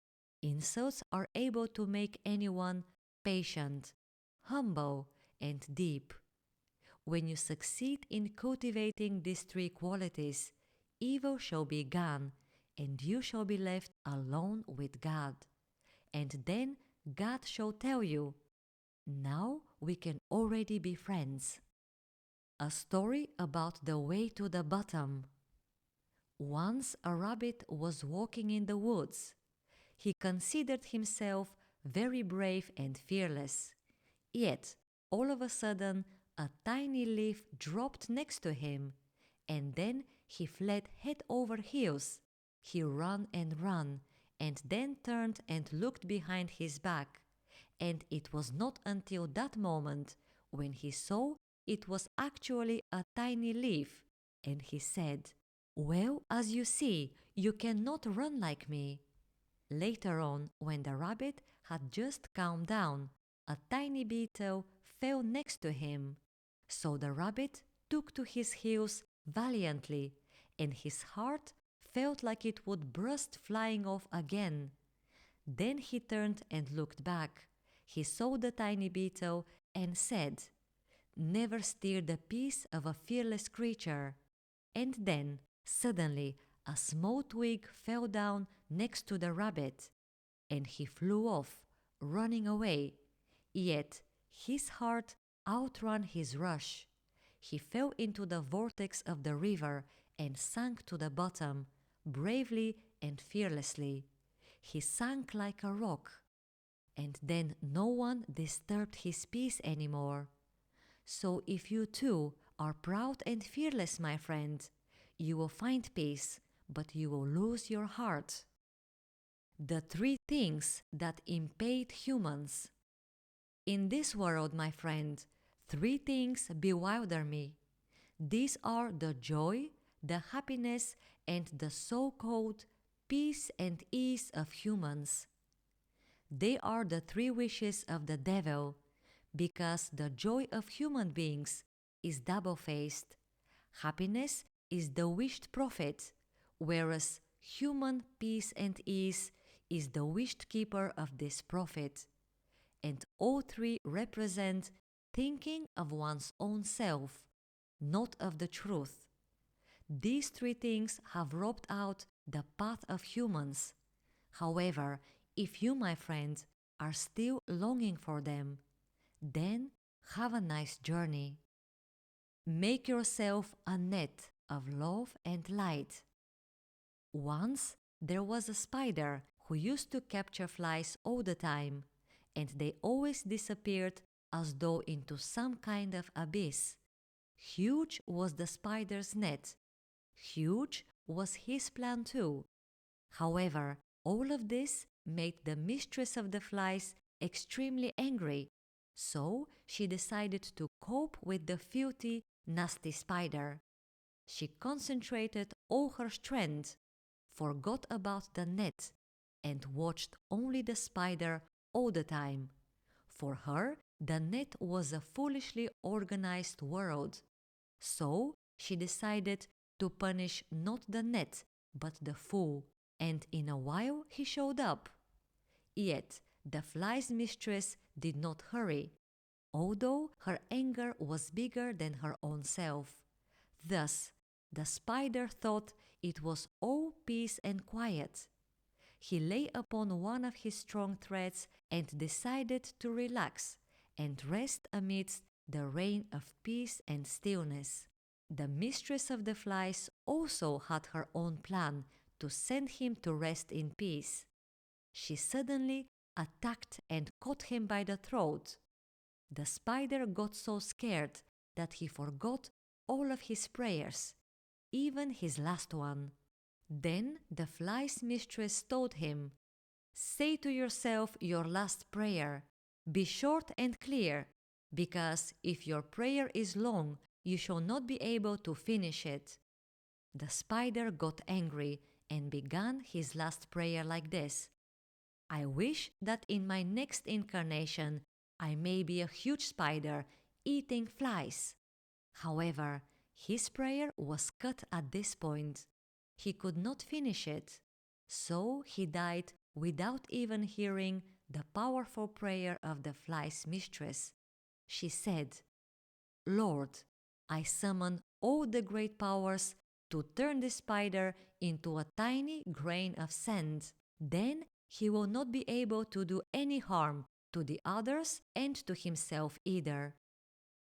Insults are able to make anyone patient, humble, and deep. When you succeed in cultivating these three qualities, evil shall be gone, and you shall be left alone with God. And then God shall tell you, now we can already be friends. A story about the way to the bottom. Once a rabbit was walking in the woods. He considered himself very brave and fearless. Yet, all of a sudden, a tiny leaf dropped next to him, and then he fled head over heels. He ran, and then turned and looked behind his back, and it was not until that moment when he saw it was actually a tiny leaf, and he said, "Well, as you see, you cannot run like me." Later on, when the rabbit had just calmed down, a tiny beetle fell next to him. So the rabbit took to his heels valiantly, and his heart felt like it would burst flying off again. Then he turned and looked back. He saw the tiny beetle and said, "Never stir the peace of a fearless creature." And then, suddenly, a small twig fell down next to the rabbit, and he flew off, running away. Yet his heart outran his rush. He fell into the vortex of the river and sank to the bottom, bravely and fearlessly. He sank like a rock, and then no one disturbed his peace anymore. So if you too are proud and fearless, my friend, you will find peace, but you will lose your heart. The three things that impede humans. In this world, my friend, three things bewilder me. These are the joy, the happiness, and the so-called peace and ease of humans. They are the three wishes of the devil, because the joy of human beings is double-faced. Happiness is the wished prophet, whereas human peace and ease is the wished keeper of this prophet. And all three represent thinking of one's own self, not of the truth. These three things have robbed out the path of humans. However, if you, my friend, are still longing for them, then have a nice journey. Make yourself a net of love and light. Once there was a spider who used to capture flies all the time, and they always disappeared as though into some kind of abyss. Huge was the spider's net. Huge was his plan too. However, all of this made the mistress of the flies extremely angry, so she decided to cope with the filthy, nasty spider. She concentrated all her strength, forgot about the net, and watched only the spider all the time. For her, the net was a foolishly organized world. So she decided to punish not the net, but the fool, and in a while he showed up. Yet the fly's mistress did not hurry, although her anger was bigger than her own self. Thus, the spider thought it was all peace and quiet. He lay upon one of his strong threads and decided to relax and rest amidst the reign of peace and stillness. The mistress of the flies also had her own plan to send him to rest in peace. She suddenly attacked and caught him by the throat. The spider got so scared that he forgot all of his prayers, even his last one. Then the fly's mistress told him, "Say to yourself your last prayer. Be short and clear, because if your prayer is long, you shall not be able to finish it." The spider got angry and began his last prayer like this: "I wish that in my next incarnation I may be a huge spider eating flies." However, his prayer was cut at this point. He could not finish it, so he died without even hearing the powerful prayer of the fly's mistress. She said, "Lord, I summon all the great powers to turn the spider into a tiny grain of sand. Then he will not be able to do any harm to the others and to himself either."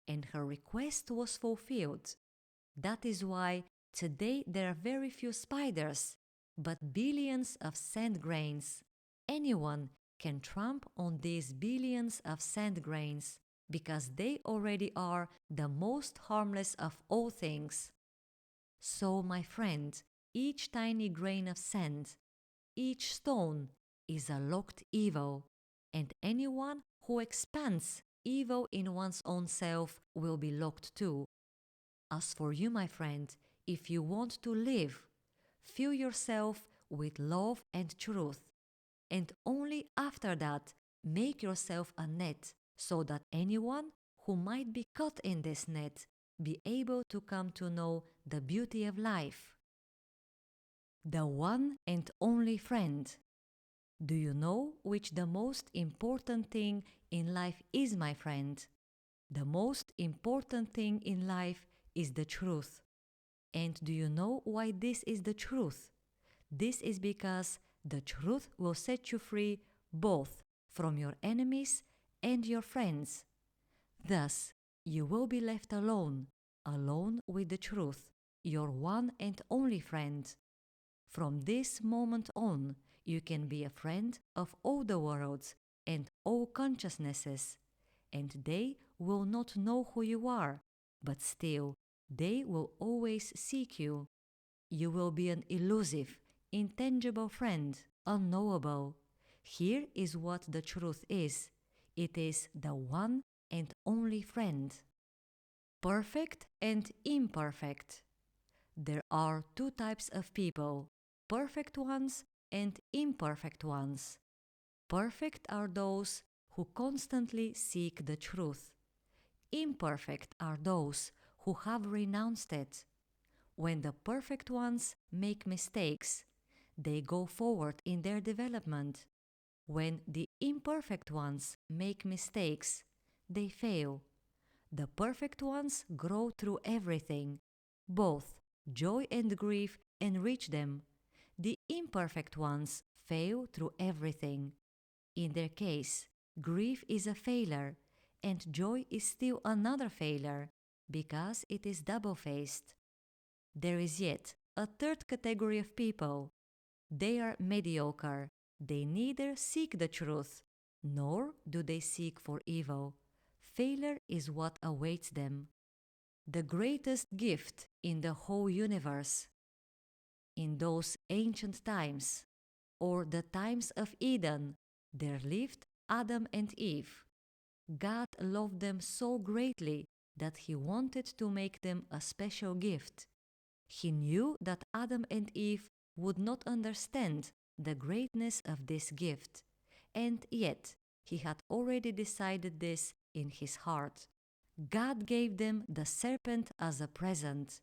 And her request was fulfilled. That is why today there are very few spiders, but billions of sand grains. Anyone can tramp on these billions of sand grains, because they already are the most harmless of all things. So, my friend, each tiny grain of sand, each stone is a locked evil, and anyone who expands evil in one's own self will be locked too. As for you, my friend, if you want to live, fill yourself with love and truth, and only after that make yourself a net, so that anyone who might be caught in this net be able to come to know the beauty of life. The one and only friend. Do you know which the most important thing in life is, my friend? The most important thing in life is the truth. And do you know why this is the truth? This is because the truth will set you free both from your enemies and your friends. Thus, you will be left alone, alone with the truth, your one and only friend. From this moment on, you can be a friend of all the worlds and all consciousnesses, and they will not know who you are, but still, they will always seek you. You will be an elusive, intangible friend, unknowable. Here is what the truth is. It is the one and only friend. Perfect and imperfect. There are two types of people, perfect ones and imperfect ones. Perfect are those who constantly seek the truth. Imperfect are those who have renounced it. When the perfect ones make mistakes, they go forward in their development. When the imperfect ones make mistakes, they fail. The perfect ones grow through everything. Both joy and grief enrich them. The imperfect ones fail through everything. In their case, grief is a failure, and joy is still another failure, because it is double-faced. There is yet a third category of people. They are mediocre. They neither seek the truth, nor do they seek for evil. Failure is what awaits them. The greatest gift in the whole universe. In those ancient times, or the times of Eden, there lived Adam and Eve. God loved them so greatly that He wanted to make them a special gift. He knew that Adam and Eve would not understand the greatness of this gift, and yet He had already decided this in His heart. God gave them the serpent as a present.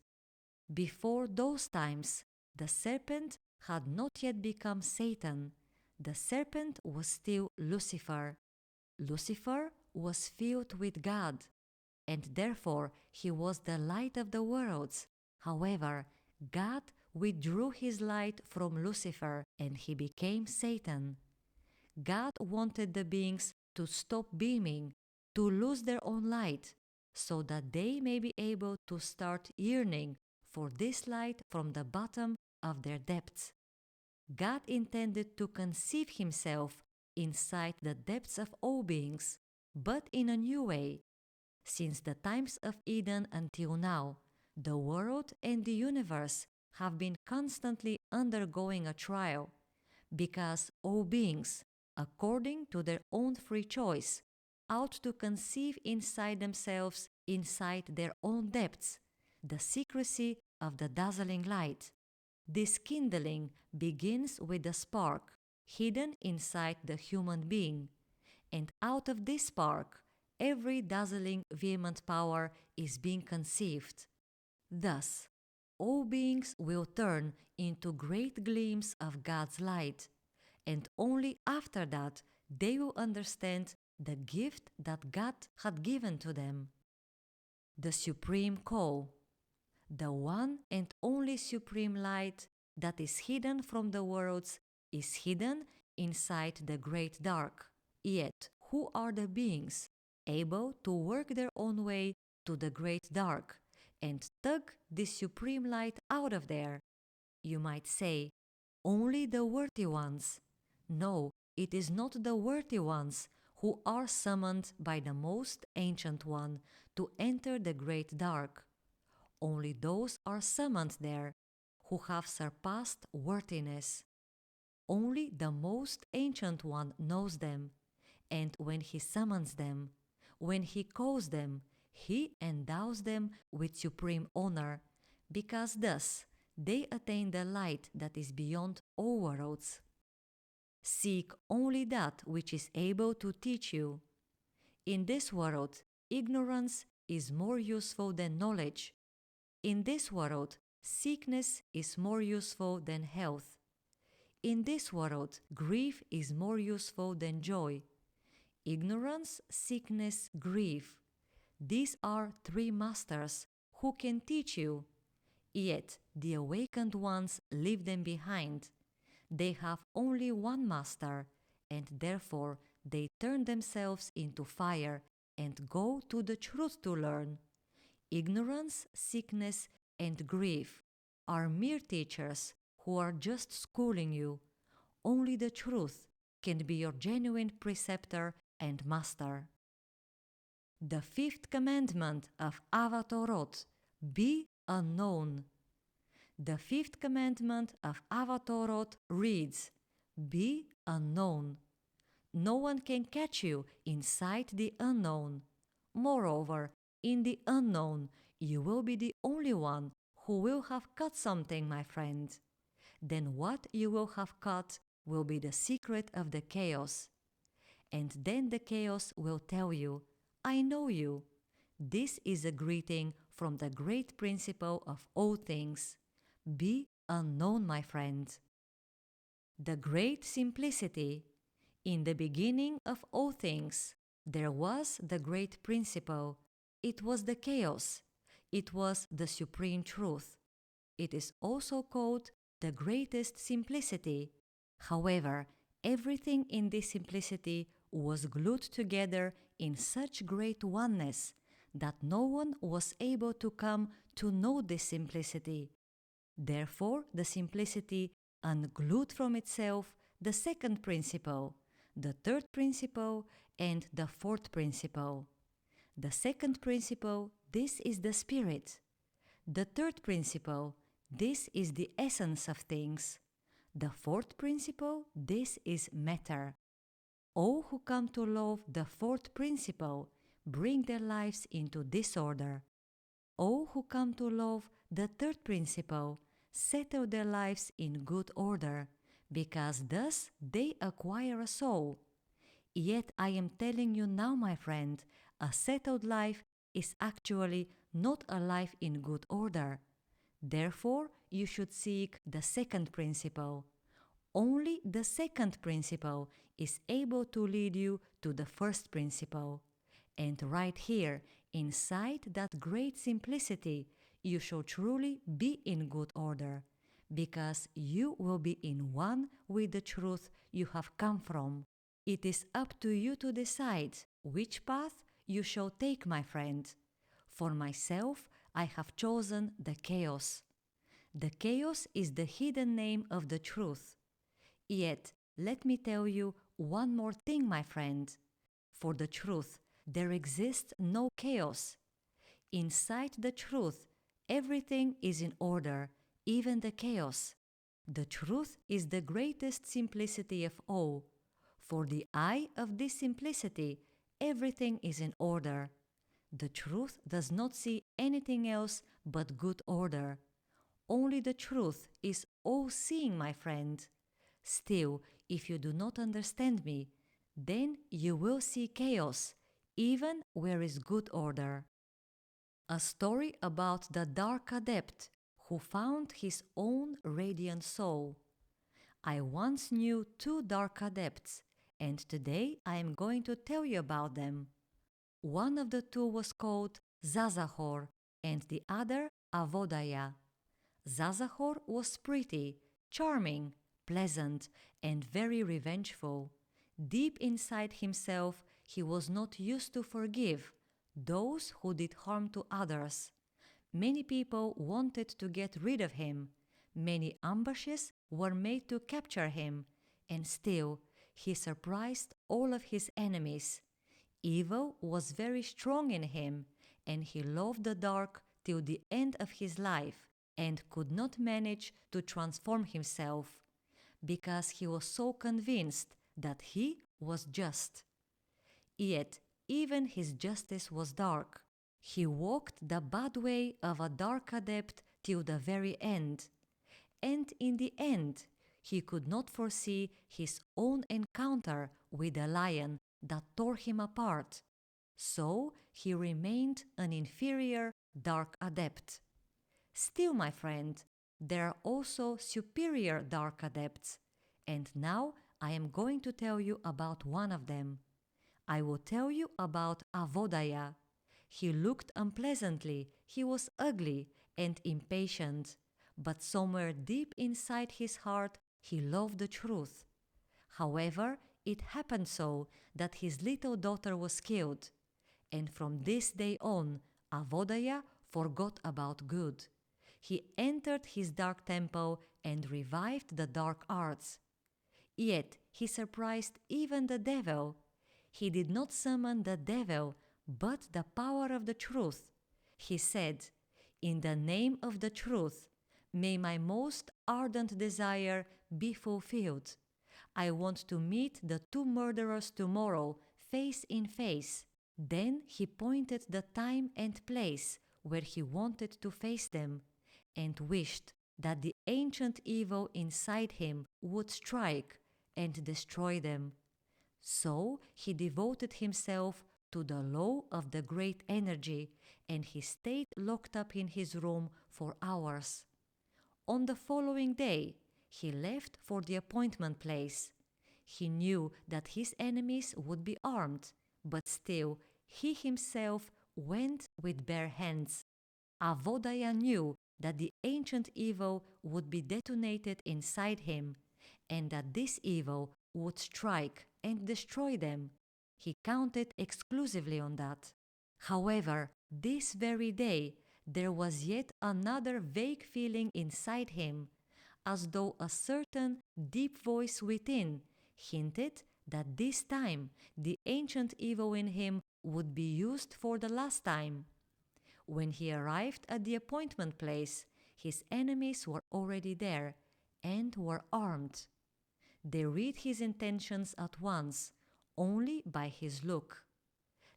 Before those times, the serpent had not yet become Satan. The serpent was still Lucifer. Lucifer was filled with God, and therefore he was the light of the worlds. However, God withdrew His light from Lucifer, and he became Satan. God wanted the beings to stop beaming, to lose their own light, so that they may be able to start yearning for this light from the bottom of their depths. God intended to conceive Himself inside the depths of all beings, but in a new way. Since the times of Eden until now, the world and the universe have been constantly undergoing a trial, because all beings, according to their own free choice, ought to conceive inside themselves, inside their own depths, the secrecy of the dazzling light. This kindling begins with a spark hidden inside the human being, and out of this spark, every dazzling vehement power is being conceived. Thus, all beings will turn into great gleams of God's light, and only after that they will understand the gift that God had given to them. The Supreme Call, the one and only Supreme Light that is hidden from the worlds, is hidden inside the great dark. Yet, who are the beings able to work their own way to the great dark and tug this supreme light out of there? You might say, only the worthy ones. No, it is not the worthy ones who are summoned by the most ancient one to enter the great dark. Only those are summoned there who have surpassed worthiness. Only the most ancient one knows them, and when he summons them, when he calls them, he endows them with supreme honor, because thus they attain the light that is beyond all worlds. Seek only that which is able to teach you. In this world, ignorance is more useful than knowledge. In this world, sickness is more useful than health. In this world, grief is more useful than joy. Ignorance, sickness, grief. These are three masters who can teach you. Yet the awakened ones leave them behind. They have only one master, and therefore they turn themselves into fire and go to the truth to learn. Ignorance, sickness, and grief are mere teachers who are just schooling you. Only the truth can be your genuine preceptor and master. The fifth commandment of Ava Torot, be unknown. The fifth commandment of Ava Torot reads, be unknown. No one can catch you inside the unknown. Moreover, in the unknown, you will be the only one who will have caught something, my friend. Then what you will have caught will be the secret of the chaos. And then the chaos will tell you, I know you. This is a greeting from the great principle of all things. Be unknown, my friend. The great simplicity. In the beginning of all things, there was the great principle. It was the chaos. It was the supreme truth. It is also called the greatest simplicity. However, everything in this simplicity was glued together in such great oneness that no one was able to come to know this simplicity. Therefore, the simplicity unglued from itself the second principle, the third principle, and the fourth principle. The second principle, this is the spirit. The third principle, this is the essence of things. The fourth principle, this is matter. All who come to love the fourth principle bring their lives into disorder. All who come to love the third principle settle their lives in good order, because thus they acquire a soul. Yet I am telling you now, my friend, a settled life is actually not a life in good order. Therefore, you should seek the second principle. Only the second principle is able to lead you to the first principle. And right here, inside that great simplicity, you shall truly be in good order, because you will be in one with the truth you have come from. It is up to you to decide which path you shall take, my friend. For myself, I have chosen the chaos. The chaos is the hidden name of the truth. Yet, let me tell you one more thing, my friend. For the truth, there exists no chaos. Inside the truth, everything is in order, even the chaos. The truth is the greatest simplicity of all. For the eye of this simplicity, everything is in order. The truth does not see anything else but good order. Only the truth is all-seeing, my friend. Still, if you do not understand me, then you will see chaos, even where is good order. A story about the dark adept who found his own radiant soul. I once knew two dark adepts, and today I am going to tell you about them. One of the two was called Zazahor, and the other Avodaya. Zazahor was pretty, charming, pleasant, and very revengeful. Deep inside himself, he was not used to forgive those who did harm to others. Many people wanted to get rid of him. Many ambushes were made to capture him, and still he surprised all of his enemies. Evil was very strong in him, and he loved the dark till the end of his life, and could not manage to transform himself, because he was so convinced that he was just. Yet even his justice was dark. He walked the bad way of a dark adept till the very end. And in the end, he could not foresee his own encounter with the lion that tore him apart. So he remained an inferior dark adept. Still, my friend, there are also superior dark adepts, and now I am going to tell you about one of them. I will tell you about Avodaya. He looked unpleasantly, he was ugly and impatient, but somewhere deep inside his heart he loved the truth. However, it happened so that his little daughter was killed, and from this day on, Avodaya forgot about good. He entered his dark temple and revived the dark arts. Yet he surprised even the devil. He did not summon the devil, but the power of the truth. He said, "In the name of the truth, may my most ardent desire be fulfilled. I want to meet the two murderers tomorrow, face in face." Then he pointed the time and place where he wanted to face them, and wished that the ancient evil inside him would strike and destroy them. So he devoted himself to the law of the great energy, and he stayed locked up in his room for hours. On the following day, he left for the appointment place. He knew that his enemies would be armed, but still he himself went with bare hands. Avodaya knew that the ancient evil would be detonated inside him, and that this evil would strike and destroy them. He counted exclusively on that. However, this very day, there was yet another vague feeling inside him, as though a certain deep voice within hinted that this time the ancient evil in him would be used for the last time. When he arrived at the appointment place, his enemies were already there and were armed. They read his intentions at once, only by his look.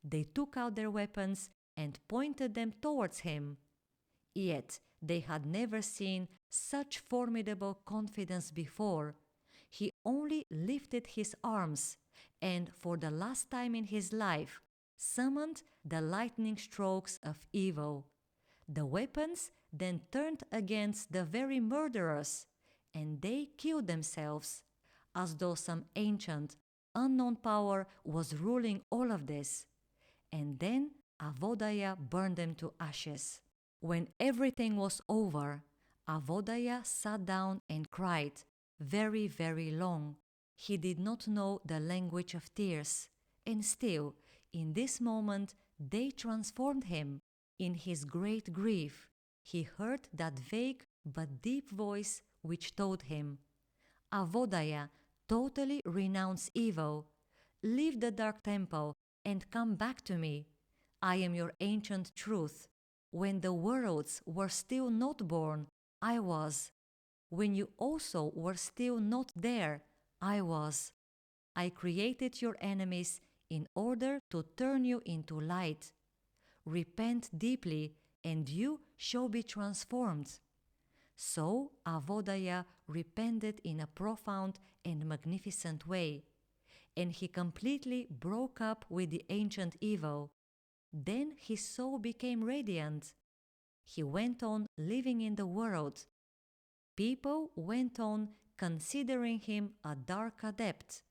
They took out their weapons and pointed them towards him. Yet they had never seen such formidable confidence before. He only lifted his arms and, for the last time in his life, summoned the lightning strokes of evil. The weapons then turned against the very murderers, and they killed themselves, as though some ancient, unknown power was ruling all of this. And then Avodaya burned them to ashes. When everything was over, Avodaya sat down and cried, very, very long. He did not know the language of tears, and still, in this moment, they transformed him. In his great grief, he heard that vague but deep voice which told him, "Avodaya, totally renounce evil. Leave the dark temple and come back to me. I am your ancient truth. When the worlds were still not born, I was. When you also were still not there, I was. I created your enemies in order to turn you into light. Repent deeply, and you shall be transformed." So Avodaya repented in a profound and magnificent way, and he completely broke up with the ancient evil. Then his soul became radiant. He went on living in the world. People went on considering him a dark adept,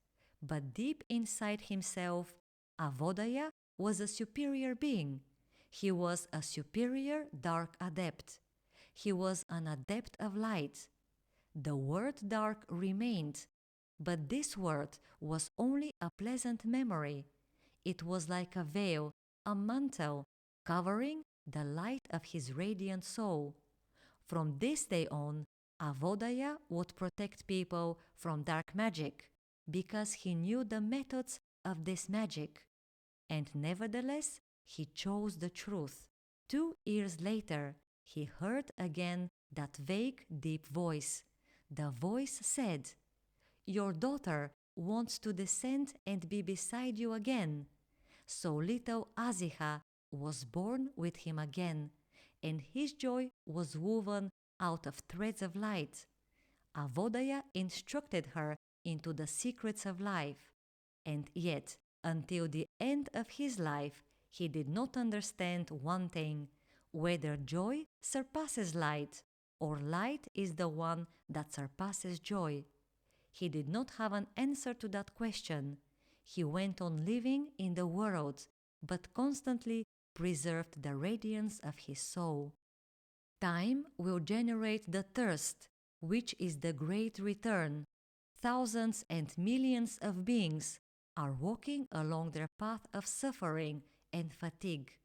but deep inside himself, Avodaya was a superior being. He was a superior dark adept. He was an adept of light. The word dark remained, but this word was only a pleasant memory. It was like a veil, a mantle, covering the light of his radiant soul. From this day on, Avodaya would protect people from dark magic, because he knew the methods of this magic. And nevertheless, he chose the truth. 2 years later, he heard again that vague, deep voice. The voice said, "Your daughter wants to descend and be beside you again." So little Aziha was born with him again, and his joy was woven out of threads of light. Avodaya instructed her into the secrets of life, and yet, until the end of his life, he did not understand one thing, whether joy surpasses light, or light is the one that surpasses joy. He did not have an answer to that question. He went on living in the world, but constantly preserved the radiance of his soul. Time will generate the thirst, which is the great return. Thousands and millions of beings are walking along their path of suffering and fatigue.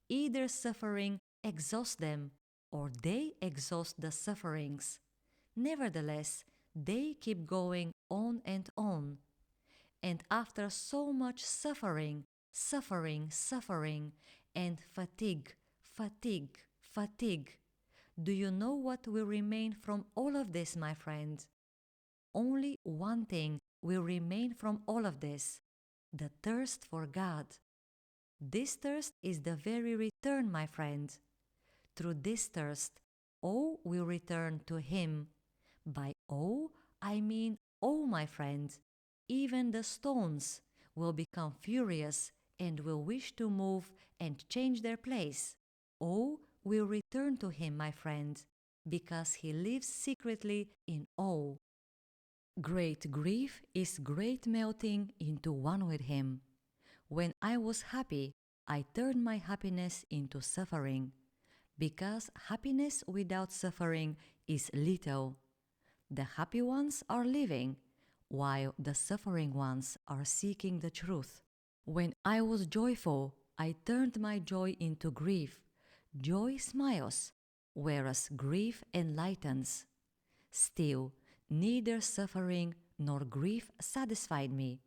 Either suffering exhausts them, or they exhaust the sufferings. Nevertheless, they keep going on and on. And after so much suffering, and fatigue, do you know what will remain from all of this, my friend? Only one thing will remain from all of this: the thirst for God. This thirst is the very return, my friend. Through this thirst, all will return to Him. By all, I mean all, my friend. Even the stones will become furious and will wish to move and change their place. All will return to Him, my friend, because He lives secretly in all. Great grief is great melting into one with Him. When I was happy, I turned my happiness into suffering, because happiness without suffering is little. The happy ones are living, while the suffering ones are seeking the truth. When I was joyful, I turned my joy into grief. Joy smiles, whereas grief enlightens. Still, neither suffering nor grief satisfied me.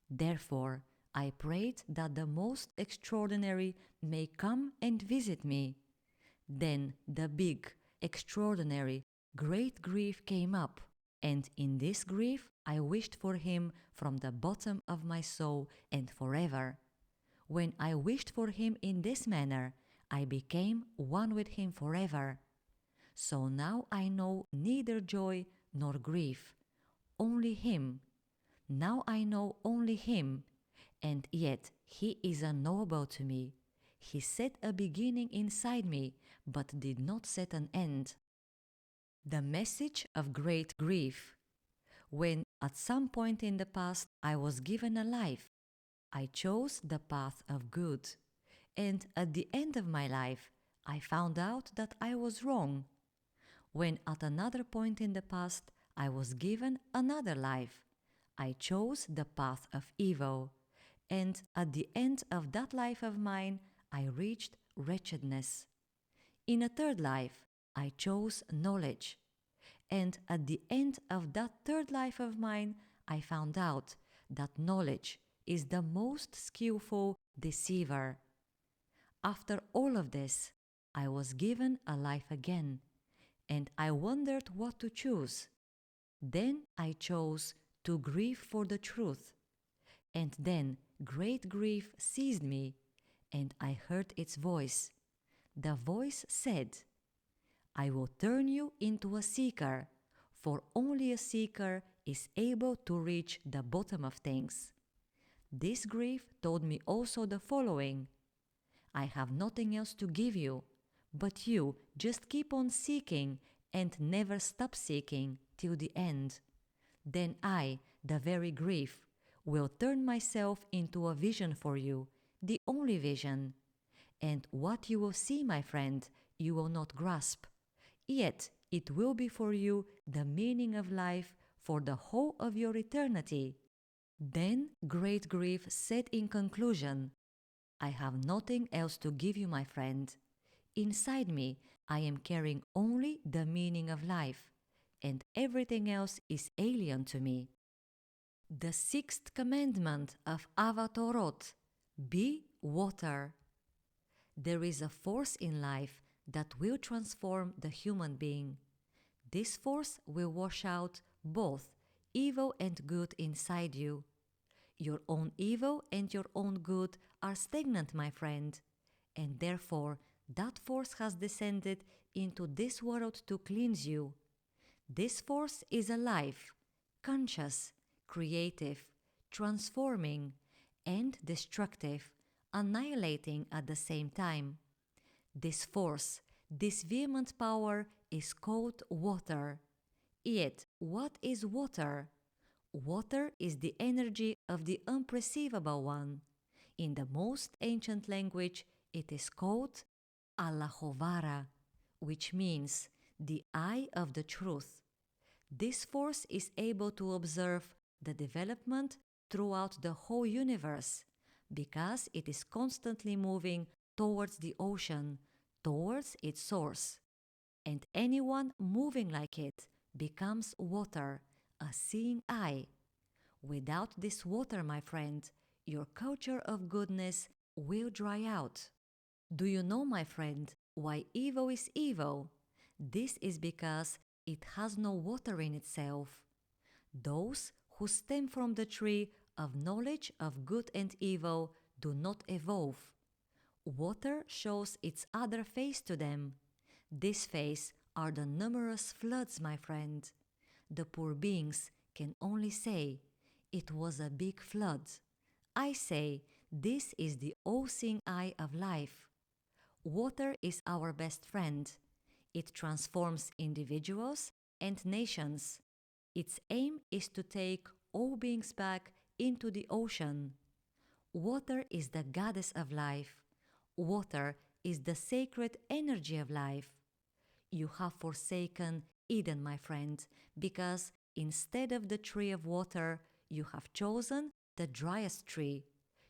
Therefore, I prayed that the most extraordinary may come and visit me. Then the big, extraordinary, great grief came up, and in this grief I wished for Him from the bottom of my soul and forever. When I wished for Him in this manner, I became one with Him forever. So now I know neither joy nor grief, only Him. Now I know only Him, and yet He is unknowable to me. He set a beginning inside me, but did not set an end. The message of great grief. When at some point in the past I was given a life, I chose the path of good, and at the end of my life I found out that I was wrong. When at another point in the past I was given another life, I chose the path of evil, and at the end of that life of mine I reached wretchedness. In a third life I chose knowledge, and at the end of that third life of mine I found out that knowledge is the most skillful deceiver. After all of this, I was given a life again, and I wondered what to choose. Then I chose to grieve for the truth, and then great grief seized me, and I heard its voice. The voice said, "I will turn you into a seeker, for only a seeker is able to reach the bottom of things." This grief told me also the following: "I have nothing else to give you, but you just keep on seeking and never stop seeking till the end. Then I, the very grief, will turn myself into a vision for you, the only vision. And what you will see, my friend, you will not grasp. Yet it will be for you the meaning of life for the whole of your eternity. Then great grief said in conclusion, I have nothing else to give you, my friend. Inside me, I am carrying only the meaning of life, and everything else is alien to me. The sixth commandment of Ava Torot: be water. There is a force in life that will transform the human being. This force will wash out both evil and good inside you. Your own evil and your own good are stagnant, my friend, and therefore that force has descended into this world to cleanse you. This force is alive, conscious, creative, transforming, and destructive, annihilating at the same time. This force, this vehement power is called water. Yet, what is water? Water is the energy of the unperceivable one. In the most ancient language, it is called Allahovara, which means the eye of the truth. This force is able to observe the development throughout the whole universe, because it is constantly moving towards the ocean, towards its source. And anyone moving like it becomes water, a seeing eye. Without this water, my friend, your culture of goodness will dry out. Do you know, my friend, why evil is evil? This is because it has no water in itself. Those who stem from the tree of knowledge of good and evil do not evolve. Water shows its other face to them. This face are the numerous floods, my friend. The poor beings can only say, it was a big flood. I say, this is the all-seeing eye of life. Water is our best friend. It transforms individuals and nations. Its aim is to take all beings back into the ocean. Water is the goddess of life. Water is the sacred energy of life. You have forsaken Eden, my friend, because instead of the tree of water, you have chosen the driest tree.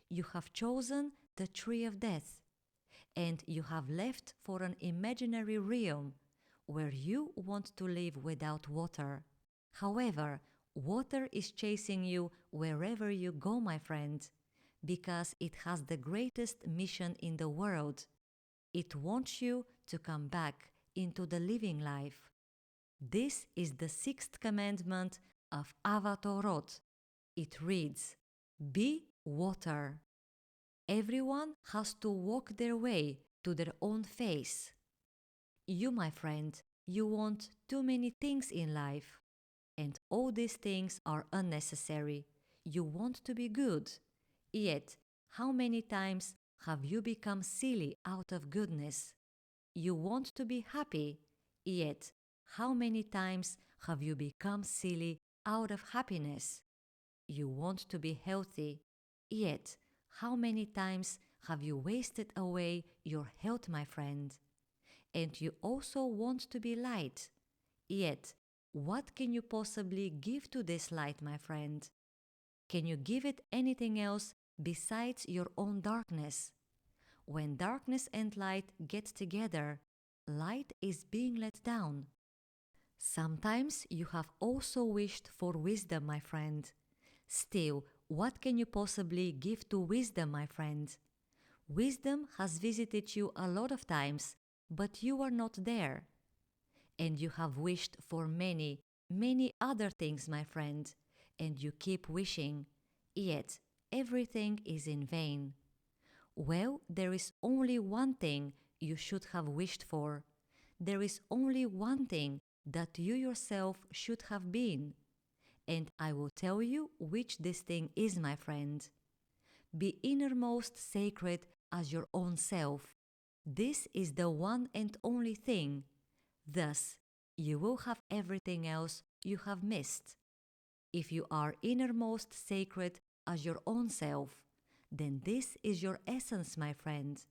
You have chosen the tree of death. And you have left for an imaginary realm where you want to live without water. However, water is chasing you wherever you go, my friend, because it has the greatest mission in the world. It wants you to come back into the living life. This is the sixth commandment of Ava Torot. It reads, be water. Everyone has to walk their way to their own face. You, my friend, you want too many things in life, and all these things are unnecessary. You want to be good. Yet, how many times have you become silly out of goodness? You want to be happy. Yet, how many times have you become silly out of happiness? You want to be healthy. Yet, how many times have you wasted away your health, my friend? And you also want to be light. Yet, what can you possibly give to this light, my friend? Can you give it anything else besides your own darkness? When darkness and light get together, light is being let down. Sometimes you have also wished for wisdom, my friend. Still, what can you possibly give to wisdom, my friend? Wisdom has visited you a lot of times, but you are not there. And you have wished for many, many other things, my friend, and you keep wishing, yet everything is in vain. Well, there is only one thing you should have wished for. There is only one thing that you yourself should have been. And I will tell you which this thing is, my friend. Be innermost sacred as your own self. This is the one and only thing. Thus, you will have everything else you have missed. If you are innermost sacred as your own self, then this is your essence, my friend.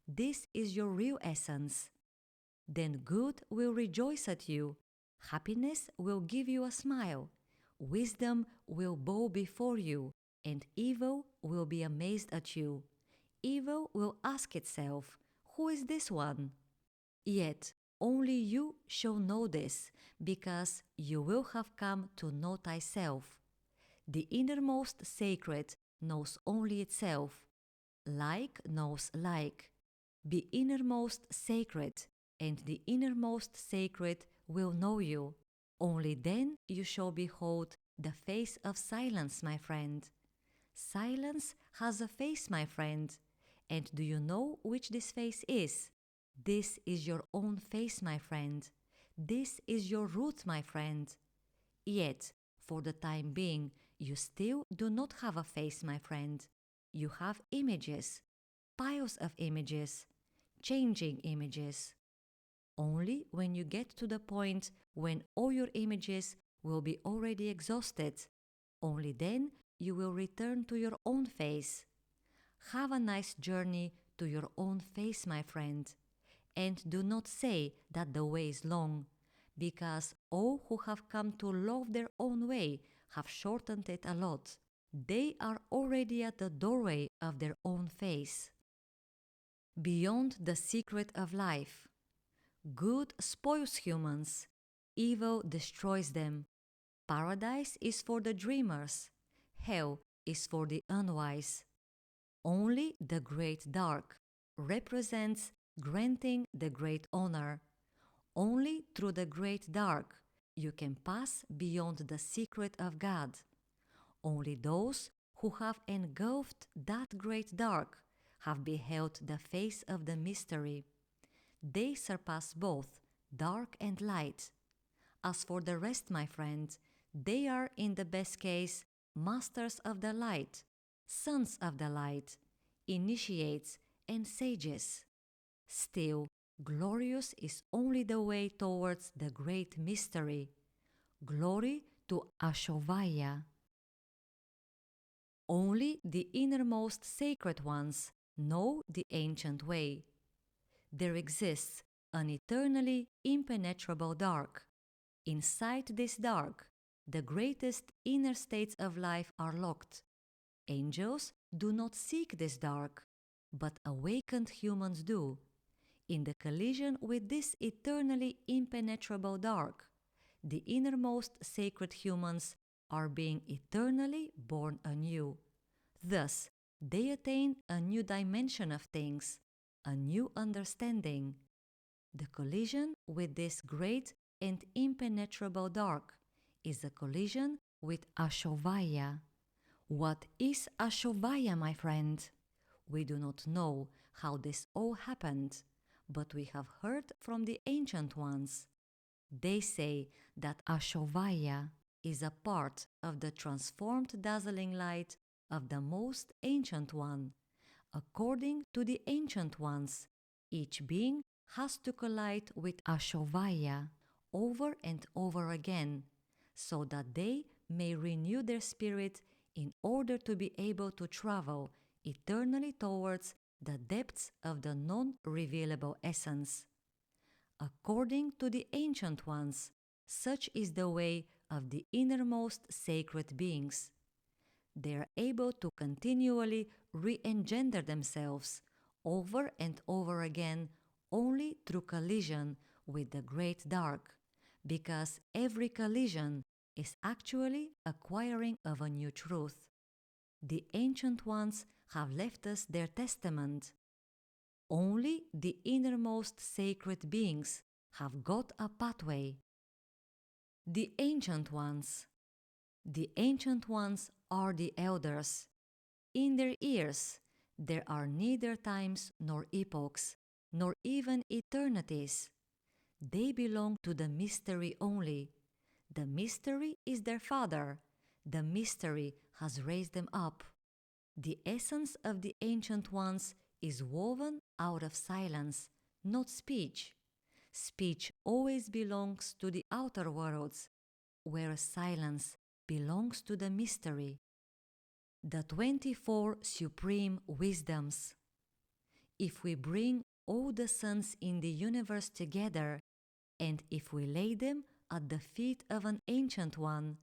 This is your real essence. Then good will rejoice at you, happiness will give you a smile, wisdom will bow before you, and evil will be amazed at you. Evil will ask itself, who is this one? Yet only you shall know this, because you will have come to know thyself. The innermost sacred knows only itself. Like knows like. Be innermost sacred, and the innermost sacred will know you. Only then you shall behold the face of silence, my friend. Silence has a face, my friend. And do you know which this face is? This is your own face, my friend. This is your root, my friend. Yet, for the time being, you still do not have a face, my friend. You have images, piles of images, changing images. Only when you get to the point when all your images will be already exhausted, only then you will return to your own face. Have a nice journey to your own face, my friend, and do not say that the way is long, because all who have come to love their own way have shortened it a lot. They are already at the doorway of their own face. Beyond the secret of life, good spoils humans, evil destroys them. Paradise is for the dreamers, hell is for the unwise. Only the great dark represents granting the great honor. Only through the great dark you can pass beyond the secret of God. Only those who have engulfed that great dark have beheld the face of the mystery. They surpass both dark and light. As for the rest, my friend, they are in the best case masters of the light, sons of the light, initiates and sages. Still, glorious is only the way towards the great mystery. Glory to Ashovaya. Only the innermost sacred ones know the ancient way. There exists an eternally impenetrable dark. Inside this dark, the greatest inner states of life are locked. Angels do not seek this dark, but awakened humans do. In the collision with this eternally impenetrable dark, the innermost sacred humans are being eternally born anew. Thus, they attain a new dimension of things, a new understanding. The collision with this great and impenetrable dark is a collision with Ashovaya. What is Ashovaya, my friend? We do not know how this all happened, but we have heard from the ancient ones. They say that Ashovaya is a part of the transformed dazzling light of the most ancient one. According to the ancient ones, each being has to collide with Ashovaya over and over again, so that they may renew their spirit in order to be able to travel eternally towards the depths of the non-revealable essence. According to the ancient ones, such is the way of the innermost sacred beings. They are able to continually re-engender themselves over and over again only through collision with the great dark, because every collision is actually acquiring of a new truth. The ancient ones have left us their testament. Only the innermost sacred beings have got a pathway. The ancient ones. The ancient ones are the elders. In their ears there are neither times nor epochs, nor even eternities. They belong to the mystery only. The mystery is their father. The mystery has raised them up. The essence of the ancient ones is woven out of silence, not speech. Speech always belongs to the outer worlds, whereas silence belongs to the mystery. The 24 supreme wisdoms. If we bring all the suns in the universe together, and if we lay them at the feet of an ancient one,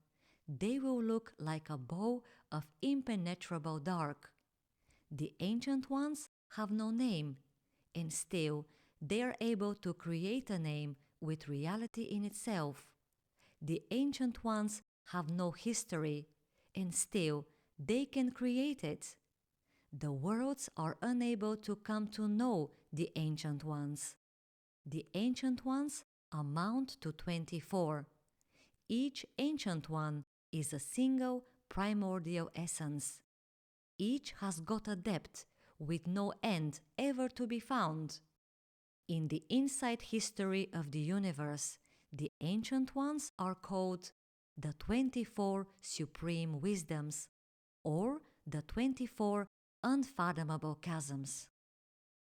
they will look like a bow of impenetrable dark. The ancient ones have no name, and still they are able to create a name with reality in itself. The ancient ones have no history, and still they can create it. The worlds are unable to come to know the ancient ones. The ancient ones amount to 24. Each ancient one is a single primordial essence. Each has got a depth with no end ever to be found. In the inside history of the universe, the ancient ones are called the 24 supreme wisdoms, or the 24 unfathomable chasms.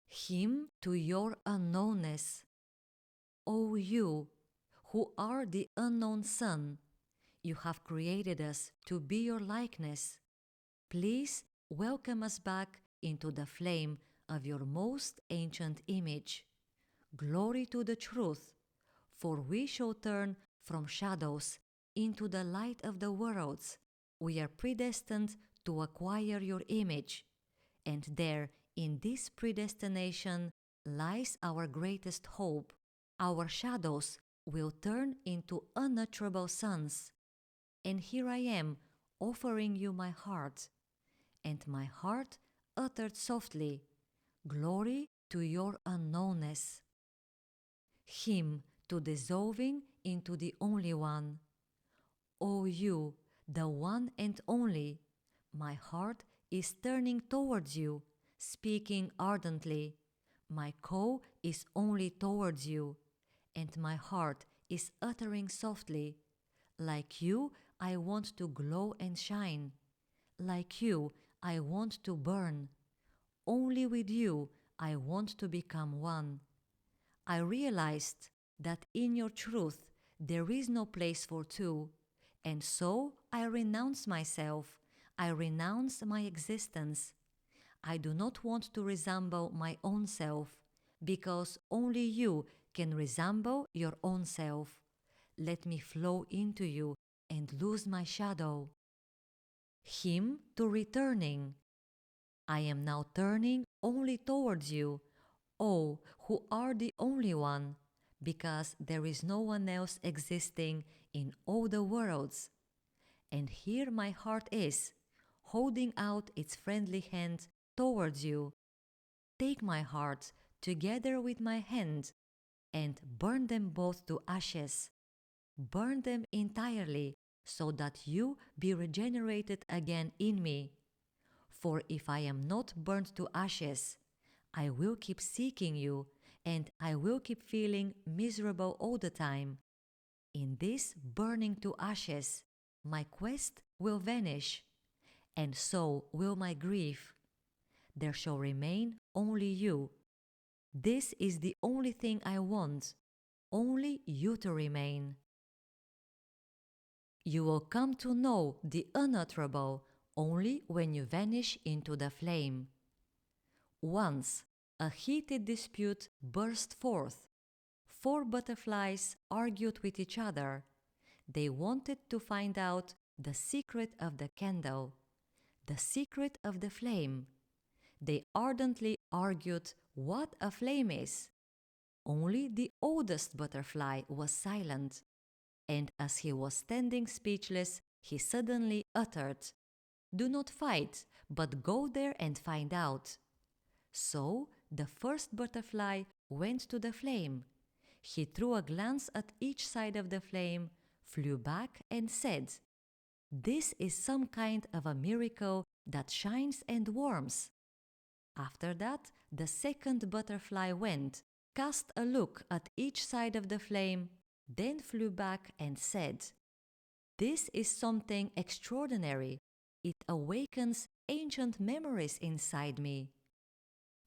Hymn to your unknownness. O you, who are the unknown Sun, you have created us to be your likeness. Please welcome us back into the flame of your most ancient image. Glory to the truth, for we shall turn from shadows into the light of the worlds. We are predestined to acquire your image, and there, in this predestination, lies our greatest hope. Our shadows will turn into unutterable suns. And here I am, offering you my heart, and my heart uttered softly, Glory to your unknownness. Hymn to dissolving into the only one. O you, the one and only, my heart is turning towards you, speaking ardently. My call is only towards you, and my heart is uttering softly, Like you, I want to glow and shine. Like you, I want to burn. Only with you, I want to become one. I realized that in your truth there is no place for two, and so I renounce myself, I renounce my existence. I do not want to resemble my own self, because only you can resemble your own self. Let me flow into you and lose my shadow. Hymn to returning. I am now turning only towards you, O who are the only one, because there is no one else existing in all the worlds. And here my heart is, holding out its friendly hand towards you. Take my heart together with my hand, and burn them both to ashes. Burn them entirely, so that you be regenerated again in me. For if I am not burnt to ashes, I will keep seeking you, and I will keep feeling miserable all the time. In this burning to ashes, my quest will vanish, and so will my grief. There shall remain only you. This is the only thing I want, only you to remain. You will come to know the unutterable only when you vanish into the flame. Once, a heated dispute burst forth. 4 butterflies argued with each other. They wanted to find out the secret of the candle, the secret of the flame. They ardently argued what a flame is. Only the oldest butterfly was silent, and as he was standing speechless, he suddenly uttered, "Do not fight, but go there and find out." So the first butterfly went to the flame. He threw a glance at each side of the flame, flew back and said, "This is some kind of a miracle that shines and warms." After that, the second butterfly went, cast a look at each side of the flame, then flew back and said, "This is something extraordinary. It awakens ancient memories inside me."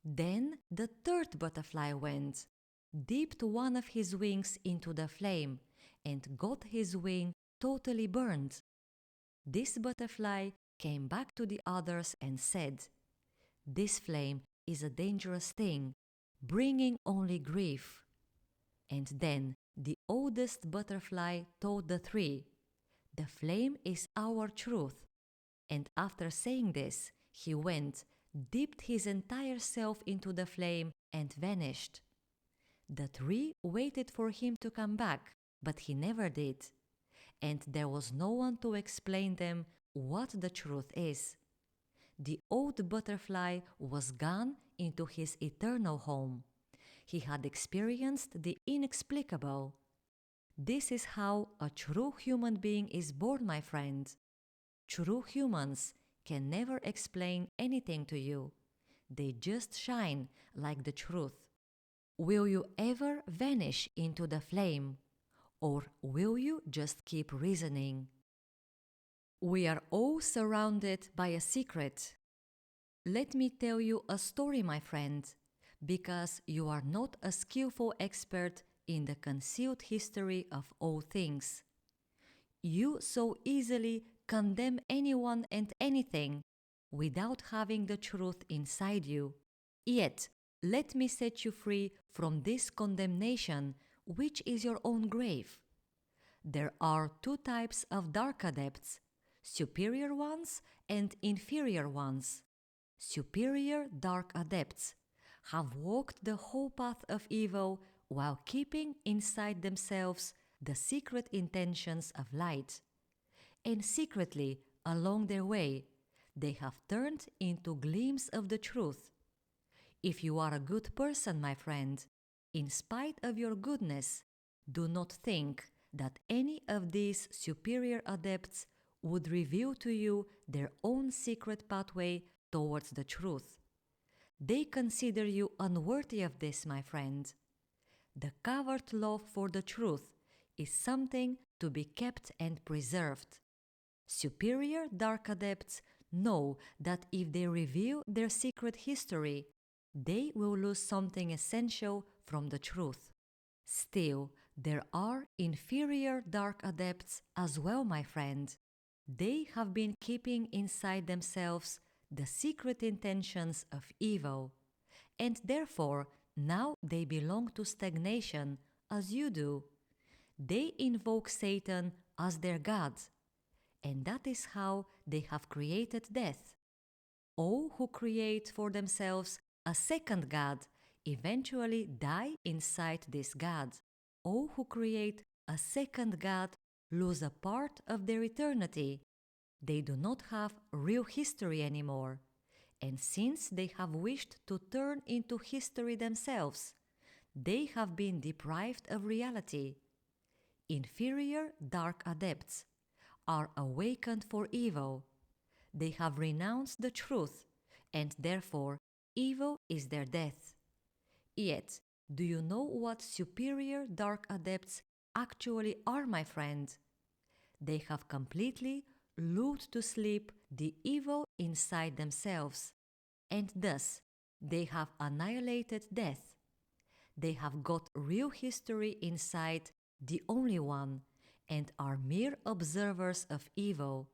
Then the third butterfly went, dipped one of his wings into the flame and got his wing totally burned. This butterfly came back to the others and said, "This flame is a dangerous thing, bringing only grief." And then the oldest butterfly told the three, "The flame is our truth." And after saying this, he went, dipped his entire self into the flame, and vanished. The three waited for him to come back, but he never did. And there was no one to explain them what the truth is. The old butterfly was gone into his eternal home. He had experienced the inexplicable. This is how a true human being is born, my friend. True humans can never explain anything to you. They just shine like the truth. Will you ever vanish into the flame? Or will you just keep reasoning? We are all surrounded by a secret. Let me tell you a story, my friend, because you are not a skillful expert in the concealed history of all things. You so easily condemn anyone and anything without having the truth inside you. Yet, let me set you free from this condemnation, which is your own grave. There are two types of dark adepts, superior ones and inferior ones. Superior dark adepts have walked the whole path of evil while keeping inside themselves the secret intentions of light. And secretly, along their way, they have turned into gleams of the truth. If you are a good person, my friend, in spite of your goodness, do not think that any of these superior adepts would reveal to you their own secret pathway towards the truth. They consider you unworthy of this, my friend. The covert love for the truth is something to be kept and preserved. Superior dark adepts know that if they reveal their secret history, they will lose something essential from the truth. Still, there are inferior dark adepts as well, my friend. They have been keeping inside themselves the secret intentions of evil, and therefore now they belong to stagnation as you do. They invoke Satan as their god, and that is how they have created death. All who create for themselves a second god eventually die inside this god. All who create a second god lose a part of their eternity. They do not have real history anymore, and since they have wished to turn into history themselves, they have been deprived of reality. Inferior dark adepts are awakened for evil. They have renounced the truth, and therefore evil is their death. Yet, do you know what superior dark adepts actually are, my friend? They have completely lulled to sleep the evil inside themselves, and thus they have annihilated death. They have got real history inside the only one, and are mere observers of evil.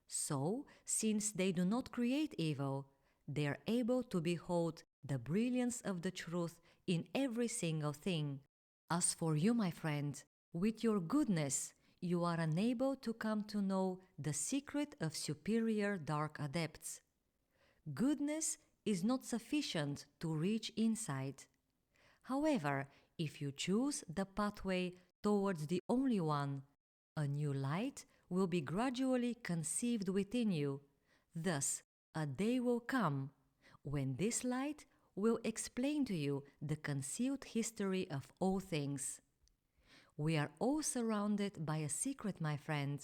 So, since they do not create evil, they are able to behold the brilliance of the truth in every single thing. As for you, my friend, with your goodness, you are unable to come to know the secret of superior dark adepts. Goodness is not sufficient to reach inside. However, if you choose the pathway towards the only one, a new light will be gradually conceived within you. Thus, a day will come when this light will explain to you the concealed history of all things. We are all surrounded by a secret, my friend.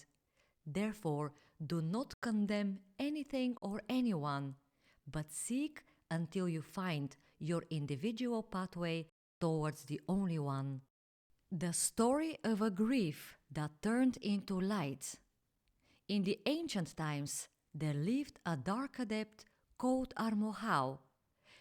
Therefore, do not condemn anything or anyone, but seek until you find your individual pathway towards the only one. The story of a grief that turned into light. In the ancient times, there lived a dark adept called Armohau.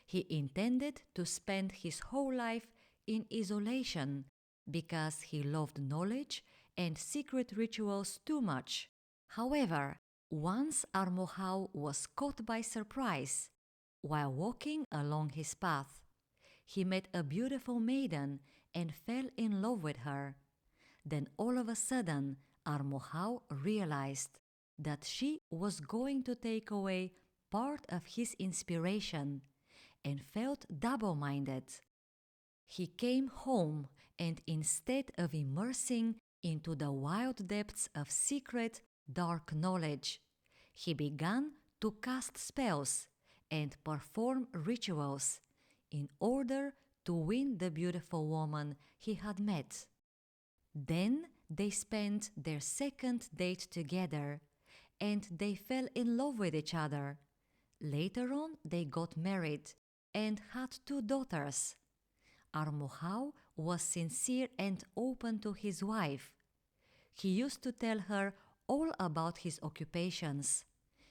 He intended to spend his whole life in isolation because he loved knowledge and secret rituals too much. However, once Armohau was caught by surprise while walking along his path. He met a beautiful maiden and fell in love with her. Then all of a sudden, Armohau realized that she was going to take away part of his inspiration and felt double-minded. He came home and instead of immersing into the wild depths of secret, dark knowledge, he began to cast spells and perform rituals in order to win the beautiful woman he had met. Then they spent their second date together and they fell in love with each other. Later on, they got married and had 2 daughters. Armohau was sincere and open to his wife. He used to tell her all about his occupations.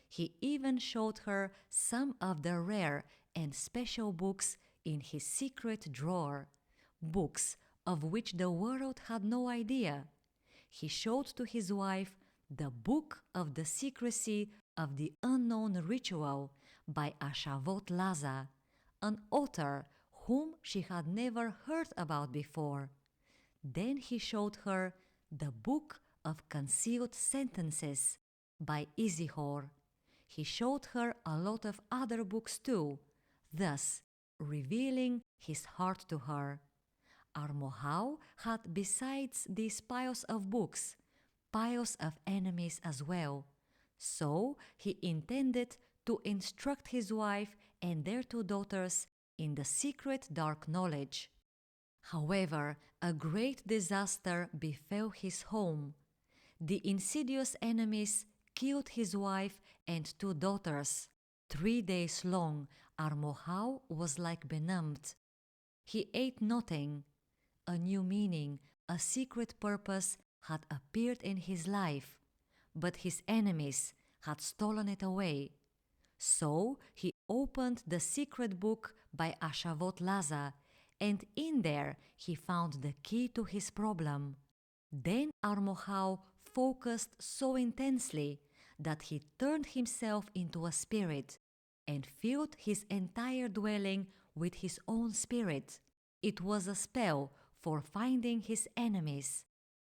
He even showed her some of the rare and special books in his secret drawer, books of which the world had no idea. He showed to his wife the Book of the Secrecy of the Unknown Ritual by Ashavot Laza, an author whom she had never heard about before. Then he showed her the Book of Concealed Sentences by Izihor. He showed her a lot of other books too, thus revealing his heart to her. Armohau had, besides these piles of books, piles of enemies as well, so he intended to instruct his wife and their 2 daughters in the secret dark knowledge. However, a great disaster befell his home. The insidious enemies killed his wife and 2 daughters. 3 days long, Armohau was like benumbed. He ate nothing. A new meaning, a secret purpose had appeared in his life, but his enemies had stolen it away. So he opened the secret book by Ashavot Laza, and in there he found the key to his problem. Then Armohau focused so intensely that he turned himself into a spirit and filled his entire dwelling with his own spirit. It was a spell for finding his enemies,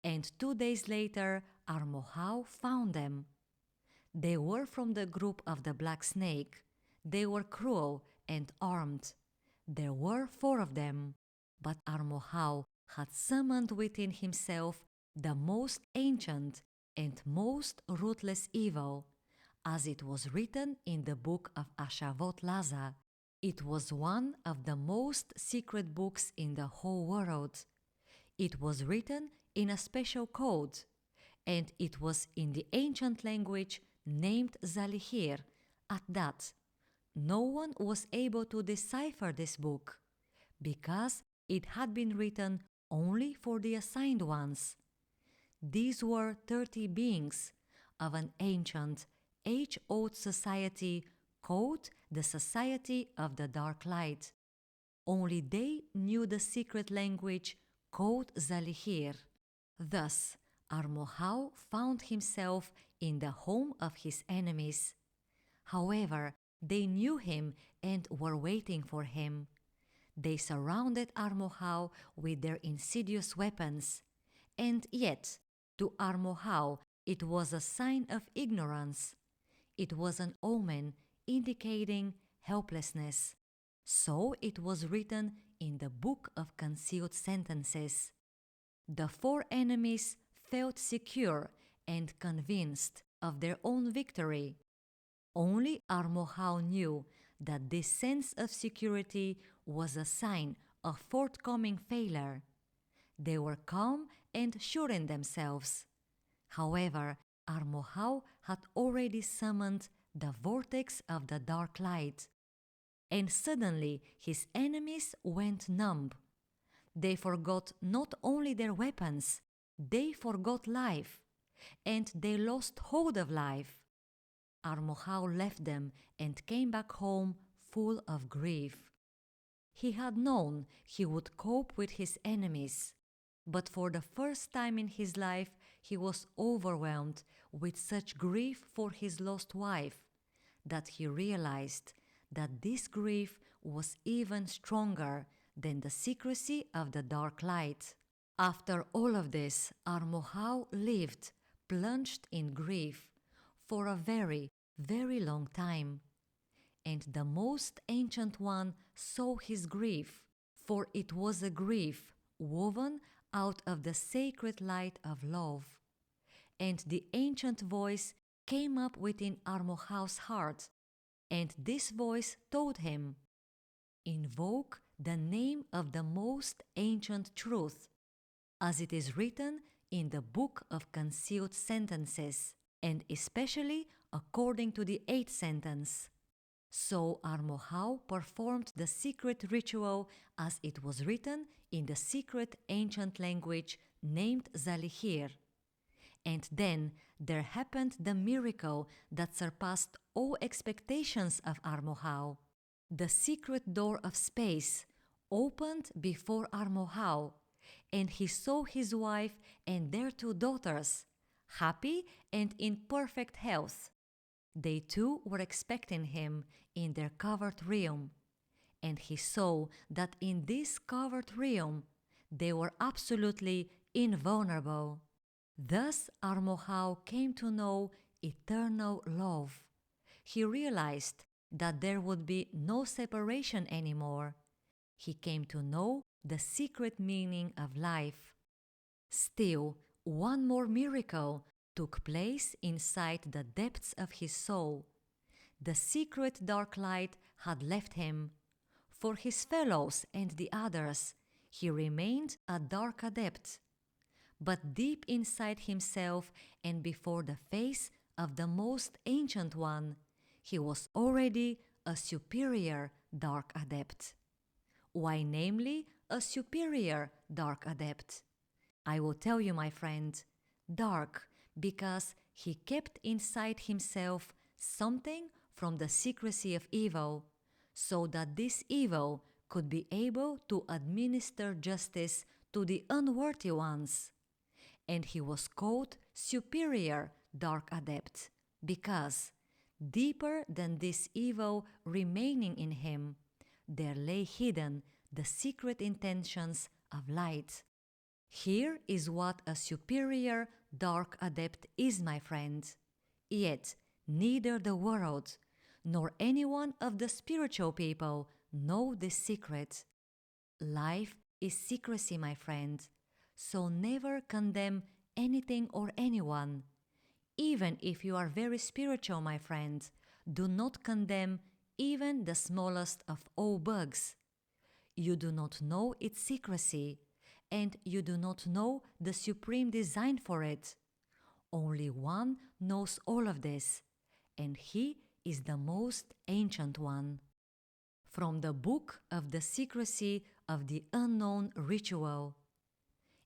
and 2 days later Armohau found them. They were from the group of the Black Snake. They were cruel and armed. There were 4 of them, but Armohau had summoned within himself the most ancient and most ruthless evil, as it was written in the book of Ashavot Laza. It was one of the most secret books in the whole world. It was written in a special code, and it was in the ancient language named Zalihir. At that, no one was able to decipher this book, because it had been written only for the assigned ones. These were 30 beings of an ancient, age-old society called the Society of the Dark Light. Only they knew the secret language called Zalihir. Thus, Armohau found himself in the home of his enemies. However, they knew him and were waiting for him. They surrounded Armohau with their insidious weapons, and yet, to Armohau, it was a sign of ignorance. It was an omen indicating helplessness. So it was written in the Book of Concealed Sentences. The 4 enemies felt secure and convinced of their own victory. Only Armohau knew that this sense of security was a sign of forthcoming failure. They were calm and sure in themselves. However, Armohau had already summoned the vortex of the dark light, and suddenly his enemies went numb. They forgot not only their weapons, they forgot life, and they lost hold of life. Armohau left them and came back home full of grief. He had known he would cope with his enemies, but for the first time in his life he was overwhelmed with such grief for his lost wife that he realized that this grief was even stronger than the secrecy of the dark light. After all of this, Armohau lived, plunged in grief, for a very, very long time. And the most ancient one saw his grief, for it was a grief woven out of the sacred light of love. And the ancient voice came up within Armohau's heart, and this voice told him, "Invoke the name of the most ancient truth, as it is written in the book of concealed sentences, and especially according to the 8th sentence." So Armohau performed the secret ritual as it was written in the secret ancient language named Zalihir. And then there happened the miracle that surpassed all expectations of Armohau. The secret door of space opened before Armohau, and he saw his wife and their 2 daughters, happy and in perfect health. They too were expecting him in their covered realm, and he saw that in this covered realm they were absolutely invulnerable. Thus Armohau came to know eternal love. He realized that there would be no separation anymore. He came to know the secret meaning of life. Still, one more miracle took place inside the depths of his soul. The secret dark light had left him. For his fellows and the others, he remained a dark adept. But deep inside himself and before the face of the most ancient one, he was already a superior dark adept. Why, namely, a superior dark adept? I will tell you, my friend, dark, because he kept inside himself something from the secrecy of evil, so that this evil could be able to administer justice to the unworthy ones. And he was called superior dark adept, because deeper than this evil remaining in him, there lay hidden the secret intentions of light. Here is what a superior dark adept is, my friend. Yet neither the world nor anyone of the spiritual people know this secret. Life is secrecy, my friend, so never condemn anything or anyone. Even if you are very spiritual, my friend, do not condemn even the smallest of all bugs. You do not know its secrecy, and you do not know the supreme design for it. Only one knows all of this, and he is the most ancient one. From the book of the secrecy of the unknown ritual.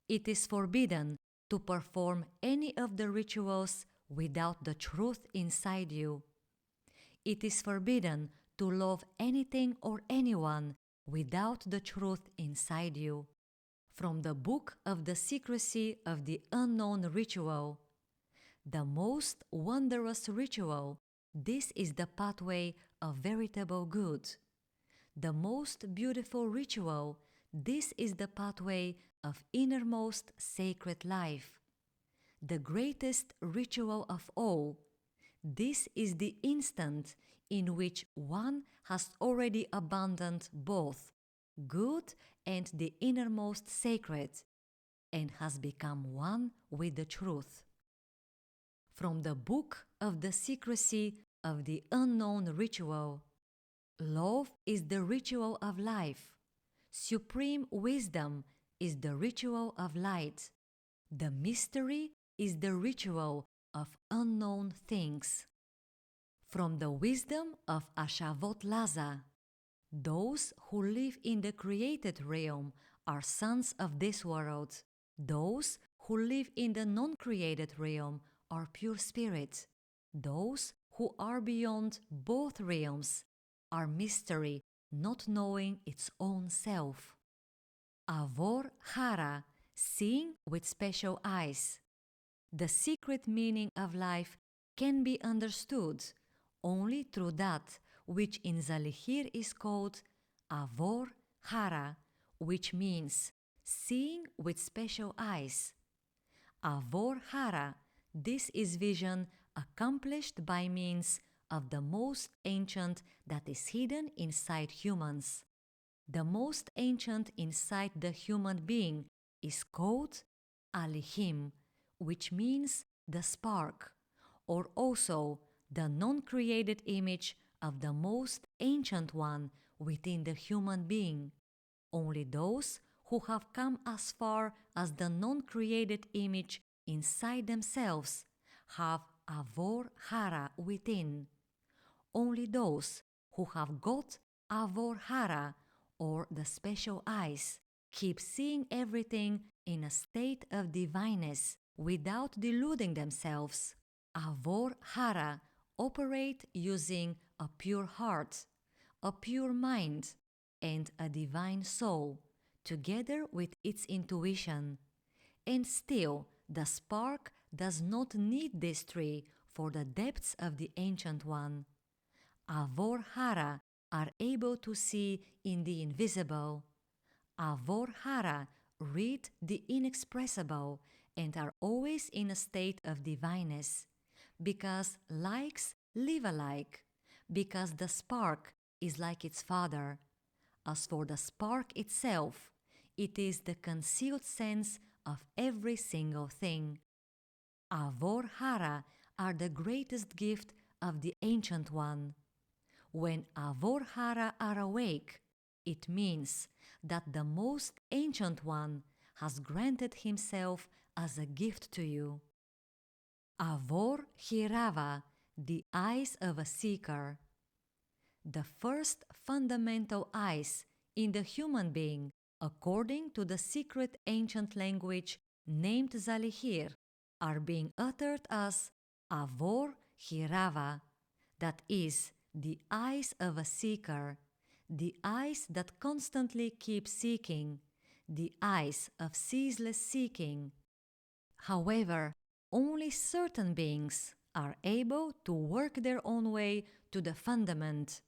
It is forbidden to perform any of the rituals without the truth inside you. It is forbidden to love anything or anyone without the truth inside you. From the book of the secrecy of the unknown ritual. The most wondrous ritual, this is the pathway of veritable good. The most beautiful ritual, this is the pathway of innermost sacred life. The greatest ritual of all, this is the instant in which one has already abandoned both good and the innermost sacred, and has become one with the truth. From the book of the secrecy of the unknown ritual. Love is the ritual of life. Supreme wisdom is the ritual of light. The mystery is the ritual of unknown things. From the wisdom of Ashavot Laza. Those who live in the created realm are sons of this world. Those who live in the non-created realm are pure spirits. Those who are beyond both realms are mystery not knowing its own self. Avor Hara, seeing with special eyes. The secret meaning of life can be understood only through that which in Zalihir is called Avor Hara, which means seeing with special eyes. Avor Hara, this is vision accomplished by means of the most ancient that is hidden inside humans. The most ancient inside the human being is called Alihim, which means the spark, or also the non-created image of the most ancient one within the human being. Only those who have come as far as the non-created image inside themselves have Avor Hara within. Only those who have got Avor Hara, or the special eyes, keep seeing everything in a state of divineness without deluding themselves. Avor Hara operate using a pure heart, a pure mind, and a divine soul, together with its intuition. And still, the spark does not need these three for the depths of the Ancient One. Avor Hara are able to see in the invisible. Avor Hara read the inexpressible and are always in a state of divineness, because likes live alike, because the spark is like its father. As for the spark itself, it is the concealed sense of every single thing. Avor Hara are the greatest gift of the Ancient One. When Avor Hara are awake, it means that the most Ancient One has granted himself as a gift to you. Avor Hirava, the eyes of a seeker. The first fundamental eyes in the human being, according to the secret ancient language named Zalihir, are being uttered as Avor Hirava, that is, the eyes of a seeker, the eyes that constantly keep seeking, the eyes of ceaseless seeking. However, only certain beings are able to work their own way to the fundament,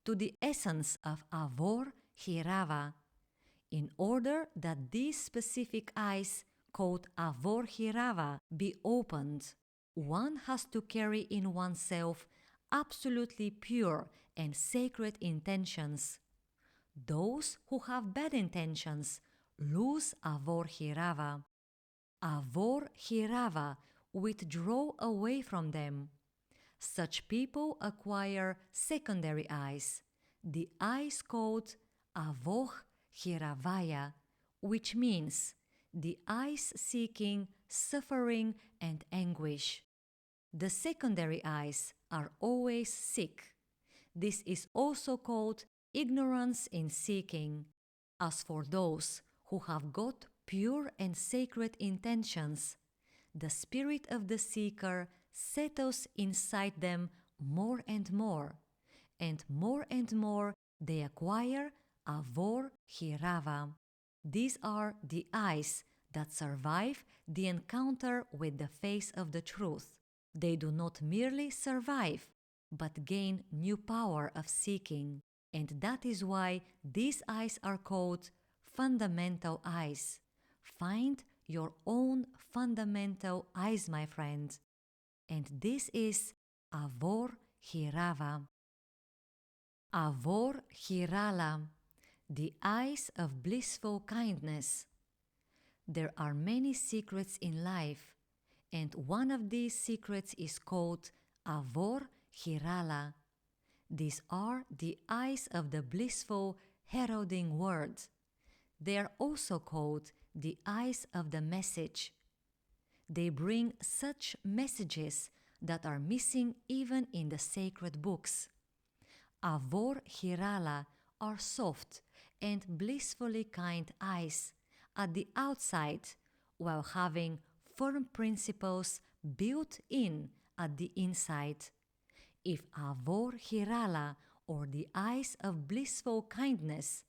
to the essence of Avor Hirava. In order that these specific eyes, called Avor Hirava, be opened, one has to carry in oneself absolutely pure and sacred intentions. Those who have bad intentions lose Avor Hirava. Avor Hirava withdraw away from them. Such people acquire secondary eyes, the eyes called Avoh Hiravaya, which means the eyes seeking suffering and anguish. The secondary eyes are always sick. This is also called ignorance in seeking. As for those who have got pure and sacred intentions, the spirit of the seeker settles inside them more and more they acquire Avor Hirava. These are the eyes that survive the encounter with the face of the truth. They do not merely survive, but gain new power of seeking, and that is why these eyes are called fundamental eyes. Find your own fundamental eyes, my friend. And this is Avor Hirava. Avor Hirala, the eyes of blissful kindness. There are many secrets in life, and one of these secrets is called Avor Hirala. These are the eyes of the blissful heralding word. They are also called the eyes of the message. They bring such messages that are missing even in the sacred books. Avor Hirala are soft and blissfully kind eyes at the outside, while having firm principles built in at the inside. If Avor Hirala or the eyes of blissful kindness,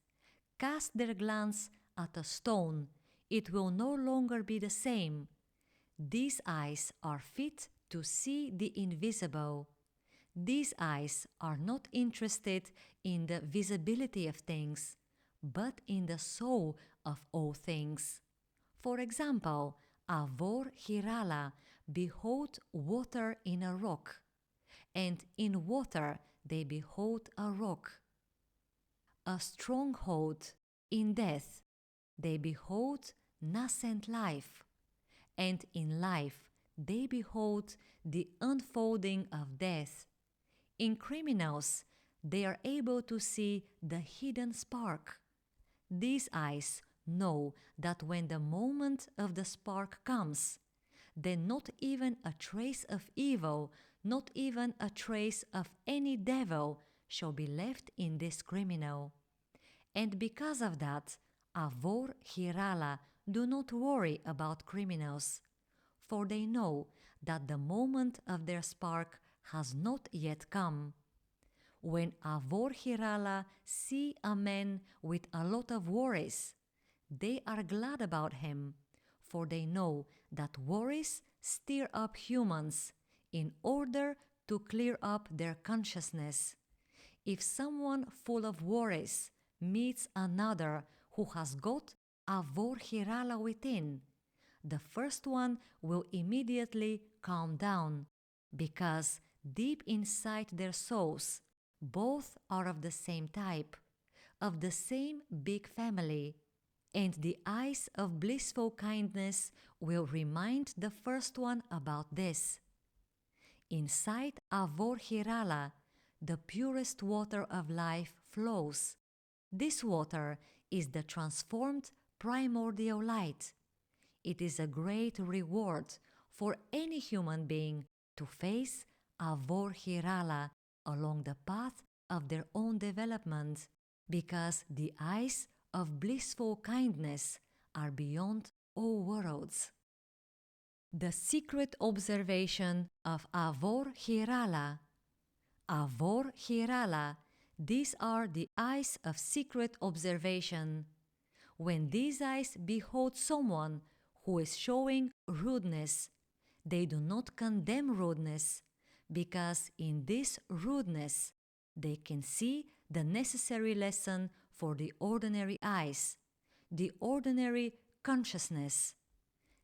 cast their glance at a stone, it will no longer be the same. These eyes are fit to see the invisible. These eyes are not interested in the visibility of things, but in the soul of all things. For example, Avor Hirala behold water in a rock, and in water they behold a rock. A stronghold in death they behold nascent life, and in life they behold the unfolding of death. In criminals they are able to see the hidden spark. These eyes know that when the moment of the spark comes, then not even a trace of evil, not even a trace of any devil shall be left in this criminal. And because of that, Avor Hirala do not worry about criminals, for they know that the moment of their spark has not yet come. When Avor Hirala see a man with a lot of worries, they are glad about him, for they know that worries stir up humans in order to clear up their consciousness. If someone full of worries meets another who has got Avor Hirala within, the first one will immediately calm down, because deep inside their souls, both are of the same type, of the same big family, and the eyes of blissful kindness will remind the first one about this. Inside Avor Hirala, the purest water of life flows. This water is the transformed primordial light. It is a great reward for any human being to face Avor Hirala along the path of their own development, because the eyes of blissful kindness are beyond all worlds. The secret observation of Avor Hirala. Avor Hirala, these are the eyes of secret observation. When these eyes behold someone who is showing rudeness, they do not condemn rudeness, because in this rudeness they can see the necessary lesson for the ordinary eyes, the ordinary consciousness.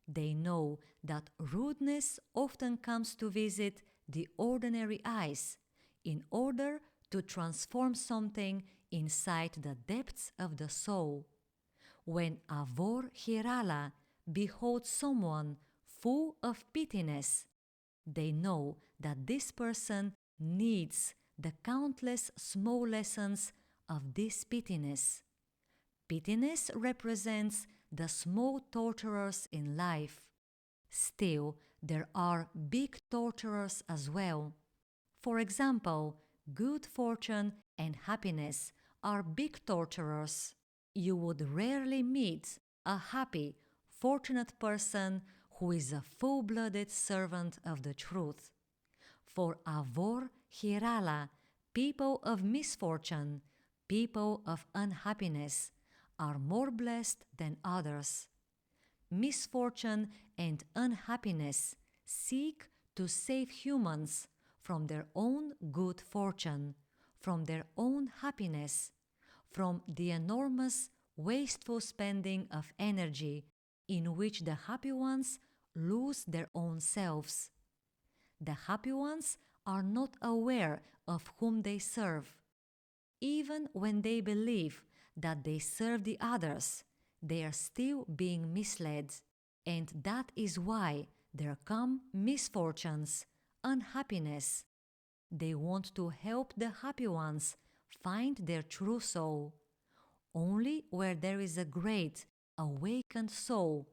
They know that rudeness often comes to visit the ordinary eyes in order to transform something inside the depths of the soul. When Avor Hirala beholds someone full of pityness, they know that this person needs the countless small lessons of this pityness. Pityness represents the small torturers in life. Still, there are big torturers as well. For example, good fortune and happiness are big torturers. You would rarely meet a happy, fortunate person who is a full-blooded servant of the truth. For Avor Hirala, people of misfortune, people of unhappiness, are more blessed than others. Misfortune and unhappiness seek to save humans from their own good fortune, from their own happiness, from the enormous wasteful spending of energy in which the happy ones lose their own selves. The happy ones are not aware of whom they serve. Even when they believe that they serve the others, they are still being misled, and that is why there come misfortunes, unhappiness. They want to help the happy ones find their true soul. Only where there is a great, awakened soul,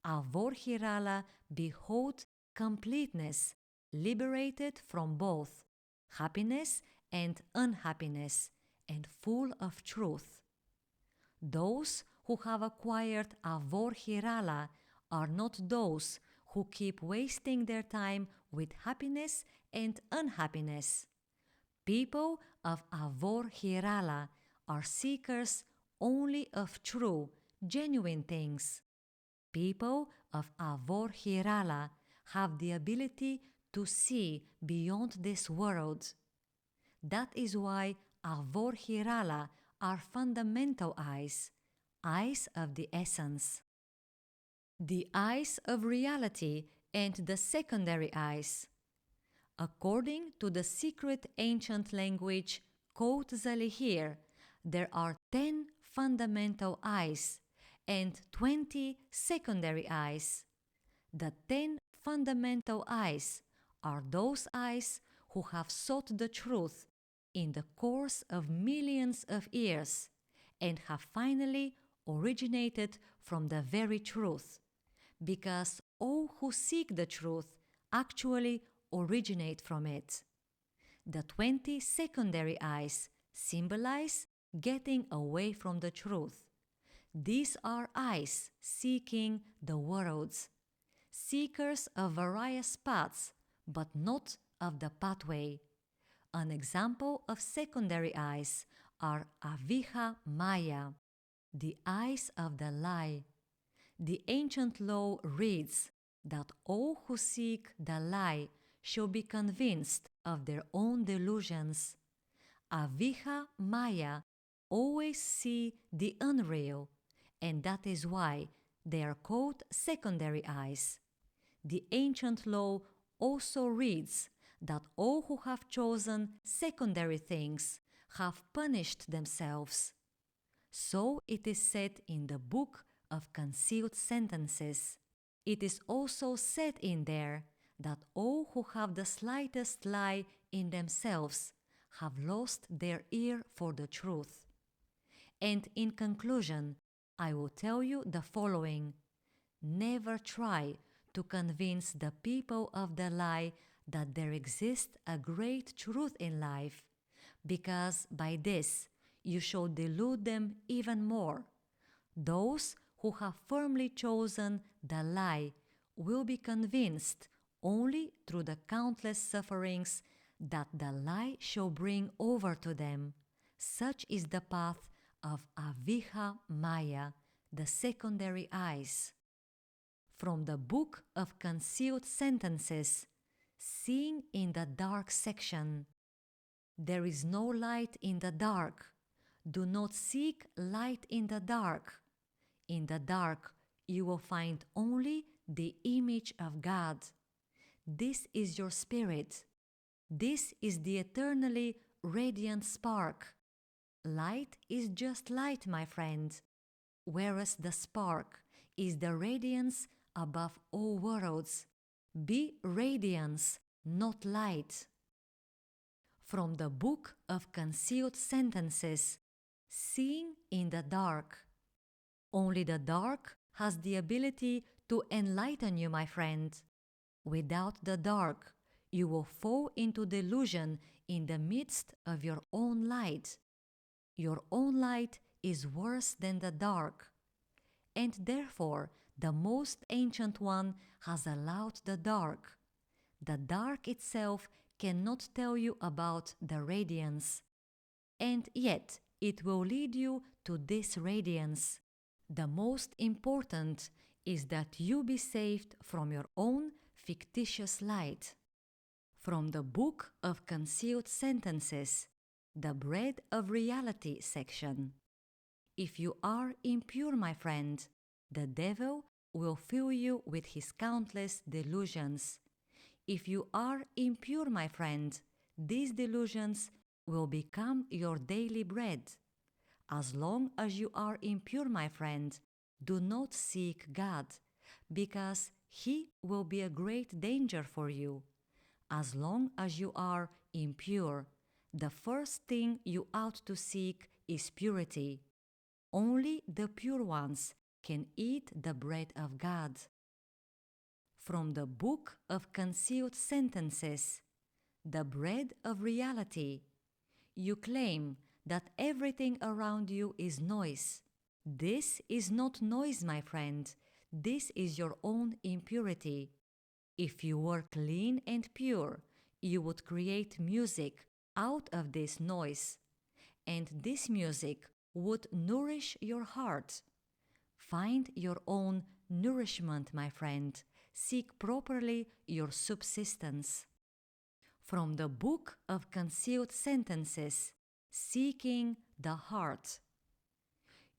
Avor Hirala behold completeness, liberated from both happiness and unhappiness, and full of truth. Those who have acquired Avor Hirala are not those who keep wasting their time with happiness and unhappiness. People of Avor-hirala are seekers only of true, genuine things. People of Avor-hirala have the ability to see beyond this world. That is why Avor-hirala are fundamental eyes, eyes of the essence. The eyes of reality and the secondary eyes. According to the secret ancient language Kot Zalihir, there are 10 fundamental eyes and 20 secondary eyes. The 10 fundamental eyes are those eyes who have sought the truth in the course of millions of years and have finally originated from the very truth, because all who seek the truth actually originate from it. The 20 secondary eyes symbolize getting away from the truth. These are eyes seeking the worlds, seekers of various paths, but not of the pathway. An example of secondary eyes are Aviha Maya, the eyes of the lie. The ancient law reads that all who seek the lie shall be convinced of their own delusions. Aviha Maya always see the unreal, and that is why they are called secondary eyes. The ancient law also reads that all who have chosen secondary things have punished themselves. So it is said in the book of concealed sentences. It is also said in there that all who have the slightest lie in themselves have lost their ear for the truth. And in conclusion, I will tell you the following. Never try to convince the people of the lie that there exists a great truth in life, because by this you shall delude them even more. Those who have firmly chosen the lie will be convinced only through the countless sufferings that the lie shall bring over to them. Such is the path of Aviha Maya, the secondary eyes. From the book of concealed sentences, Seeing in the Dark section. There is no light in the dark. Do not seek light in the dark. In the dark you will find only the image of God. This is your spirit. This is the eternally radiant spark. Light is just light, my friend, whereas the spark is the radiance above all worlds. Be radiance, not light. From the book of concealed sentences, Seeing in the Dark. Only the dark has the ability to enlighten you, my friend. Without the dark, you will fall into delusion in the midst of your own light. Your own light is worse than the dark, and therefore the most ancient one has allowed the dark. The dark itself cannot tell you about the radiance, and yet it will lead you to this radiance. The most important is that you be saved from your own fictitious light. From the book of concealed sentences, the bread of reality section. If you are impure, my friend, the devil will fill you with his countless delusions. If you are impure, my friend, these delusions will become your daily bread. As long as you are impure, my friend, do not seek God, because He will be a great danger for you. As long as you are impure, the first thing you ought to seek is purity. Only the pure ones can eat the bread of God. From the book of concealed sentences, the bread of reality. You claim that everything around you is noise. This is not noise, my friend. This is your own impurity. If you were clean and pure, you would create music out of this noise, and this music would nourish your heart. Find your own nourishment, my friend. Seek properly your subsistence. From the Book of Concealed Sentences, Seeking the Heart.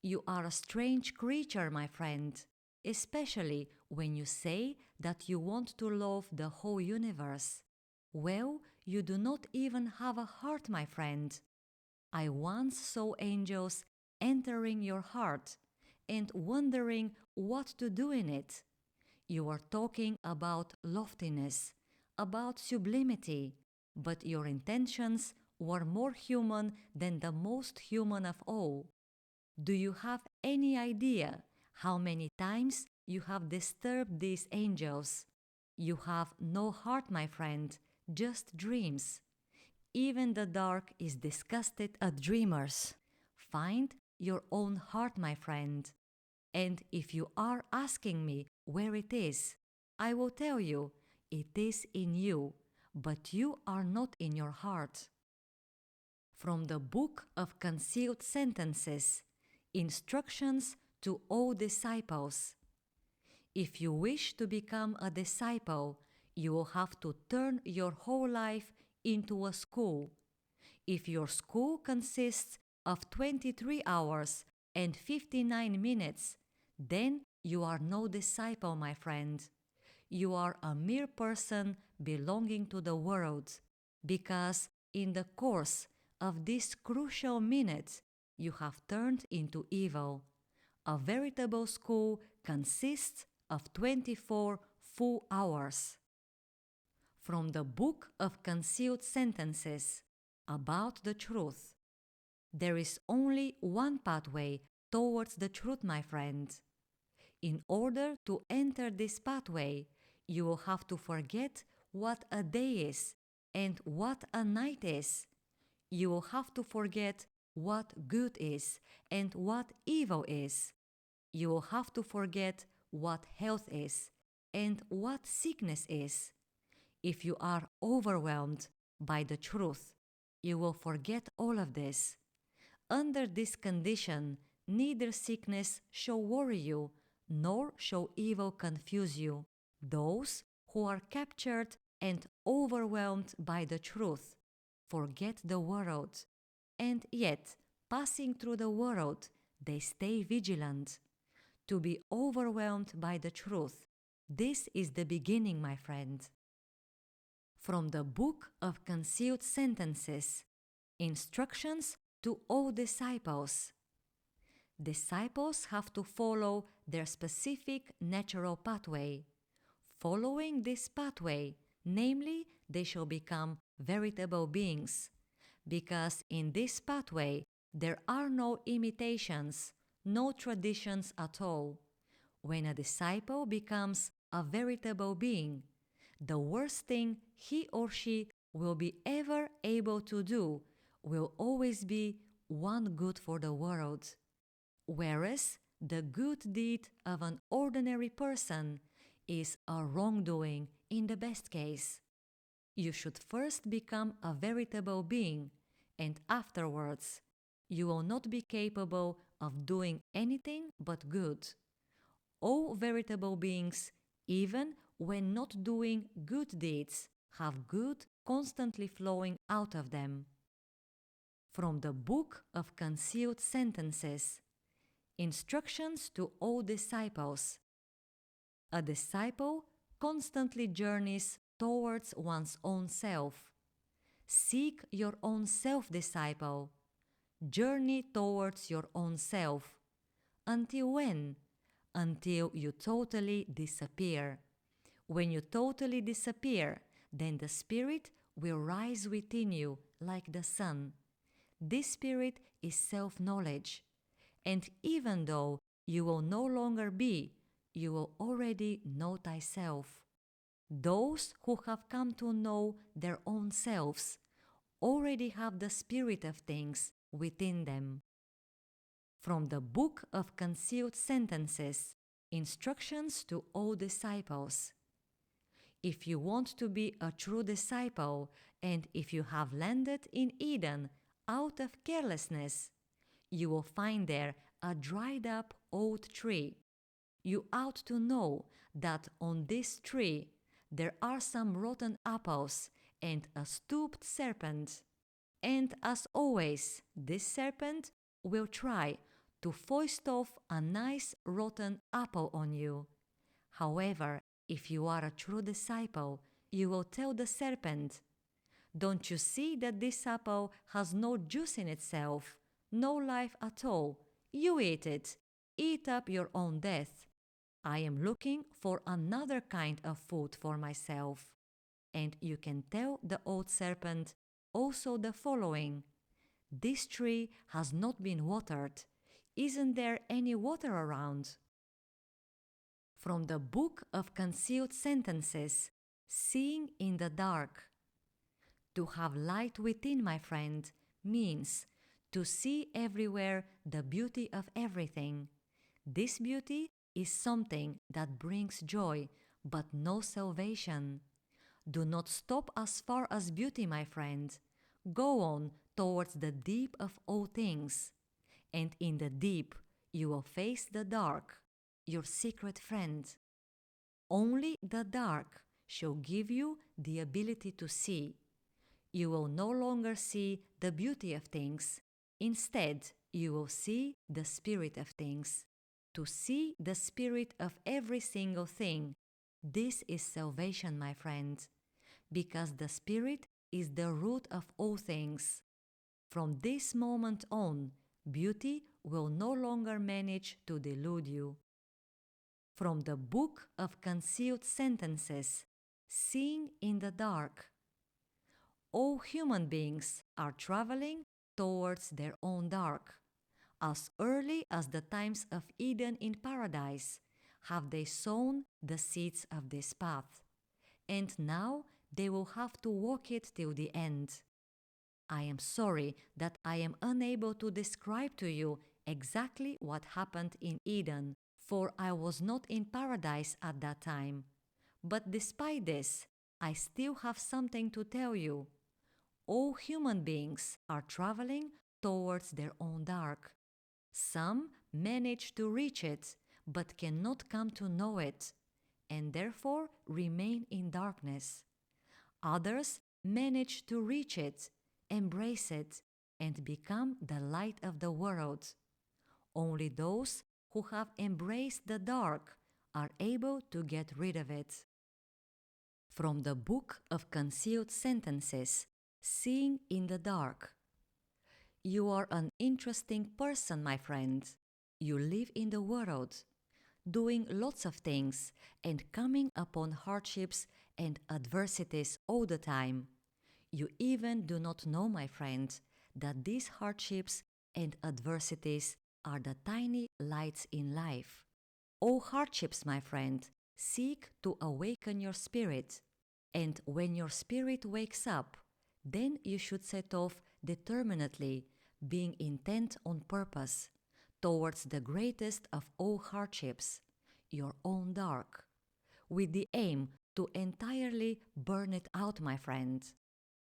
You are a strange creature, my friend, especially when you say that you want to love the whole universe. Well, you do not even have a heart, my friend. I once saw angels entering your heart and wondering what to do in it. You are talking about loftiness, about sublimity, but your intentions were more human than the most human of all. Do you have any idea how many times you have disturbed these angels? You have no heart, my friend, just dreams. Even the dark is disgusted at dreamers. Find your own heart, my friend. And if you are asking me where it is, I will tell you, it is in you, but you are not in your heart. From the Book of Concealed Sentences, Instructions to all disciples. If you wish to become a disciple, you will have to turn your whole life into a school. If your school consists of 23 hours and 59 minutes, then you are no disciple, my friend. You are a mere person belonging to the world, because in the course of this crucial minute, you have turned into evil. A veritable school consists of 24 full hours. From the Book of Concealed Sentences, About the Truth. There is only one pathway towards the truth, my friend. In order to enter this pathway, you will have to forget what a day is and what a night is. You will have to forget what good is and what evil is. You will have to forget what health is and what sickness is. If you are overwhelmed by the truth, you will forget all of this. Under this condition, neither sickness shall worry you, nor shall evil confuse you. Those who are captured and overwhelmed by the truth forget the world, and yet, passing through the world, they stay vigilant. To be overwhelmed by the truth, this is the beginning, my friend. From the Book of Concealed Sentences, Instructions to all disciples. Disciples have to follow their specific natural pathway. Following this pathway, namely, they shall become veritable beings, because in this pathway there are no imitations, no traditions at all. When a disciple becomes a veritable being, the worst thing he or she will be ever able to do will always be one good for the world, whereas the good deed of an ordinary person is a wrongdoing in the best case. You should first become a veritable being, and afterwards you will not be capable of doing anything but good. All veritable beings, even when not doing good deeds, have good constantly flowing out of them. From the Book of Concealed Sentences, Instructions to all disciples. A disciple constantly journeys towards one's own self. Seek your own self, disciple. Journey towards your own self. Until when? Until you totally disappear. When you totally disappear, then the spirit will rise within you like the sun. This spirit is self-knowledge. And even though you will no longer be, you will already know thyself. Those who have come to know their own selves already have the spirit of things within them. From the Book of Concealed Sentences, Instructions to all disciples. If you want to be a true disciple, and if you have landed in Eden out of carelessness, you will find there a dried up old tree. You ought to know that on this tree there are some rotten apples and a stooped serpent. And as always, this serpent will try to foist off a nice rotten apple on you. However, if you are a true disciple, you will tell the serpent, "Don't you see that this apple has no juice in itself, no life at all? You eat it. Eat up your own death. I am looking for another kind of food for myself." And you can tell the old serpent also the following: "This tree has not been watered. Isn't there any water around?" From the Book of Concealed Sentences, Seeing in the Dark. To have light within, my friend, means to see everywhere the beauty of everything. This beauty is something that brings joy, but no salvation. Do not stop as far as beauty, my friend. Go on towards the deep of all things. And in the deep you will face the dark, your secret friend. Only the dark shall give you the ability to see. You will no longer see the beauty of things. Instead, you will see the spirit of things. To see the spirit of every single thing, this is salvation, my friend, because the spirit is the root of all things. From this moment on, beauty will no longer manage to delude you. From the Book of Concealed Sentences, Seeing in the Dark. All human beings are traveling towards their own dark. As early as the times of Eden in paradise have they sown the seeds of this path, and now they will have to walk it till the end. I am sorry that I am unable to describe to you exactly what happened in Eden, for I was not in paradise at that time. But despite this, I still have something to tell you. All human beings are traveling towards their own dark. Some manage to reach it, but cannot come to know it, and therefore remain in darkness. Others manage to reach it, embrace it, and become the light of the world. Only those who have embraced the dark are able to get rid of it. From the Book of Concealed Sentences, Seeing in the Dark. You are an interesting person, my friend. You live in the world, doing lots of things and coming upon hardships and adversities all the time. You even do not know, my friend, that these hardships and adversities are the tiny lights in life. All hardships, my friend, seek to awaken your spirit. And when your spirit wakes up, then you should set off determinedly, being intent on purpose, towards the greatest of all hardships, your own dark, with the aim to entirely burn it out, my friend.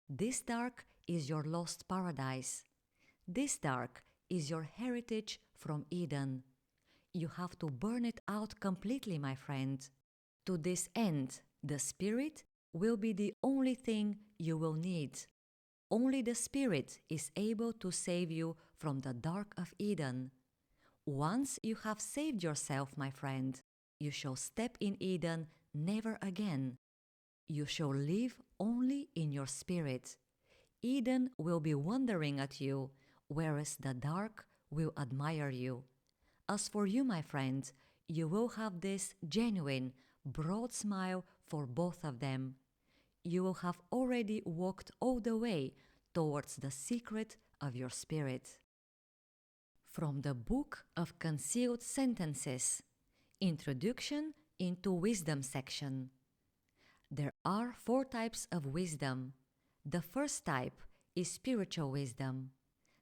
This dark is your lost paradise. This dark is your heritage from Eden. You have to burn it out completely, my friend. To this end, the spirit will be the only thing you will need. Only the spirit is able to save you from the dark of Eden. Once you have saved yourself, my friend, you shall step in Eden never again. You shall live only in your spirit. Eden will be wondering at you, whereas the dark will admire you. As for you, my friend, you will have this genuine, broad smile for both of them. You will have already walked all the way towards the secret of your spirit. From the Book of Concealed Sentences, Introduction into Wisdom section. There are 4 types of wisdom. The first type is spiritual wisdom.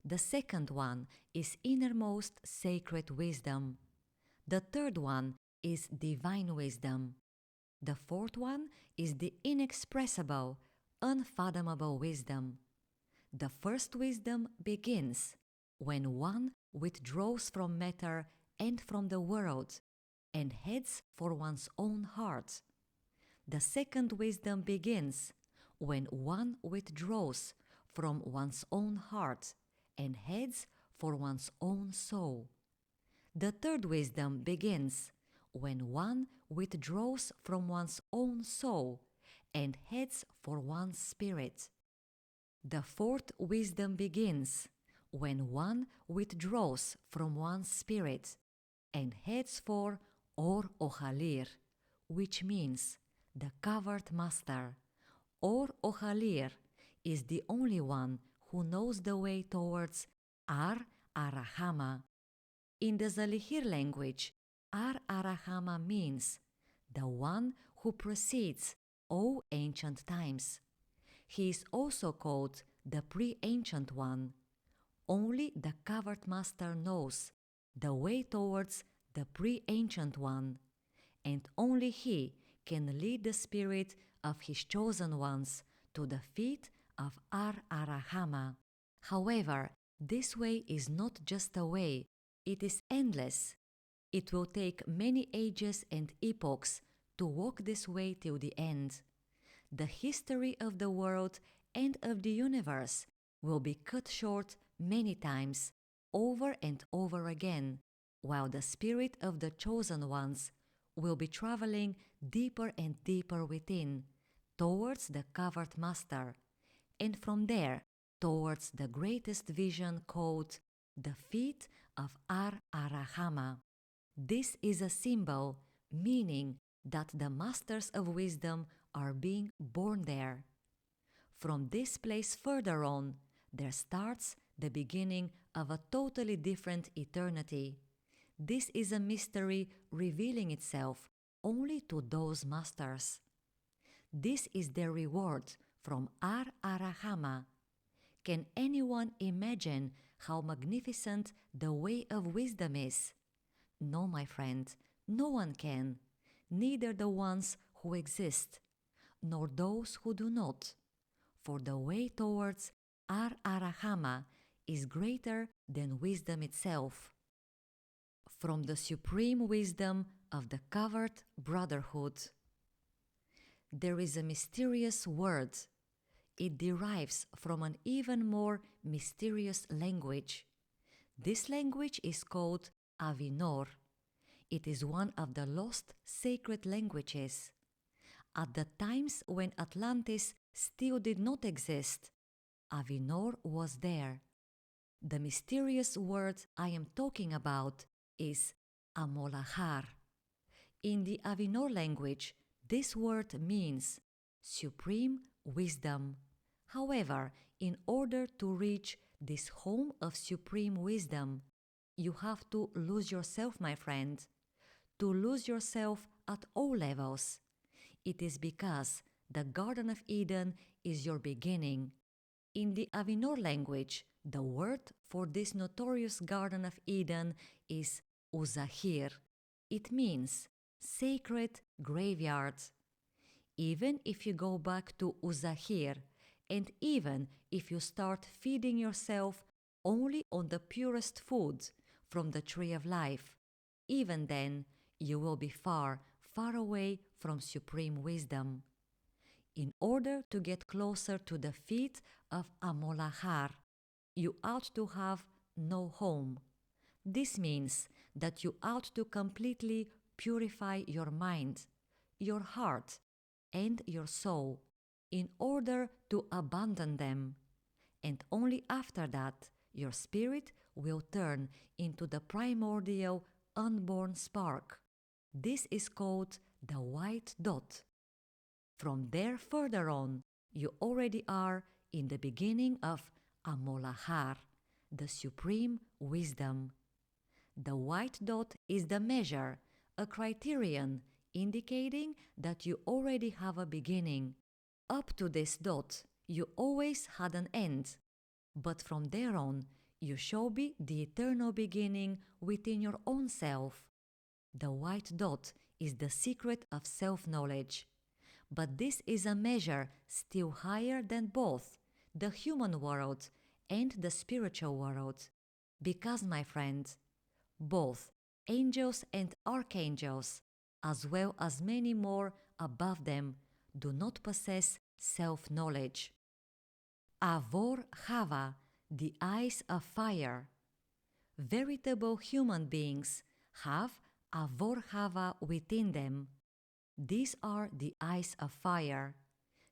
The second one is innermost sacred wisdom. The third one is divine wisdom. The fourth one is the inexpressible, unfathomable wisdom. The first wisdom begins when one withdraws from matter and from the world and heads for one's own heart. The second wisdom begins when one withdraws from one's own heart and heads for one's own soul. The third wisdom begins when one withdraws from one's own soul and heads for one's spirit. The fourth wisdom begins when one withdraws from one's spirit and heads for Or Ohalir, which means the covered master. Or Ohalir is the only one who knows the way towards Ar Arahama. In the Zalihir language, Ar Arahama means the one who precedes all ancient times. He is also called the pre-ancient one. Only the covered master knows the way towards the pre-ancient one, and only he can lead the spirit of his chosen ones to the feet of Ar Arahama. However, this way is not just a way, it is endless. It will take many ages and epochs to walk this way till the end. The history of the world and of the universe will be cut short many times, over and over again, while the spirit of the chosen ones will be traveling deeper and deeper within, towards the covered master, and from there towards the greatest vision called the feet of Ar Arahama. This is a symbol, meaning that the masters of wisdom are being born there. From this place further on, there starts the beginning of a totally different eternity. This is a mystery revealing itself only to those masters. This is their reward from Ar Arahama. Can anyone imagine how magnificent the way of wisdom is? No, my friend, no one can, neither the ones who exist, nor those who do not, for the way towards Ar Arahama is greater than wisdom itself. From the supreme wisdom of the covered brotherhood. There is a mysterious word. It derives from an even more mysterious language. This language is called Avinor. It is one of the lost sacred languages. At the times when Atlantis still did not exist, Avinor was there. The mysterious word I am talking about is Amolahar. In the Avinor language, this word means supreme wisdom. However, in order to reach this home of supreme wisdom, you have to lose yourself, my friend. To lose yourself at all levels. It is because the Garden of Eden is your beginning. In the Avinor language, the word for this notorious Garden of Eden is Uzahir. It means sacred graveyard. Even if you go back to Uzahir, and even if you start feeding yourself only on the purest food from the tree of life, even then you will be far, far away from supreme wisdom. In order to get closer to the feet of Amolahar, you ought to have no home. This means that you ought to completely purify your mind, your heart, and your soul in order to abandon them. And only after that, your spirit will turn into the primordial unborn spark. This is called the white dot. From there further on, you already are in the beginning of Amolahar, the supreme wisdom. The white dot is the measure, a criterion indicating that you already have a beginning. Up to this dot, you always had an end, but from there on, you shall be the eternal beginning within your own self. The white dot is the secret of self-knowledge. But this is a measure still higher than both the human world and the spiritual world. Because, my friend, both angels and archangels, as well as many more above them, do not possess self-knowledge. Avor Hava, the eyes of fire. Veritable human beings have Avor Hava within them. These are the eyes of fire.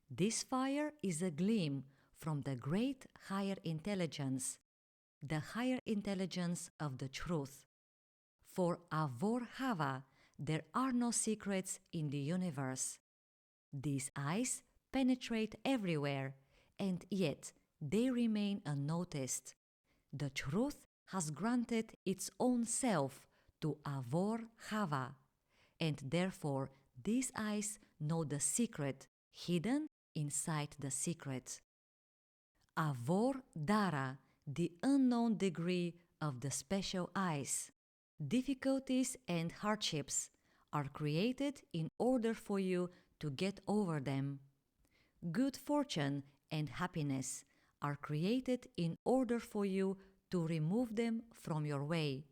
This fire is a gleam from the great higher intelligence, the higher intelligence of the truth. For Avor Hava, there are no secrets in the universe. These eyes penetrate everywhere, and yet they remain unnoticed. The truth has granted its own self to Avor Hava, and therefore these eyes know the secret hidden inside the secret. Avor Dara, the unknown degree of the special eyes. Difficulties and hardships are created in order for you to get over them. Good fortune and happiness are created in order for you to remove them from your way.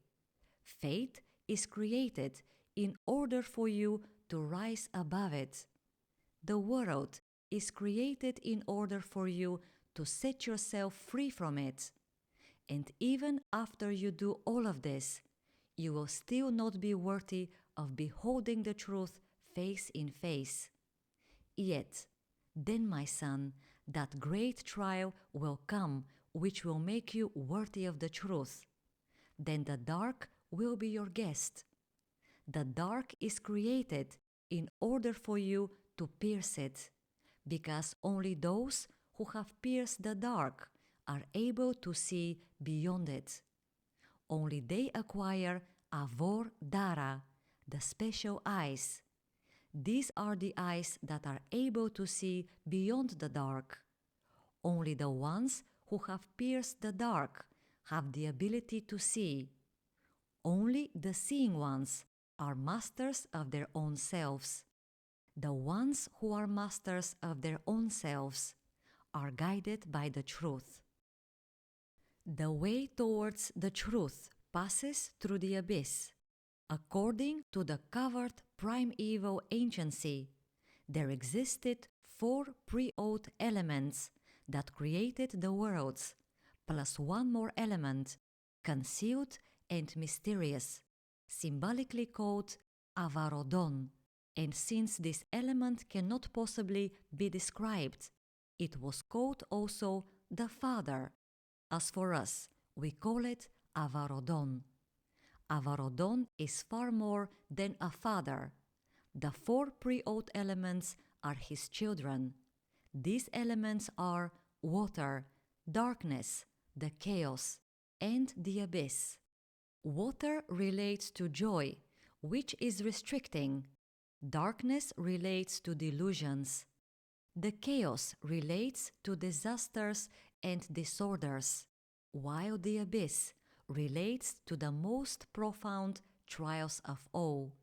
Faith is created in order for you to rise above it. The world is created in order for you to set yourself free from it. And even after you do all of this, you will still not be worthy of beholding the truth face in face. Yet, then, my son, that great trial will come which will make you worthy of the truth. Then the dark will be your guest. The dark is created in order for you to pierce it, because only those who have pierced the dark are able to see beyond it. Only they acquire Avor Dara, the special eyes. These are the eyes that are able to see beyond the dark. Only the ones who have pierced the dark have the ability to see. Only the seeing ones are masters of their own selves. The ones who are masters of their own selves are guided by the truth. The way towards the truth passes through the abyss. According to the covered primeval anciency, there existed 4 pre-old elements that created the worlds, plus one more element, concealed and mysterious, symbolically called Avarodon. And since this element cannot possibly be described, it was called also the Father. As for us, we call it Avarodon. Avarodon is far more than a father. The 4 pre-old elements are his children. These elements are water, darkness, the chaos, and the abyss. Water relates to joy, which is restricting. Darkness relates to delusions. The chaos relates to disasters and disorders, while the abyss relates to the most profound trials of all.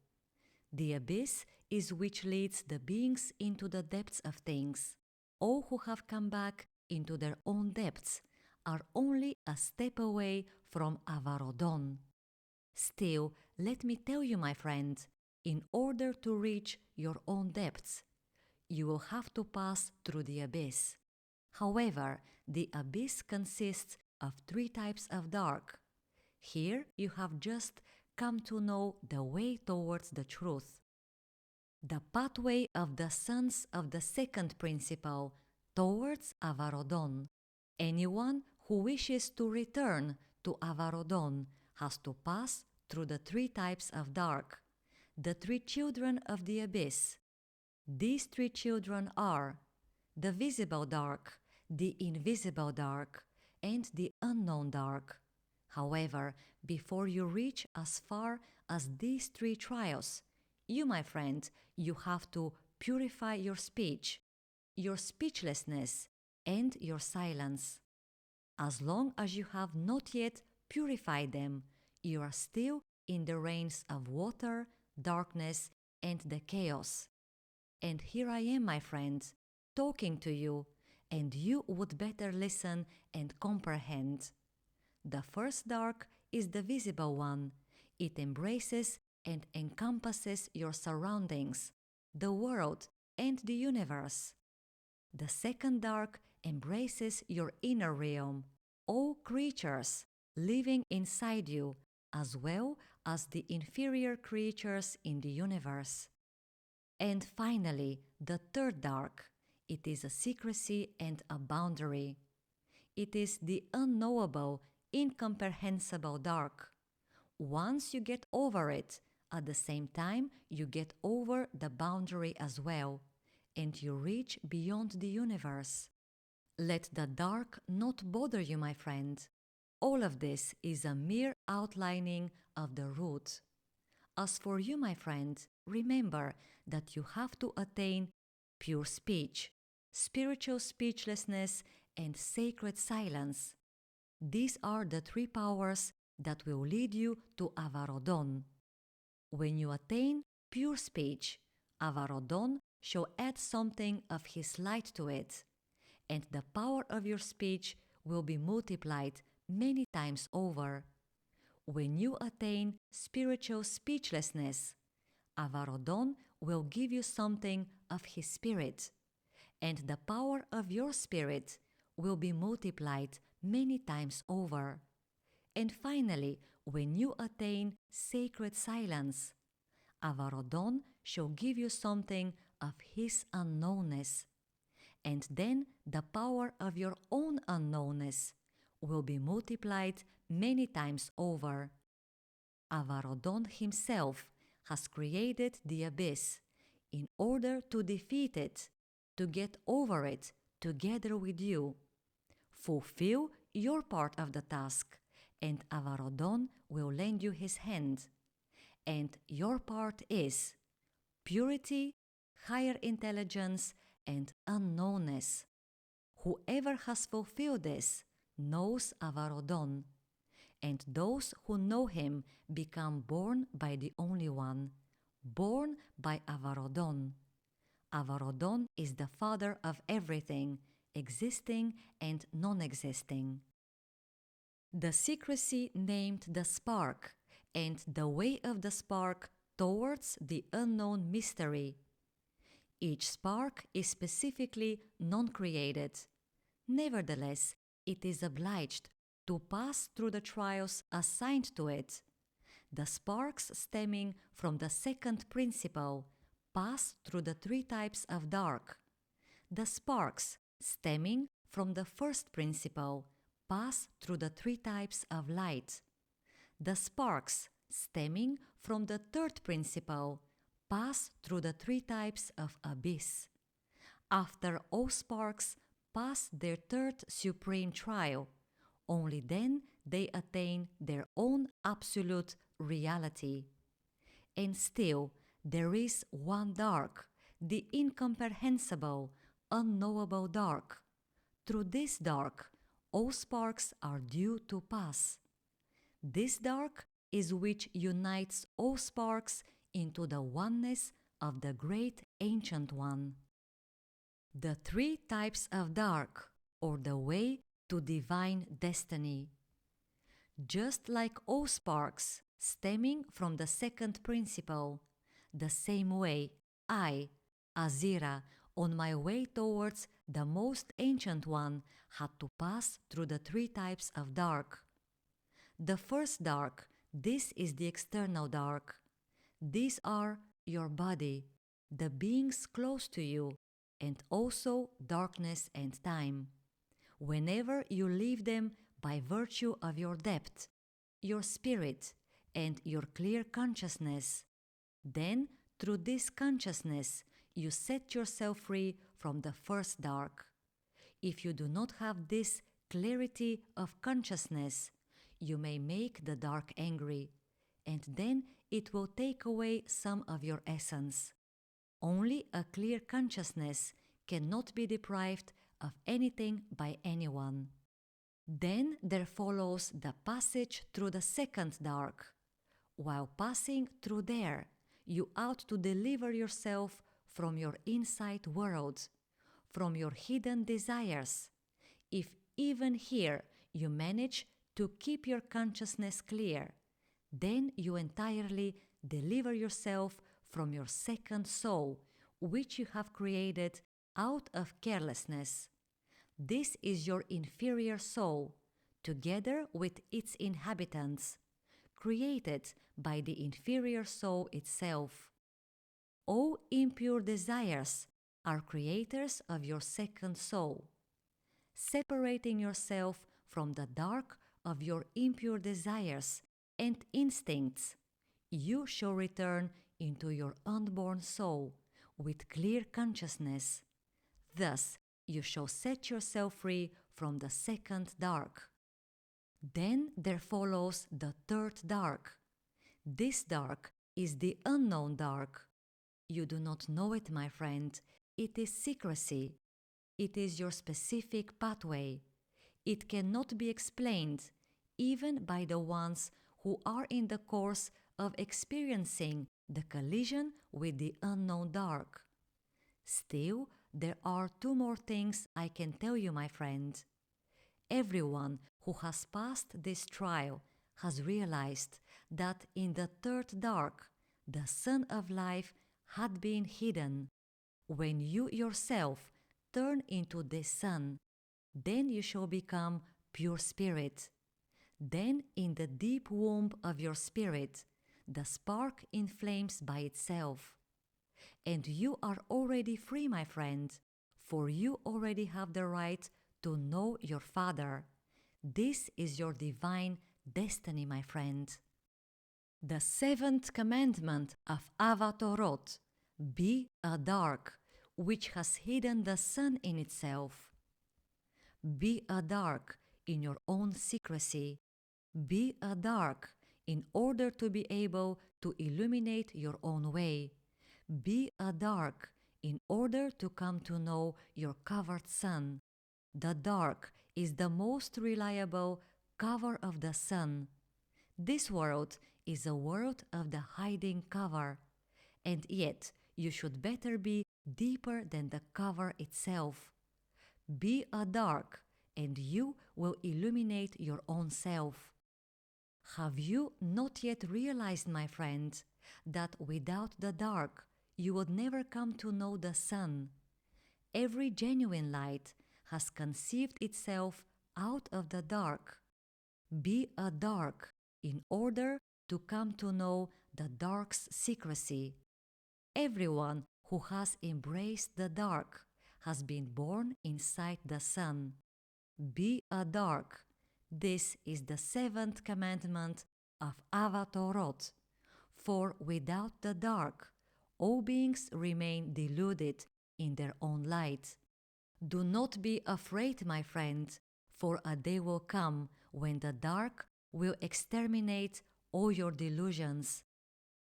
The abyss is which leads the beings into the depths of things. All who have come back into their own depths are only a step away from Avarodon. Still, let me tell you, my friend, in order to reach your own depths, you will have to pass through the abyss. However, the abyss consists of 3 types of dark. Here you have just come to know the way towards the truth. The pathway of the sons of the second principle towards Avarodon. Anyone who wishes to return to Avarodon has to pass through the 3 types of dark, the 3 children of the abyss. These 3 children are the visible dark, the invisible dark, and the unknown dark. However, before you reach as far as these 3 trials, you, my friend, you have to purify your speech, your speechlessness, and your silence. As long as you have not yet purified them, you are still in the reigns of water, darkness, and the chaos. And here I am, my friends, talking to you, and you would better listen and comprehend. The first dark is the visible one. It embraces and encompasses your surroundings, the world, and the universe. The second dark embraces your inner realm, all creatures living inside you, as well as the inferior creatures in the universe. And finally, the third dark. It is a secrecy and a boundary. It is the unknowable, incomprehensible dark. Once you get over it, at the same time you get over the boundary as well, and you reach beyond the universe. Let the dark not bother you, my friend. All of this is a mere outlining of the root. As for you, my friend, remember that you have to attain pure speech, spiritual speechlessness, and sacred silence. These are the three powers that will lead you to Avarodon. When you attain pure speech, Avarodon shall add something of his light to it, and the power of your speech will be multiplied many times over. When you attain spiritual speechlessness, Avarodon will give you something of his spirit, and the power of your spirit will be multiplied many times over. And finally, when you attain sacred silence, Avarodon shall give you something of his unknownness, and then the power of your own unknownness will be multiplied many times over. Avarodon himself has created the abyss in order to defeat it, to get over it together with you. Fulfill your part of the task, and Avarodon will lend you his hand. And your part is purity, higher intelligence, and unknownness. Whoever has fulfilled this knows Avarodon, and those who know him become born by the Only One, born by Avarodon. Avarodon is the father of everything, existing and non-existing. The secrecy named the spark, and the way of the spark towards the unknown mystery. Each spark is specifically non-created. Nevertheless, it is obliged to pass through the trials assigned to it. The sparks stemming from the second principle pass through the three types of dark. The sparks stemming from the first principle pass through the three types of light. The sparks stemming from the third principle pass through the three types of abyss. After all sparks pass their third supreme trial, only then they attain their own absolute reality. And still, there is one dark, the incomprehensible, unknowable dark. Through this dark, all sparks are due to pass. This dark is which unites all sparks into the oneness of the great Ancient One. The three types of dark, or the way to divine destiny. Just like all sparks stemming from the second principle, the same way I, Azira, on my way towards the most Ancient One, had to pass through the three types of dark. The first dark, this is the external dark. These are your body, the beings close to you, and also darkness and time. Whenever you leave them by virtue of your depth, your spirit, and your clear consciousness, then through this consciousness you set yourself free from the first dark. If you do not have this clarity of consciousness, you may make the dark angry, and then it will take away some of your essence. Only a clear consciousness cannot be deprived of anything by anyone. Then there follows the passage through the second dark. While passing through there, you ought to deliver yourself from your inside world, from your hidden desires. If even here you manage to keep your consciousness clear, then you entirely deliver yourself from your second soul, which you have created out of carelessness. This is your inferior soul, together with its inhabitants, created by the inferior soul itself. All impure desires are creators of your second soul. Separating yourself from the dark of your impure desires and instincts, you shall return into your unborn soul with clear consciousness. Thus, you shall set yourself free from the second dark. Then there follows the third dark. This dark is the unknown dark. You do not know it, my friend. It is secrecy. It is your specific pathway. It cannot be explained, even by the ones who are in the course of experiencing the collision with the unknown dark. Still, there are two more things I can tell you, my friend. Everyone who has passed this trial has realized that in the third dark, the sun of life had been hidden. When you yourself turn into this sun, then you shall become pure spirit. Then in the deep womb of your spirit, the spark inflames by itself. And you are already free, my friend, for you already have the right to know your Father. This is your divine destiny, my friend. The seventh commandment of Ava Torot: be a dark, which has hidden the sun in itself. Be a dark in your own secrecy. Be a dark in order to be able to illuminate your own way. Be a dark in order to come to know your covered sun. The dark is the most reliable cover of the sun. This world is a world of the hiding cover, and yet you should better be deeper than the cover itself. Be a dark, and you will illuminate your own self. Have you not yet realized, my friend, that without the dark you would never come to know the sun? Every genuine light has conceived itself out of the dark. Be a dark in order to come to know the dark's secrecy. Everyone who has embraced the dark has been born inside the sun. Be a dark. This is the seventh commandment of Ava Torot. For without the dark, all beings remain deluded in their own light. Do not be afraid, my friend, for a day will come when the dark will exterminate all your delusions.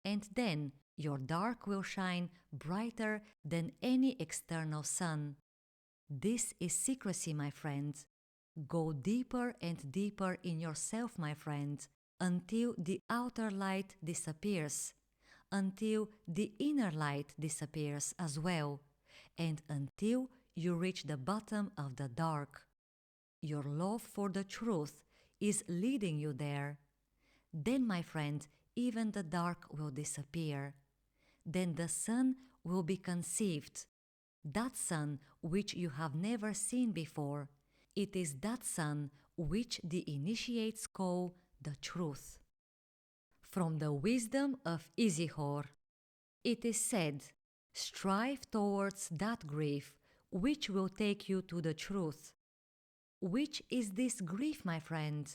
And then your dark will shine brighter than any external sun. This is secrecy, my friend. Go deeper and deeper in yourself, my friend, until the outer light disappears, until the inner light disappears as well, and until you reach the bottom of the dark. Your love for the truth is leading you there. Then, my friend, even the dark will disappear. Then the sun will be conceived, that sun which you have never seen before. It is that sun which the initiates call the truth. From the wisdom of Isihor, it is said, strive towards that grief which will take you to the truth. Which is this grief, my friend?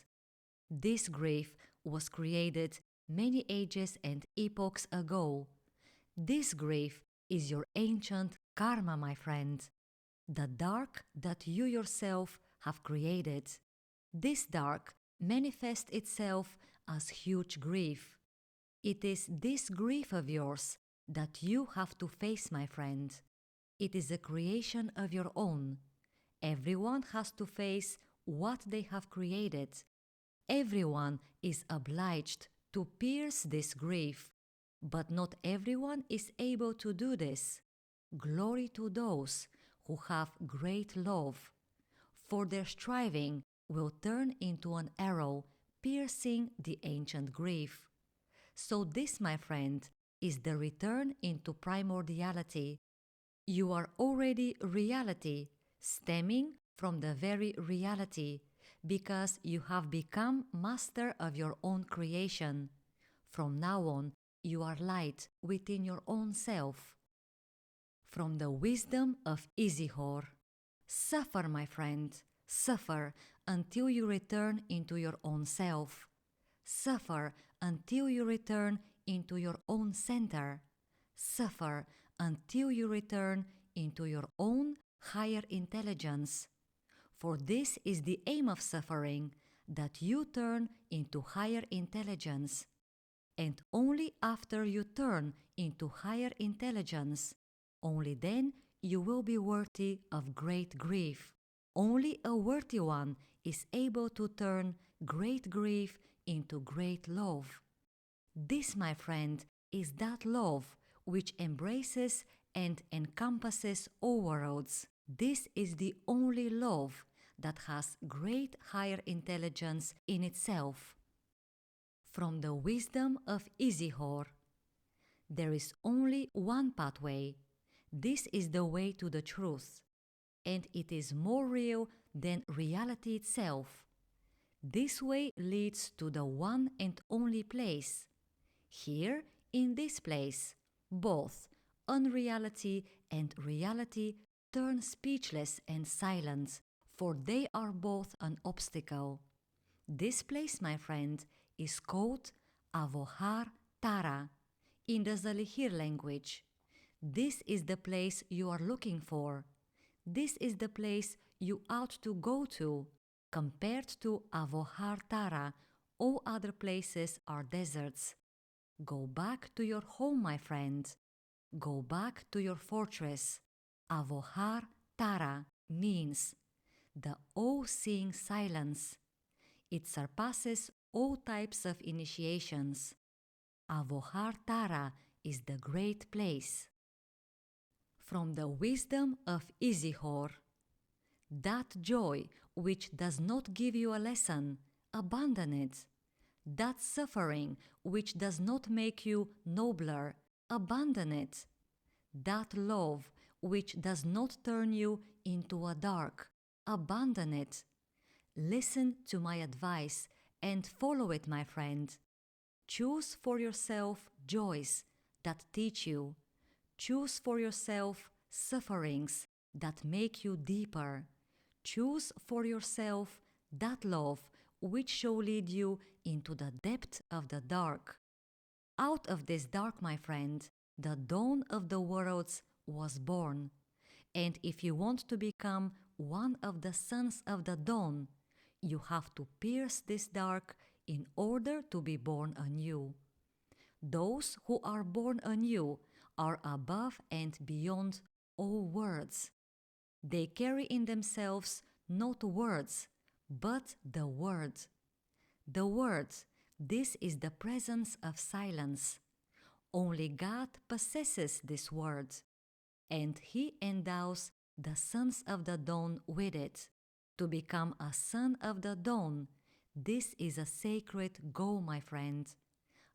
This grief was created many ages and epochs ago. This grief is your ancient karma, my friend, the dark that you yourself have created. This dark manifests itself as huge grief. It is this grief of yours that you have to face, my friend. It is a creation of your own. Everyone has to face what they have created. Everyone is obliged to pierce this grief. But not everyone is able to do this. Glory to those who have great love, for their striving will turn into an arrow piercing the ancient grief. So this, my friend, is the return into primordiality. You are already reality, stemming from the very reality, because you have become master of your own creation. From now on, you are light within your own self. From the wisdom of Izihor. Suffer, my friend, suffer until you return into your own self. Suffer until you return into your own center. Suffer until you return into your own higher intelligence. For this is the aim of suffering, that you turn into higher intelligence. And only after you turn into higher intelligence, only then you will be worthy of great grief. Only a worthy one is able to turn great grief into great love. This, my friend, is that love which embraces and encompasses all worlds. This is the only love that has great higher intelligence in itself. From the wisdom of Izihor. There is only one pathway. This is the way to the truth, and it is more real than reality itself. This way leads to the one and only place. Here, in this place, both unreality and reality turn speechless and silent, for they are both an obstacle. This place, my friend, is called Avohar Tara in the Zalihir language. This is the place you are looking for. This is the place you ought to go to. Compared to Avohar Tara, all other places are deserts. Go back to your home, my friend. Go back to your fortress. Avohar Tara means the all-seeing silence. It surpasses all types of initiations. Avohar Tara is the great place. From the wisdom of Izihor. That joy which does not give you a lesson, abandon it. That suffering which does not make you nobler, abandon it. That love which does not turn you into a dark, abandon it. Listen to my advice and follow it, my friend. Choose for yourself joys that teach you. Choose for yourself sufferings that make you deeper. Choose for yourself that love which shall lead you into the depth of the dark. Out of this dark, my friend, the dawn of the worlds was born. And if you want to become one of the sons of the dawn, you have to pierce this dark in order to be born anew. Those who are born anew are above and beyond all words. They carry in themselves not words, but the Word. The Word, this is the presence of silence. Only God possesses this Word, and He endows the sons of the dawn with it. To become a son of the dawn, this is a sacred goal, my friend.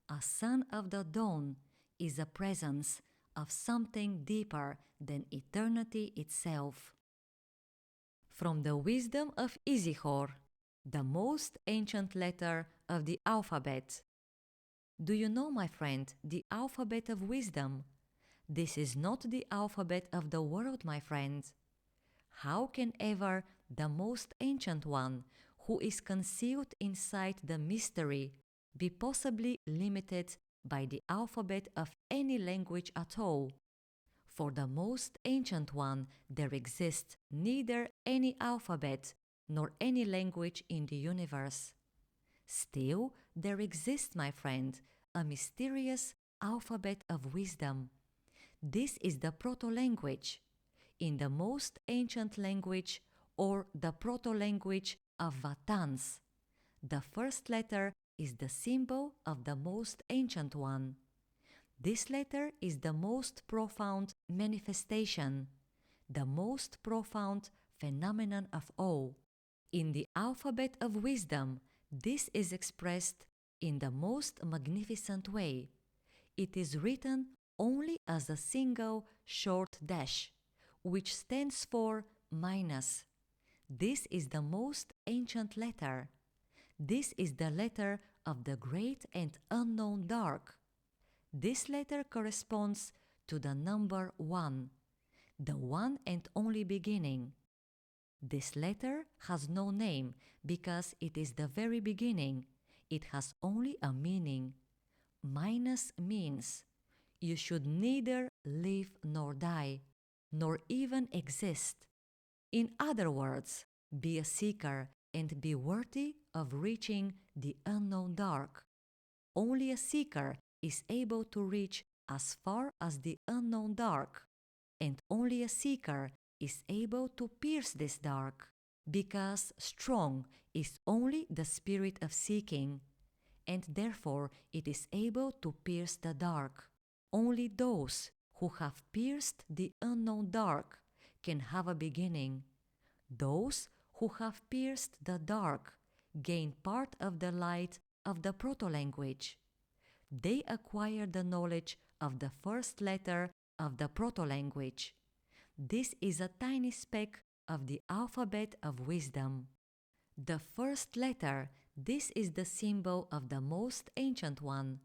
A son of the dawn is a presence of something deeper than eternity itself. From the wisdom of Izihor, the most ancient letter of the alphabet. Do you know, my friend, the alphabet of wisdom? This is not the alphabet of the world, my friend. How can ever the most ancient one, who is concealed inside the mystery, be possibly limited by the alphabet of any language at all? For the most ancient one there exists neither any alphabet nor any language in the universe. Still there exists, my friend, a mysterious alphabet of wisdom. This is the proto-language. In the most ancient language, or the proto-language of Vatans, the first letter is the symbol of the most ancient one. This letter is the most profound manifestation, the most profound phenomenon of all. In the alphabet of wisdom, this is expressed in the most magnificent way. It is written only as a single short dash, which stands for minus. This is the most ancient letter. This is the letter of the great and unknown dark. This letter corresponds to the number 1, the one and only beginning. This letter has no name because it is the very beginning. It has only a meaning. Minus means you should neither live nor die, nor even exist. In other words, be a seeker and be worthy of reaching the unknown dark. Only a seeker is able to reach as far as the unknown dark, and only a seeker is able to pierce this dark, because strong is only the spirit of seeking, and therefore it is able to pierce the dark. Only those who have pierced the unknown dark can have a beginning. Those who have pierced the dark gain part of the light of the proto-language. They acquire the knowledge of the first letter of the proto-language. This is a tiny speck of the alphabet of wisdom. The first letter, this is the symbol of the most ancient one.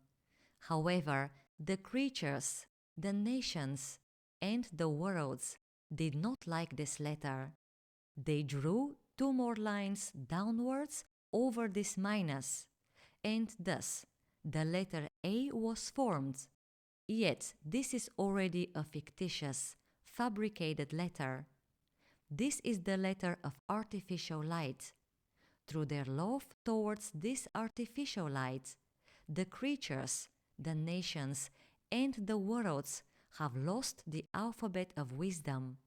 However, the creatures, the nations, and the worlds did not like this letter. They drew 2 more lines downwards over this minus, and thus the letter A was formed. Yet this is already a fictitious, fabricated letter. This is the letter of artificial light. Through their love towards this artificial light, the creatures, the nations, and the worlds have lost the alphabet of wisdom.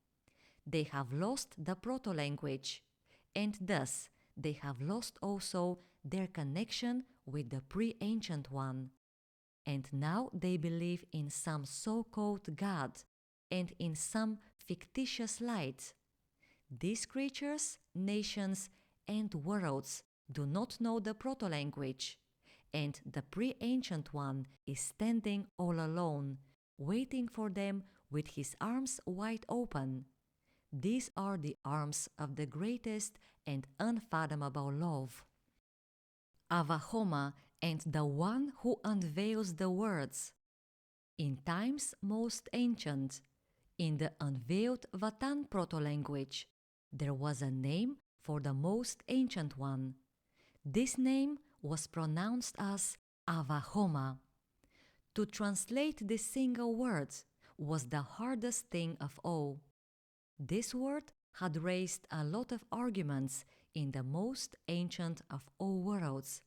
They have lost the proto-language, and thus they have lost also their connection with the pre-ancient one. And now they believe in some so-called God and in some fictitious light. These creatures, nations, and worlds do not know the proto-language, and the pre-ancient one is standing all alone, waiting for them with his arms wide open. These are the arms of the greatest and unfathomable love. Avahoma and the one who unveils the words. In times most ancient, in the unveiled Vatan proto-language, there was a name for the most ancient one. This name was pronounced as Avahoma. To translate this single word was the hardest thing of all. This word had raised a lot of arguments in the most ancient of all worlds.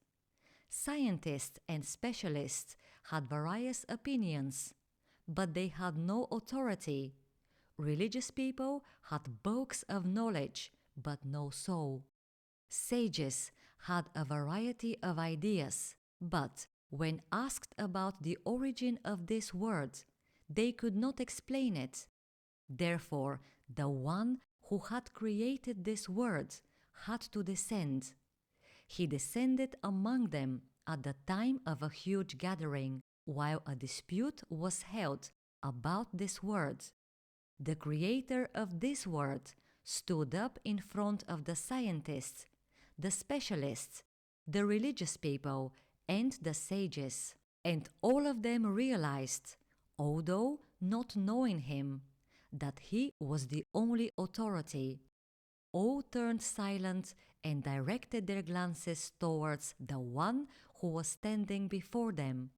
Scientists and specialists had various opinions, but they had no authority. Religious people had bulks of knowledge, but no soul. Sages had a variety of ideas, but when asked about the origin of this word, they could not explain it. Therefore, the one who had created this word had to descend. He descended among them at the time of a huge gathering, while a dispute was held about this word. The creator of this word stood up in front of the scientists, the specialists, the religious people, and the sages, and all of them realized, although not knowing him, that he was the only authority. All turned silent and directed their glances towards the one who was standing before them.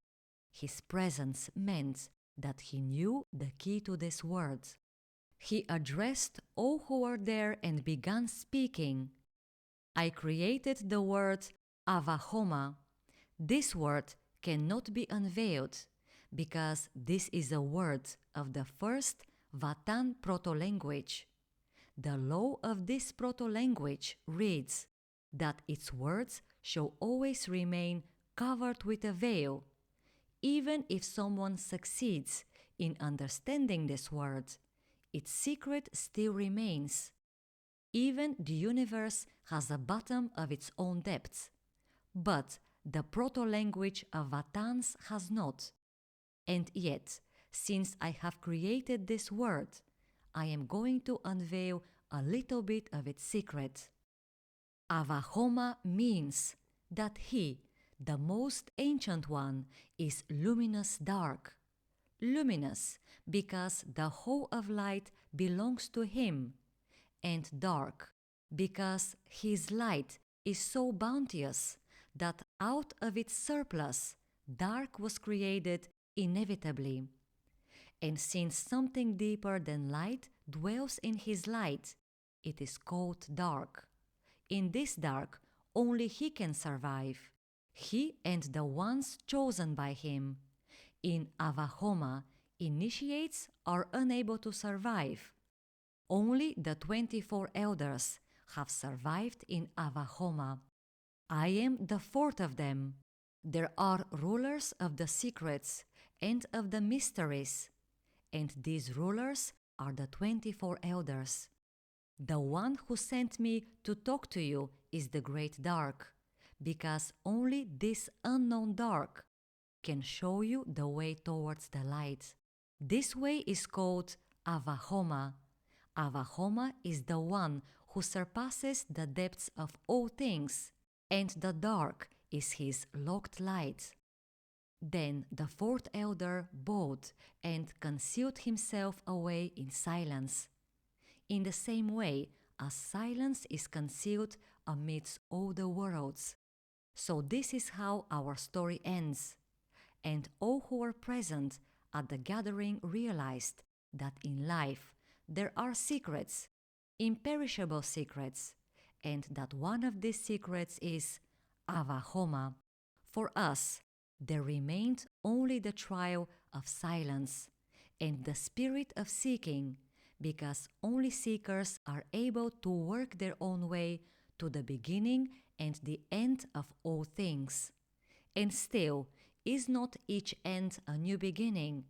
His presence meant that he knew the key to this word. He addressed all who were there and began speaking. I created the word Avahoma. This word cannot be unveiled, because this is a word of the first Vatan proto-language. The law of this proto-language reads that its words shall always remain covered with a veil. even if someone succeeds in understanding this word, its secret still remains. Even the universe has a bottom of its own depth, but the proto-language of Vatans has not. And yet, since I have created this word, I am going to unveil a little bit of its secret. Avahoma means that he, the most ancient one, is luminous dark. Luminous because the whole of light belongs to him, and dark because his light is so bounteous that out of its surplus dark was created inevitably. And since something deeper than light dwells in his light, it is called dark. In this dark, only he can survive, he and the ones chosen by him. In Avahoma, initiates are unable to survive. Only the 24 elders have survived in Avahoma. I am the fourth of them. There are rulers of the secrets and of the mysteries, and these rulers are the 24 elders. The one who sent me to talk to you is the great dark, because only this unknown dark can show you the way towards the light. This way is called Avahoma. Avahoma is the one who surpasses the depths of all things, and the dark is his locked light. Then the fourth elder bowed and concealed himself away in silence, in the same way as silence is concealed amidst all the worlds. So this is how our story ends, and all who were present at the gathering realized that in life there are secrets, imperishable secrets, and that one of these secrets is Avahoma. For us, there remained only the trial of silence and the spirit of seeking, because only seekers are able to work their own way to the beginning and the end of all things. And still, is not each end a new beginning,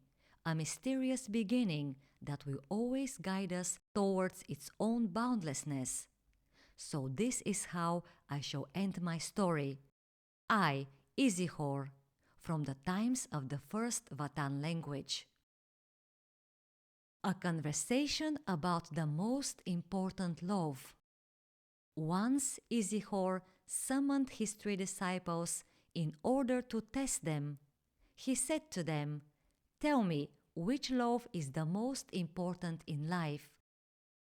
a mysterious beginning that will always guide us towards its own boundlessness? So this is how I shall end my story. I, Isihor, from the times of the first Vatan language. A conversation about the most important love. Once Isihor summoned his 3 disciples in order to test them. He said to them, "Tell me which love is the most important in life."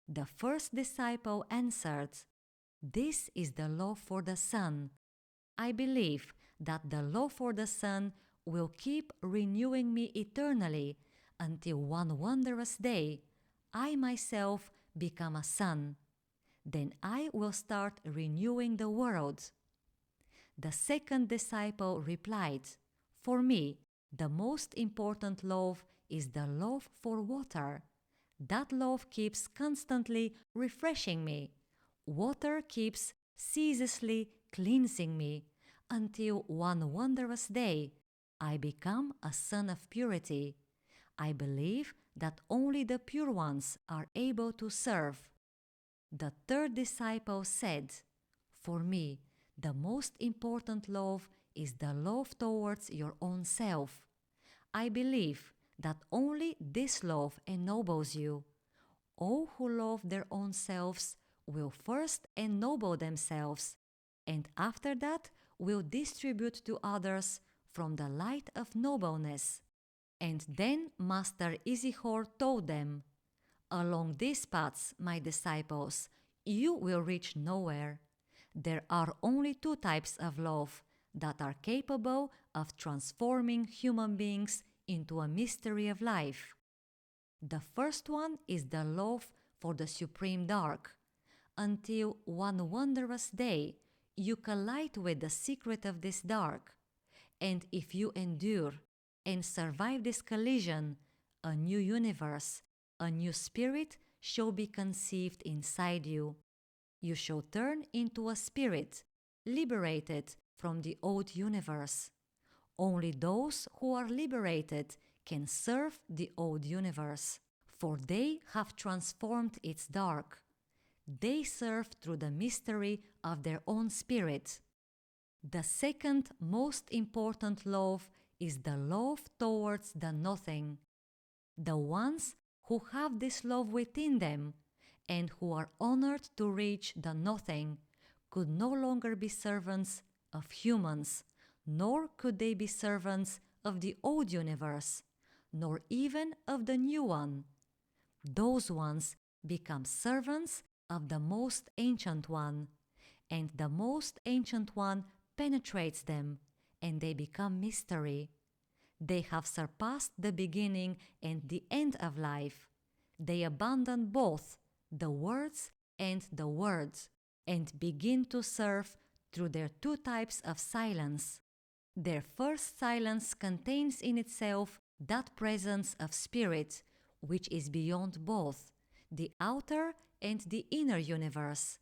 The first disciple answered, "This is the love for the sun. I believe that the love for the sun will keep renewing me eternally until one wondrous day I myself become a sun. Then I will start renewing the world." The second disciple replied, "For me, the most important love is the love for water. That love keeps constantly refreshing me. Water keeps ceaselessly cleansing me until one wondrous day I become a sun of purity. I believe that only the pure ones are able to serve." The third disciple said, "For me, the most important love is the love towards your own self. I believe that only this love ennobles you. All who love their own selves will first ennoble themselves, and after that will distribute to others from the light of nobleness." And then Master Isihor told them, "Along these paths, my disciples, you will reach nowhere. There are only 2 types of love that are capable of transforming human beings into a mystery of life. The first one is the love for the supreme dark. Until one wondrous day you collide with the secret of this dark, and if you endure and survive this collision, a new universe, a new spirit shall be conceived inside you. You shall turn into a spirit, liberated from the old universe. Only those who are liberated can serve the old universe, for they have transformed its dark. They serve through the mystery of their own spirit. The second most important love is the love towards the nothing. The ones who have this love within them and who are honored to reach the nothing could no longer be servants of humans, nor could they be servants of the old universe, nor even of the new one. Those ones become servants of the most ancient one, and the most ancient one penetrates them, and they become mystery. They have surpassed the beginning and the end of life. They abandon both the words and the words, and begin to serve through their two types of silence. Their first silence contains in itself that presence of spirit which is beyond both the outer and the inner universe,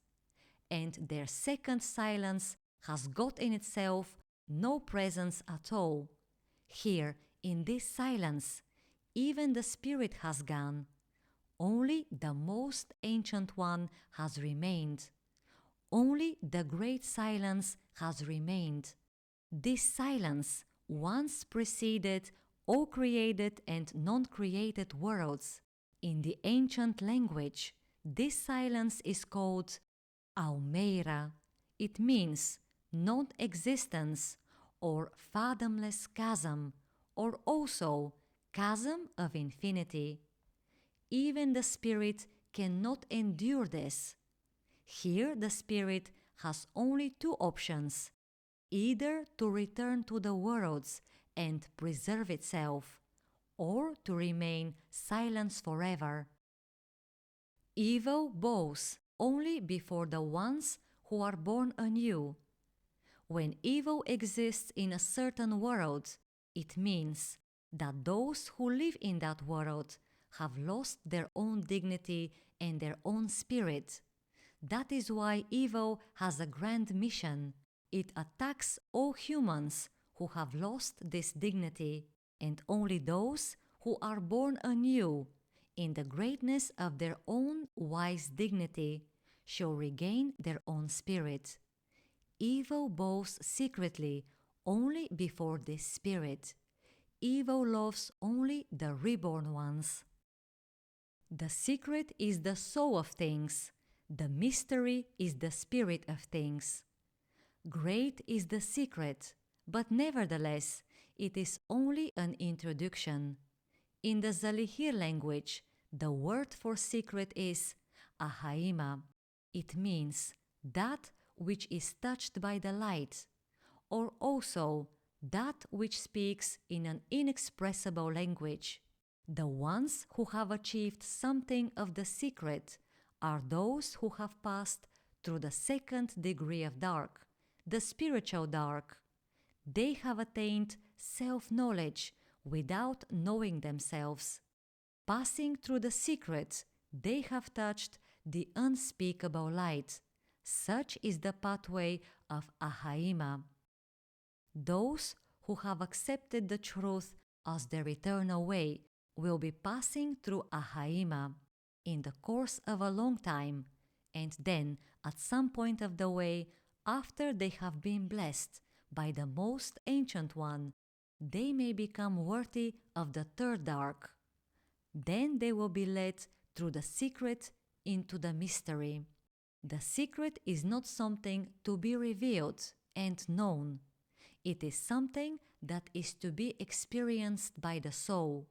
and their second silence has got in itself no presence at all. Here, in this silence, even the spirit has gone. Only the most ancient one has remained. Only the great silence has remained. This silence once preceded all created and non-created worlds. In the ancient language, this silence is called Aumeira. It means non-existence or fathomless chasm, or also chasm of infinity. Even the spirit cannot endure this. Here the spirit has only two options: either to return to the worlds and preserve itself, or to remain silent forever. Evil bows only before the ones who are born anew. When evil exists in a certain world, it means that those who live in that world have lost their own dignity and their own spirit. That is why evil has a grand mission. It attacks all humans who have lost this dignity, and only those who are born anew in the greatness of their own wise dignity shall regain their own spirit. Evil bows secretly only before this spirit. Evil loves only the reborn ones. The secret is the soul of things. The mystery is the spirit of things. Great is the secret, but nevertheless it is only an introduction. In the Zalihir language, the word for secret is ahaima. It means that which is touched by the light, or also that which speaks in an inexpressible language. The ones who have achieved something of the secret are those who have passed through the second degree of dark, the spiritual dark. They have attained self-knowledge without knowing themselves. Passing through the secret, they have touched the unspeakable light. Such is the pathway of Ahaima. Those who have accepted the truth as their eternal way will be passing through Ahaima in the course of a long time, and then at some point of the way, after they have been blessed by the most ancient one, they may become worthy of the third dark. Then they will be led through the secret into the mystery. The secret is not something to be revealed and known. It is something that is to be experienced by the soul.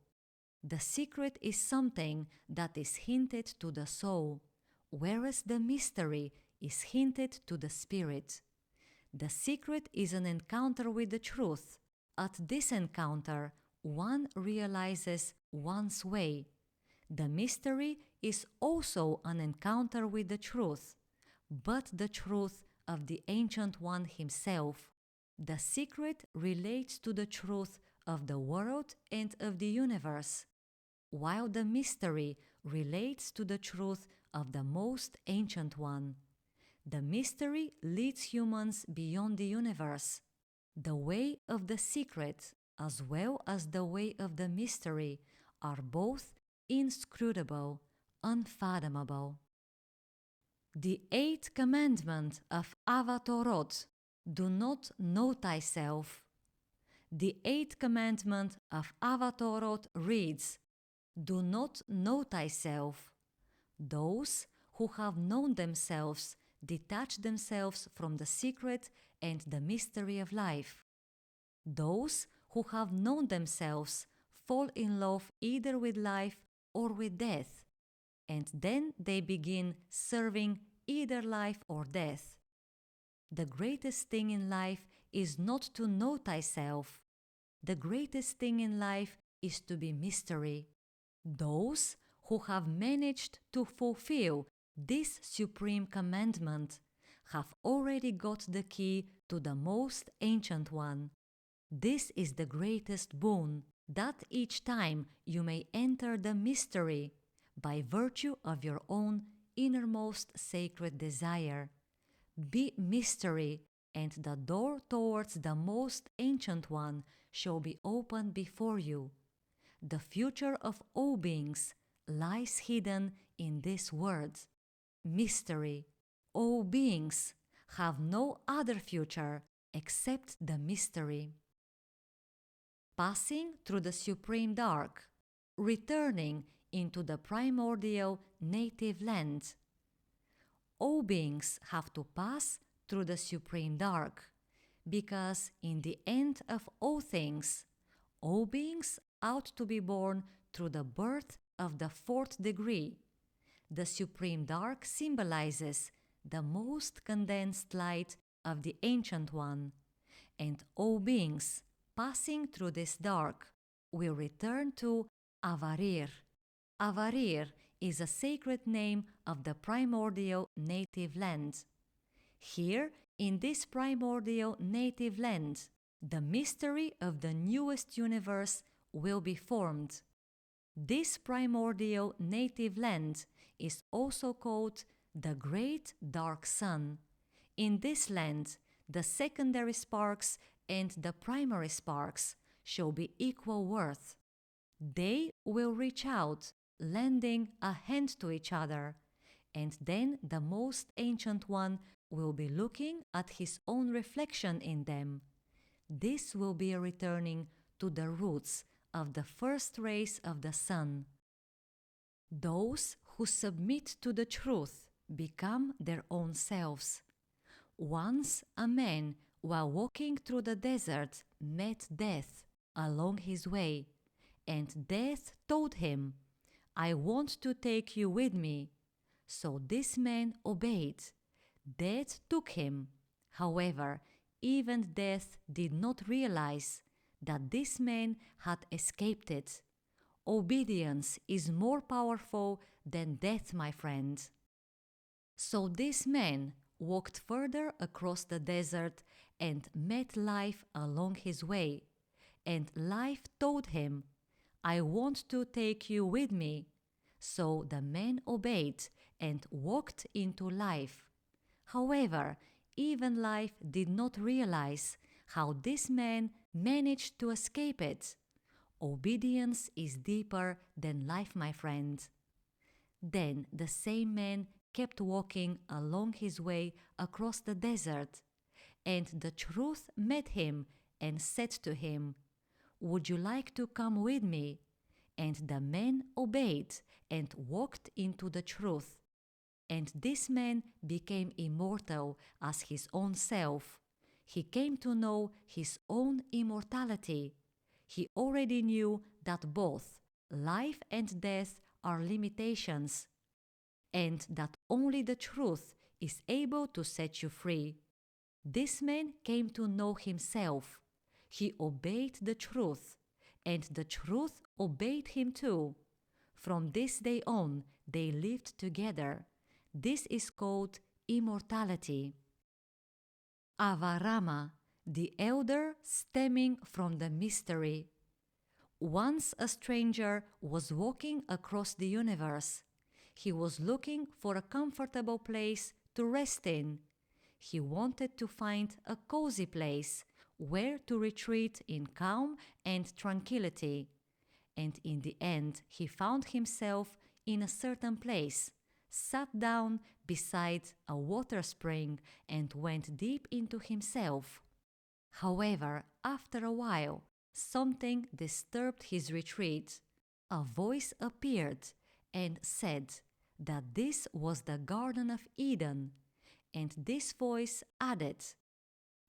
The secret is something that is hinted to the soul, whereas the mystery is hinted to the spirit. The secret is an encounter with the truth. At this encounter, one realizes one's way. The mystery is also an encounter with the truth, but the truth of the Ancient One himself. The secret relates to the truth of the world and of the universe, while the mystery relates to the truth of the most ancient one. The mystery leads humans beyond the universe. The way of the secret as well as the way of the mystery are both inscrutable, unfathomable. The eighth commandment of Ava Torot, do not know thyself. The eighth commandment of Ava Torot reads, do not know thyself. Those who have known themselves detach themselves from the secret and the mystery of life. Those who have known themselves fall in love either with life or with death, and then they begin serving either life or death. The greatest thing in life is not to know thyself. The greatest thing in life is to be mystery. Those who have managed to fulfill this supreme commandment have already got the key to the most ancient one. This is the greatest boon, that each time you may enter the mystery by virtue of your own innermost sacred desire. Be mystery, and the door towards the most ancient one shall be opened before you. The future of all beings lies hidden in these words. Mystery. All beings have no other future except the mystery. Passing through the supreme dark, returning into the primordial native land. All beings have to pass through the supreme dark, because in the end of all things, all beings ought to be born through the birth of the fourth degree. The supreme dark symbolizes the most condensed light of the Ancient One, and all beings passing through this dark will return to Avarir. Avarir is a sacred name of the primordial native land. Here, in this primordial native land, the mystery of the newest universe will be formed. This primordial native land is also called the Great Dark Sun. In this land, the secondary sparks and the primary sparks shall be equal worth. They will reach out, lending a hand to each other, and then the most ancient one will be looking at his own reflection in them. This will be a returning to the roots of the first rays of the sun. Those who submit to the truth become their own selves. Once a man, while walking through the desert, met death along his way, and death told him, I want to take you with me. So this man obeyed. Death took him. However, even death did not realize that this man had escaped it. Obedience is more powerful than death, my friend. So this man walked further across the desert and met life along his way, and life told him, I want to take you with me. So the man obeyed and walked into life. However, even life did not realize how this man managed to escape it. Obedience is deeper than life, my friend. Then the same man kept walking along his way across the desert, and the truth met him and said to him, Would you like to come with me? And the man obeyed and walked into the truth. And this man became immortal as his own self. He came to know his own immortality. He already knew that both life and death are limitations, and that only the truth is able to set you free. This man came to know himself. He obeyed the truth, and the truth obeyed him too. From this day on, they lived together. This is called immortality. Avarama, the elder stemming from the mystery. Once a stranger was walking across the universe. He was looking for a comfortable place to rest in. He wanted to find a cozy place where to retreat in calm and tranquility. And in the end he found himself in a certain place, sat down beside a water spring and went deep into himself. However, after a while, something disturbed his retreat. A voice appeared and said that this was the Garden of Eden, and this voice added,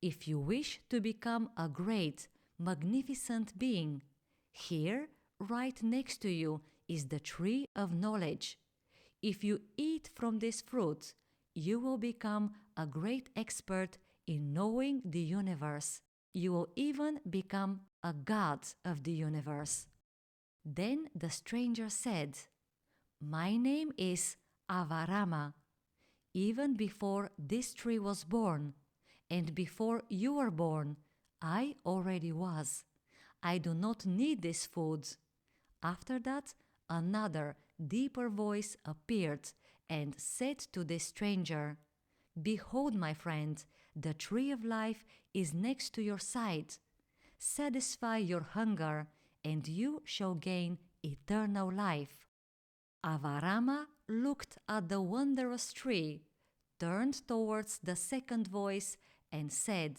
"If you wish to become a great, magnificent being, here, right next to you, is the tree of knowledge. If you eat from this fruit, you will become a great expert in knowing the universe. You will even become a god of the universe." Then the stranger said, "My name is Avarama. Even before this tree was born, and before you were born, I already was. I do not need this food." After that, another, deeper voice appeared and said to this stranger, "Behold, my friend, the tree of life is next to your side. Satisfy your hunger, and you shall gain eternal life." Avarama looked at the wondrous tree, turned towards the second voice, and said,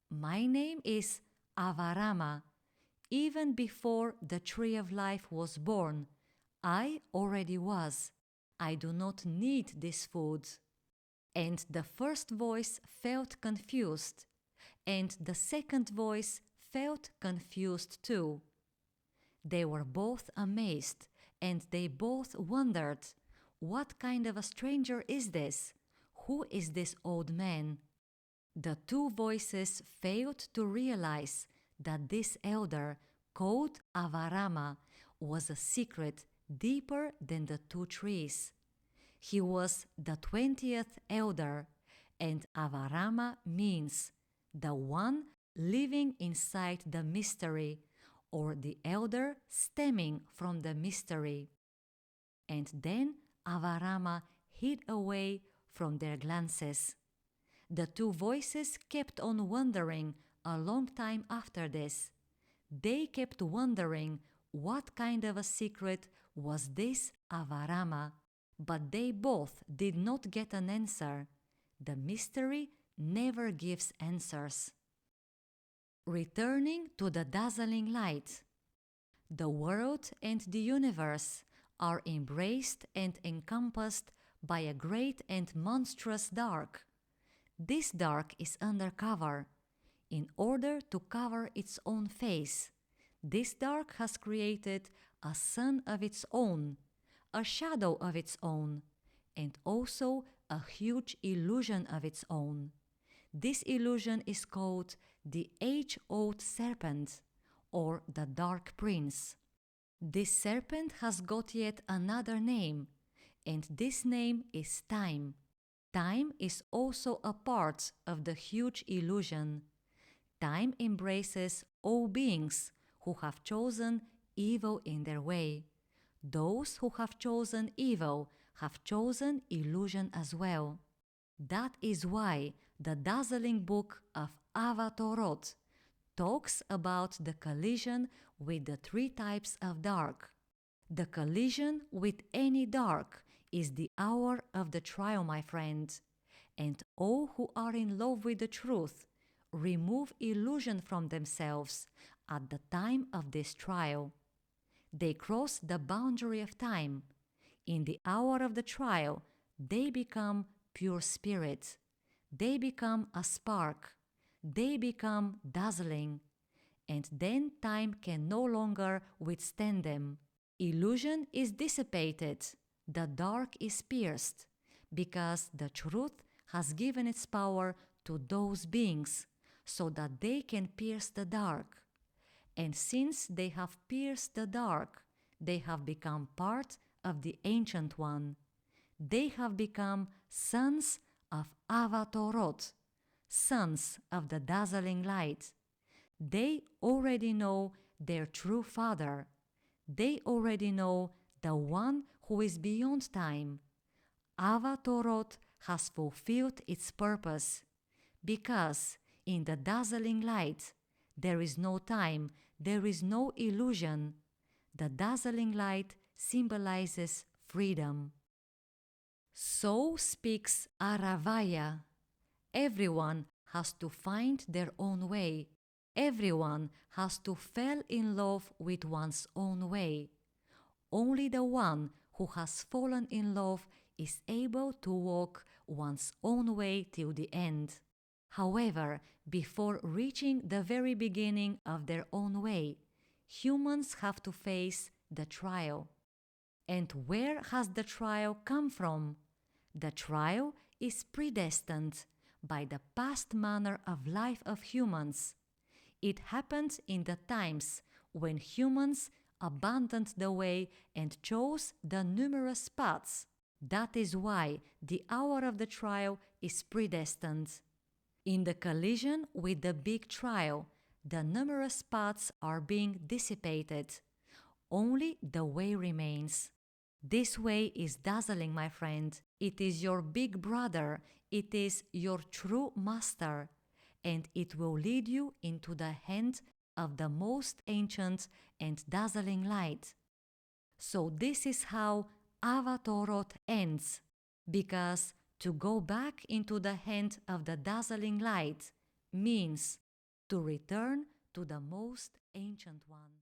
"My name is Avarama. Even before the tree of life was born, I already was. I do not need this food." And the first voice felt confused, and the second voice felt confused too. They were both amazed, and they both wondered, "What kind of a stranger is this? Who is this old man?" The two voices failed to realize that this elder, called Avarama, was a secret deeper than the two trees. He was the 20th elder, and Avarama means the one living inside the mystery, or the elder stemming from the mystery. And then Avarama hid away from their glances. The two voices kept on wondering a long time after this. They kept wondering what kind of a secret was this Avarama, but they both did not get an answer. The mystery never gives answers. Returning to the dazzling light. The world and the universe are embraced and encompassed by a great and monstrous dark. This dark is under cover. In order to cover its own face, this dark has created a sun of its own, a shadow of its own, and also a huge illusion of its own. This illusion is called the age-old serpent, or the dark prince. This serpent has got yet another name, and this name is time. Time is also a part of the huge illusion. Time embraces all beings who have chosen evil in their way. Those who have chosen evil have chosen illusion as well. That is why the dazzling book of Ava Torot talks about the collision with the three types of dark. The collision with any dark is the hour of the trial, my friend, and all who are in love with the truth remove illusion from themselves at the time of this trial. They cross the boundary of time. In the hour of the trial, they become pure spirit. They become a spark. They become dazzling. And then time can no longer withstand them. Illusion is dissipated. The dark is pierced, because the truth has given its power to those beings, so that they can pierce the dark. And since they have pierced the dark, they have become part of the Ancient One. They have become sons of Ava Torot, sons of the dazzling light. They already know their true Father. They already know the one who is beyond time. Ava Torot has fulfilled its purpose, because in the dazzling light. There is no time, there is no illusion. The dazzling light symbolizes freedom. So speaks Aravaya. Everyone has to find their own way. Everyone has to fall in love with one's own way. Only the one who has fallen in love is able to walk one's own way till the end. However, before reaching the very beginning of their own way, humans have to face the trial. And where has the trial come from? The trial is predestined by the past manner of life of humans. It happened in the times when humans abandoned the way and chose the numerous paths. That is why the hour of the trial is predestined. In the collision with the big trial, the numerous paths are being dissipated. Only the way remains. This way is dazzling, my friend. It is your big brother. It is your true master. And it will lead you into the hand of the most ancient and dazzling light. So this is how Ava Torot ends, because to go back into the hand of the dazzling light means to return to the most ancient one.